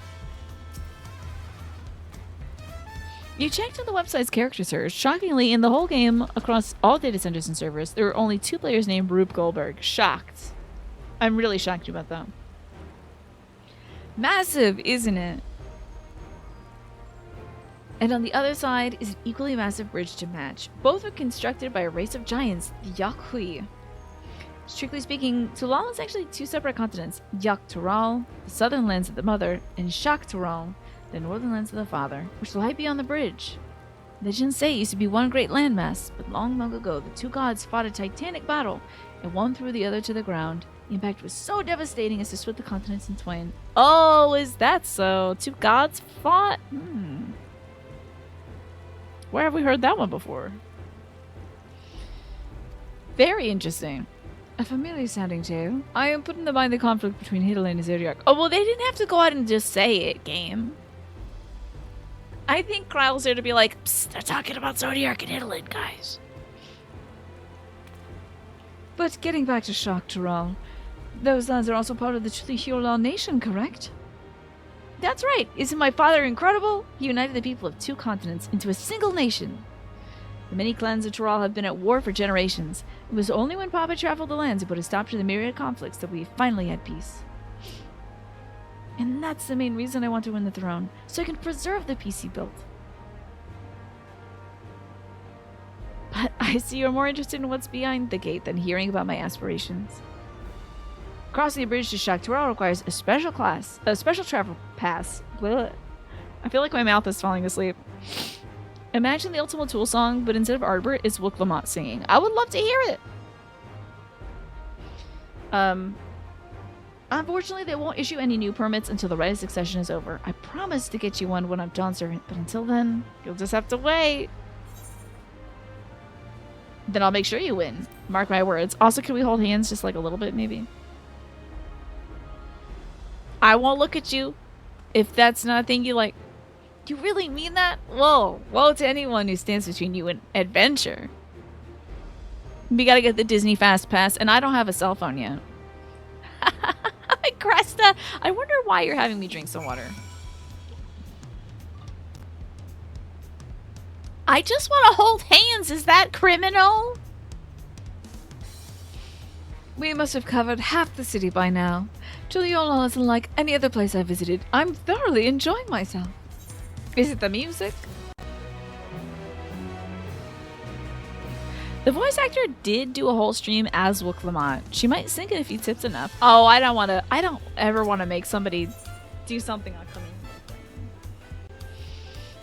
You checked on the website's character search. Shockingly, in the whole game, across all data centers and servers, there are only 2 players named Rube Goldberg. Shocked. I'm really shocked about that. Massive, isn't it? And on the other side is an equally massive bridge to match. Both are constructed by a race of giants, the Yakhui. Strictly speaking, Tulal is actually 2 separate continents. Yaktural, the southern lands of the mother, and Shaktural, the northern lands of the father, which lie beyond the bridge. Legends say it used to be one great landmass, but long, long ago, the 2 gods fought a titanic battle, and one threw the other to the ground. The impact was so devastating as to split the continents in twain. Oh, is that so? 2 gods fought? Where have we heard that one before? Very interesting. A familiar sounding tale. I am put in the mind the conflict between Hidalin and Zodiac. Oh, well, they didn't have to go out and just say it, game. I think Kryle's there to be like, psst, they're talking about Zodiac and Hidalin, guys. But getting back to Shaktural, those lands are also part of the Tulihyolal nation, correct? That's right. Isn't my father incredible? He united the people of 2 continents into a single nation. The many clans of Tural have been at war for generations. It was only when Papa traveled the lands and put a stop to the myriad conflicts that we finally had peace. And that's the main reason I want to win the throne, so I can preserve the peace he built. But I I see you're more interested in what's behind the gate than hearing about my aspirations. Crossing the bridge to Shaktural requires a special travel pass. Blech. I feel like my mouth is falling asleep. Imagine the Ultima Thule song, but instead of Ardbert, it's Wooklamont singing. I would love to hear it! Unfortunately, they won't issue any new permits until the Rite of Succession is over. I promise to get you one when I'm Dawnservant, but until then, you'll just have to wait. Then I'll make sure you win. Mark my words. Also, can we hold hands just like a little bit, maybe? I won't look at you if that's not a thing you like. You really mean that? Whoa. Woe to anyone who stands between you and adventure. We gotta get the Disney Fast Pass, and I don't have a cell phone yet. Cresta, I wonder why you're having me drink some water. I just want to hold hands. Is that criminal? We must have covered half the city by now. Tuliyollal isn't like any other place I visited. I'm thoroughly enjoying myself. Is it the music? The voice actor did do a whole stream as Wooklamont. She might sing it if he tips enough. Oh, I don't ever want to make somebody do something on coming.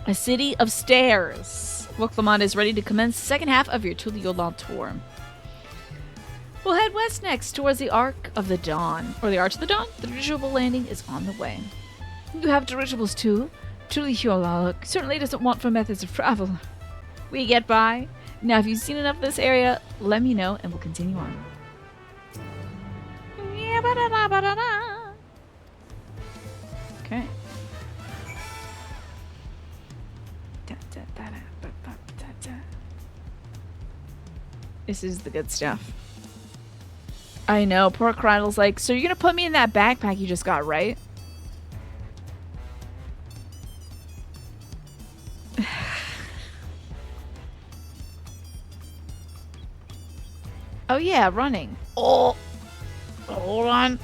A city of stairs. Wooklamont is ready to commence the second half of your Tuliyollal tour. We'll head west next towards the Arc of the Dawn. Or the Arch of the Dawn? The dirigible landing is on the way. You have dirigibles too? Tuliyollal certainly doesn't want for methods of travel. We get by. Now, if you've seen enough of this area, let me know and we'll continue on. Okay. This is the good stuff. I know, poor Cradle's like, so you're gonna put me in that backpack you just got, right? Oh yeah, running. Oh, hold on.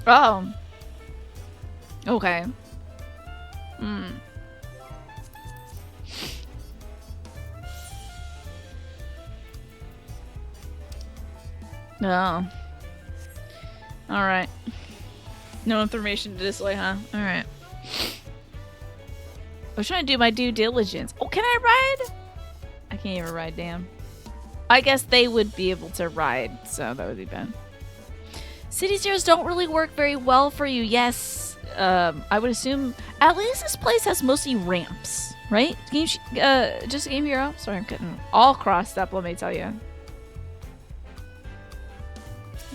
Oh. Okay. Hmm. No. Oh. Alright. No information to display, huh? Alright. I was trying to do my due diligence. Oh, can I ride? I can't even ride, damn. I guess they would be able to ride, so that would be bad. City stairs don't really work very well for you. Yes, I would assume at least this place has mostly ramps, right? Just a Game Hero? Sorry, I'm getting all crossed up, let me tell you.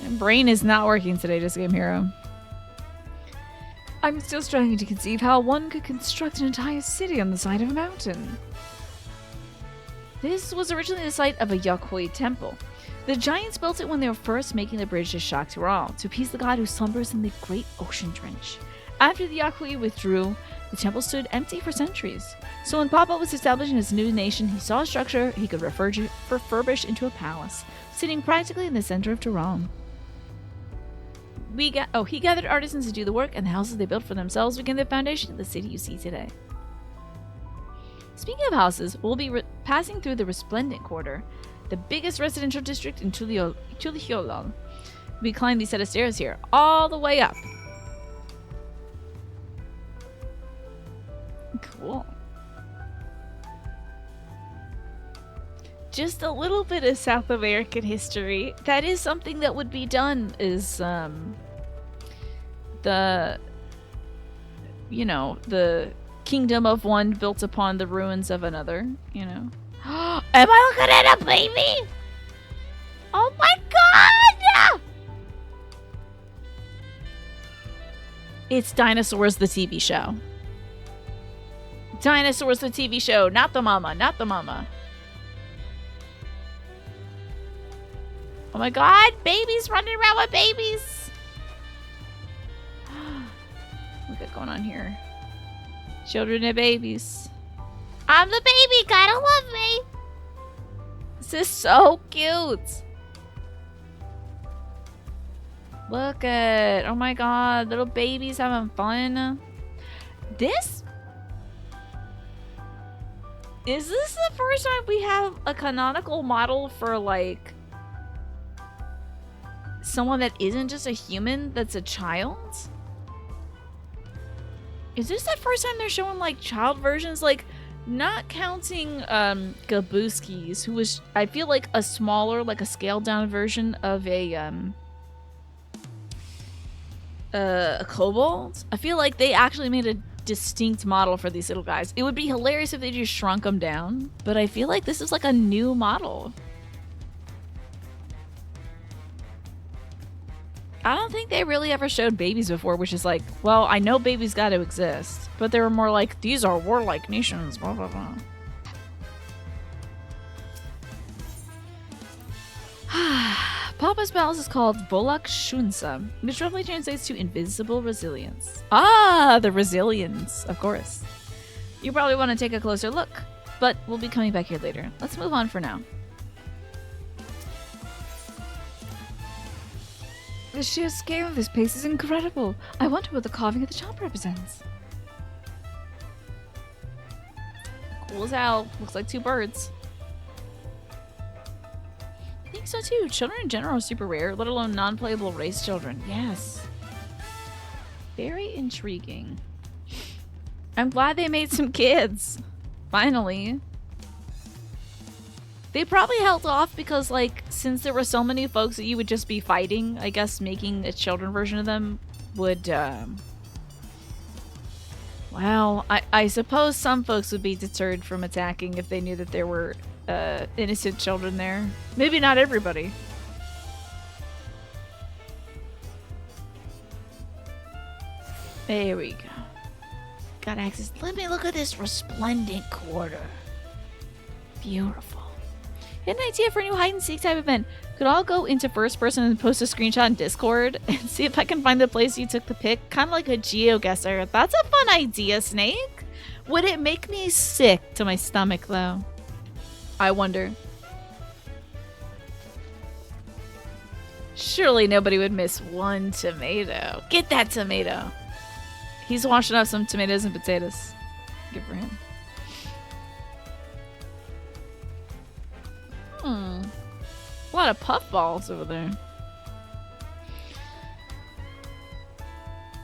My brain is not working today, Just a Game Hero. I'm still struggling to conceive how one could construct an entire city on the side of a mountain. This was originally the site of a Yakuy temple. The giants built it when they were first making the bridge to Shaktural to appease the god who slumbers in the great ocean trench. After the Yakuy withdrew, the temple stood empty for centuries. So when Papa was established in his new nation, he saw a structure he could refurbish into a palace, sitting practically in the center of Tehran. He gathered artisans to do the work, and the houses they built for themselves became the foundation of the city you see today. Speaking of houses, we'll be passing through the Resplendent Quarter, the biggest residential district in Tuliyollal. We climb these set of stairs here, all the way up. Cool. Just a little bit of South American history. That is something that would be done, is the kingdom of one built upon the ruins of another, you know. Am I looking at a baby? Oh my god! It's Dinosaurs the TV show. Dinosaurs the TV show, not the mama, not the mama. Oh my god, babies running around with babies. Look what's going on here. Children and babies. I'm the baby, gotta love me. This is so cute. Look at, oh my god, little babies having fun. This Is this the first time we have a canonical model for, like, someone that isn't just a human, that's a child? Is this the first time they're showing, like, child versions? Like, not counting, Gabuski's, who was, I feel like, a smaller, like, a scaled-down version of a kobold. I feel like they actually made a distinct model for these little guys. It would be hilarious if they just shrunk them down, but I feel like this is like a new model. I don't think they really ever showed babies before, which is like, well, I know babies got to exist, but they were more like, these are warlike nations, blah, blah, blah. Papa's palace is called Volak Shunsa, which roughly translates to invisible resilience. Ah, the resilience, of course. You probably want to take a closer look, but we'll be coming back here later. Let's move on for now. The sheer scale of this place is incredible. I wonder what the carving at the top represents. Cool as hell. Looks like two birds. I think so too. Children in general are super rare, let alone non-playable race children. Yes. Very intriguing. I'm glad they made some kids. Finally. They probably held off because, like, since there were so many folks that you would just be fighting, I guess making a children version of them would, well, I suppose some folks would be deterred from attacking if they knew that there were, innocent children there. Maybe not everybody. There we go. Got access. Let me look at this resplendent quarter. Beautiful. An idea for a new hide and seek type event. Could all go into first person and post a screenshot in Discord and see if I can find the place you took the pic. Kind of like a geoguesser. That's a fun idea, Snake. Would it make me sick to my stomach, though? I wonder. Surely nobody would miss one tomato. Get that tomato. He's washing up some tomatoes and potatoes. Good for him. A lot of puffballs over there.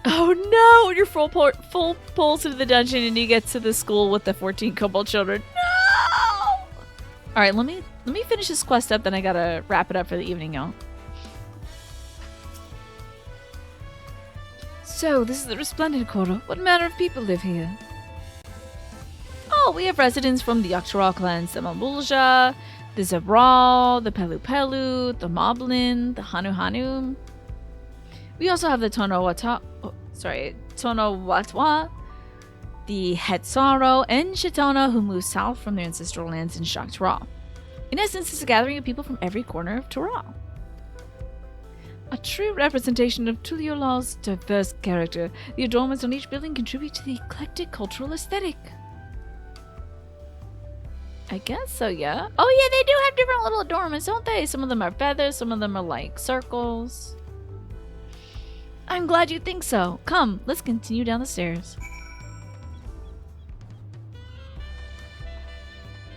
Oh no! You're full pulls into the dungeon and you get to the school with the 14 kobold children. No! Alright, let me finish this quest up, then I gotta wrap it up for the evening, y'all. So, this is the Resplendent Quarter. What manner of people live here? Oh, we have residents from the Yakshara clans, the Mambulja, the Zebral, the Pelu Pelu, the Moblin, the Hanu Hanu. We also have the Tonowatwa, the Hetsaro, and Shatona who moved south from their ancestral lands in Shaktra. In essence, it's a gathering of people from every corner of Tural. A true representation of Tuliolal's diverse character, the adornments on each building contribute to the eclectic cultural aesthetic. I guess so, yeah. Oh yeah, they do have different little adornments, don't they? Some of them are feathers, some of them are like circles. I'm glad you think so. Come, let's continue down the stairs.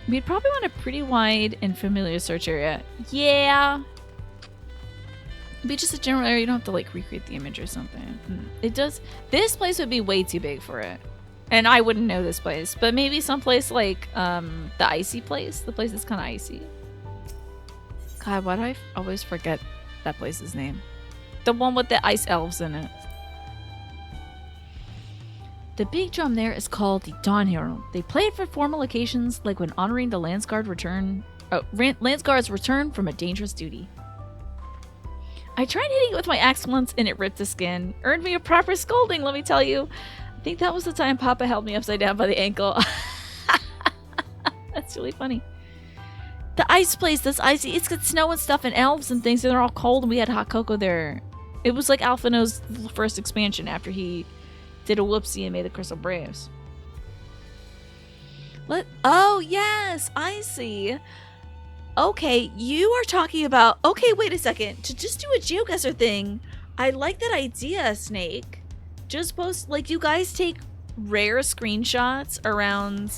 We'd probably want a pretty wide and familiar search area. Yeah. It'd be just a general area, you don't have to like recreate the image or something. It does. This place would be way too big for it. And I wouldn't know this place, but maybe someplace like the icy place, the place that's kind of icy. God, why do I always forget that place's name? The one with the ice elves in it. The big drum there is called the Dawntrail. They play it for formal occasions, like when honoring the Landsguard's return from a dangerous duty. I tried hitting it with my axe once and it ripped the skin. Earned me a proper scolding, let me tell you. I think that was the time Papa held me upside down by the ankle. That's really funny. The ice place that's icy, it's got snow and stuff and elves and things, and they're all cold, and we had hot cocoa there. It was like Alphino's first expansion after he did a whoopsie and made the Crystal Braves. Oh, yes, I see. Okay, you are talking about... Okay, wait a second. To just do a geoguesser thing, I like that idea, Snake. Just post... Like, you guys take rare screenshots around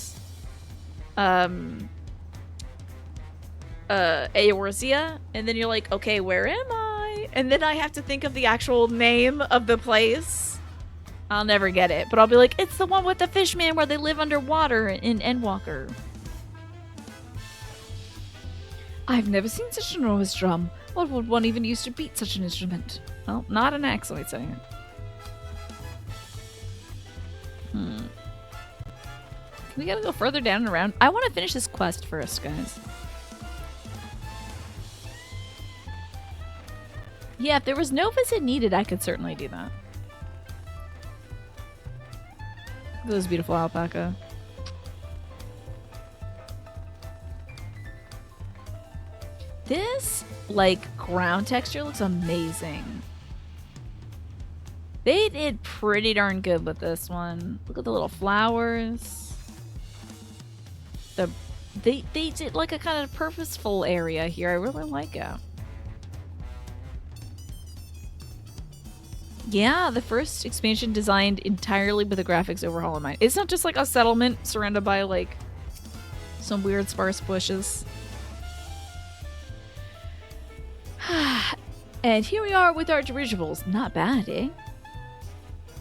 Eorzea, and then you're like, okay, where am I? And then I have to think of the actual name of the place. I'll never get it, but I'll be like, it's the one with the fishman where they live underwater in Endwalker. I've never seen such an enormous drum. What would one even use to beat such an instrument? Well, not an axe, I'd say. We gotta go further down and around. I want to finish this quest first, guys. Yeah, if there was no visit needed, I could certainly do that. Look at this beautiful alpaca. This, like, ground texture looks amazing. They did pretty darn good with this one. Look at the little flowers. They did like a kind of purposeful area here. I really like it. Yeah, the first expansion designed entirely with a graphics overhaul in mind. It's not just like a settlement surrounded by like some weird sparse bushes. And here we are with our dirigibles. Not bad, eh?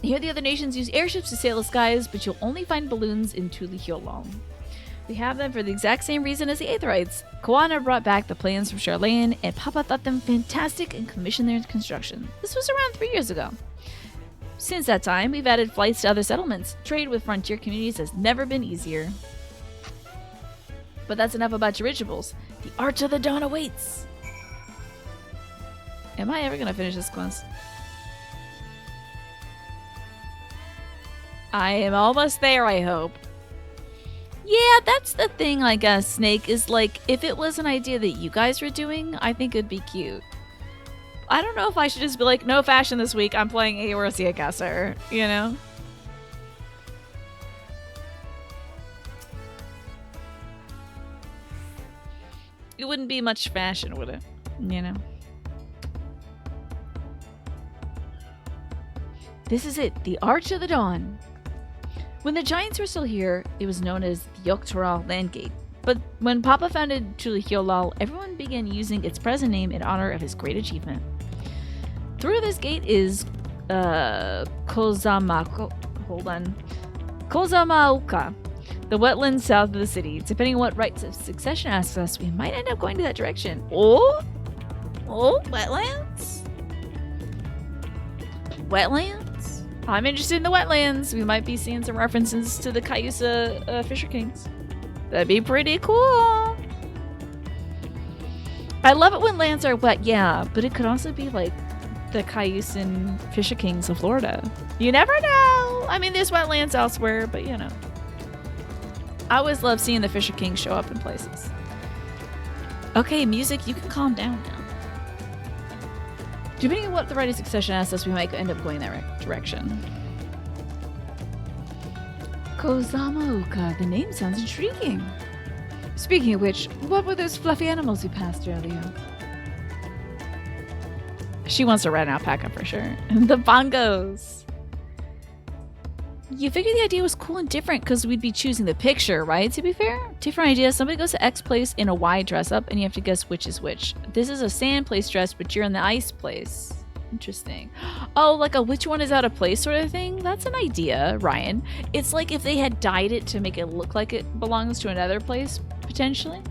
Here the other nations use airships to sail the skies, but you'll only find balloons in Tulihyolong. We have them for the exact same reason as the Aetherites. Koana brought back the plans from Charlene, and Papa thought them fantastic and commissioned their construction. This was around 3 years ago. Since that time, we've added flights to other settlements. Trade with frontier communities has never been easier. But that's enough about dirigibles. The Arch of the Dawn awaits! Am I ever gonna finish this quest? I am almost there, I hope. Yeah, that's the thing, I guess, Snake, is like, if it was an idea that you guys were doing, I think it'd be cute. I don't know if I should just be like, no fashion this week, I'm playing Eorzea Gasser, you know? It wouldn't be much fashion, would it? You know? This is it, the Arch of the Dawn. When the Giants were still here, it was known as the Dawntrail Landgate. But when Papa founded Tulihyolong, everyone began using its present name in honor of his great achievement. Through this gate is Kozamauka, the wetlands south of the city. Depending on what rights of succession asks us, we might end up going to that direction. Oh, wetlands? Wetlands? I'm interested in the wetlands. We might be seeing some references to the Cayusa Fisher Kings. That'd be pretty cool. I love it when lands are wet, yeah, but it could also be like the Cayusan Fisher Kings of Florida. You never know. I mean, there's wetlands elsewhere, but you know. I always love seeing the Fisher Kings show up in places. Okay, music, you can calm down now. Depending on what the right of succession asks us, we might end up going that direction. Kozamauka, the name sounds intriguing. Speaking of which, what were those fluffy animals you passed earlier? She wants to ride an alpaca for sure. The bongos. You figured the idea was cool and different because we'd be choosing the picture, right? To be fair, different idea. Somebody goes to X place in a Y dress up and you have to guess which is which. This is a sand place dress, but you're in the ice place. Interesting. Oh, like a which one is out of place sort of thing? That's an idea, Ryan. It's like if they had dyed it to make it look like it belongs to another place, potentially.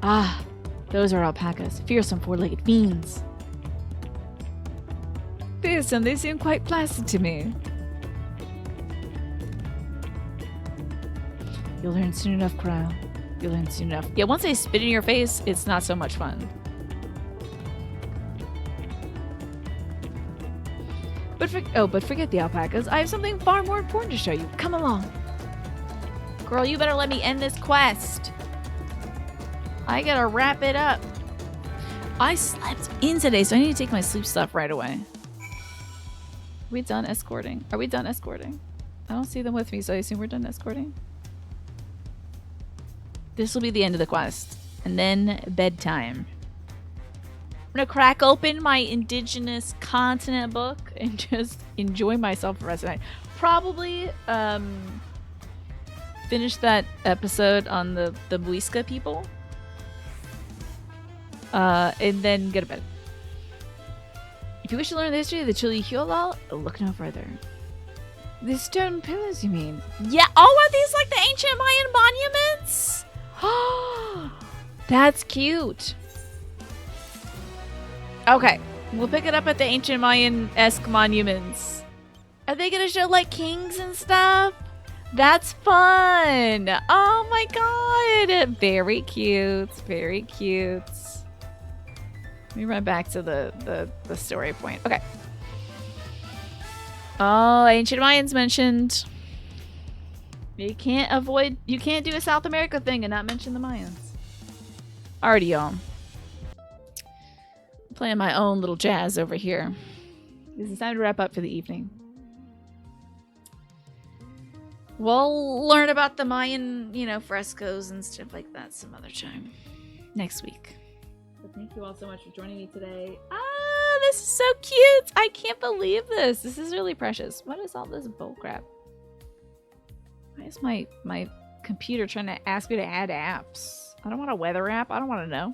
Ah, those are alpacas. Fearsome four-legged fiends. Fearsome, they seem quite placid to me. You'll learn soon enough, Kyle. You'll learn soon enough. Yeah, once they spit in your face, it's not so much fun. But forget the alpacas. I have something far more important to show you. Come along. Girl, you better let me end this quest. I gotta wrap it up. I slept in today, so I need to take my sleep stuff right away. Are we done escorting? Are we done escorting? I don't see them with me, so I assume we're done escorting. This will be the end of the quest. And then bedtime. I'm gonna crack open my indigenous continent book and just enjoy myself the rest of the night. Probably finish that episode on the Muisca people. And then go to bed. If you wish to learn the history of the Tuliyollal, look no further. The stone pillars, you mean? Yeah. Oh, are these like the ancient Mayan monuments? That's cute. Okay, we'll pick it up at the ancient Mayan-esque monuments. Are they gonna show like kings and stuff? That's fun. Oh my god. Very cute. Very cute. Let me run back to the story point. Okay. Oh, ancient Mayans mentioned. You can't do a South America thing and not mention the Mayans. Alrighty, y'all. Playing my own little jazz over here. It's time to wrap up for the evening. We'll learn about the Mayan, frescoes and stuff like that some other time. Next week. But thank you all so much for joining me today. Ah, this is so cute! I can't believe this. This is really precious. What is all this bullcrap? Why is my computer trying to ask me to add apps? I don't want a weather app. I don't want to know.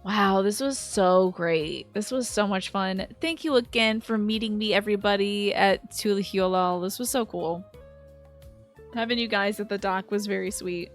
Wow, this was so great. This was so much fun. Thank you again for meeting me, everybody, at Tuliyollal. This was so cool. Having you guys at the dock was very sweet.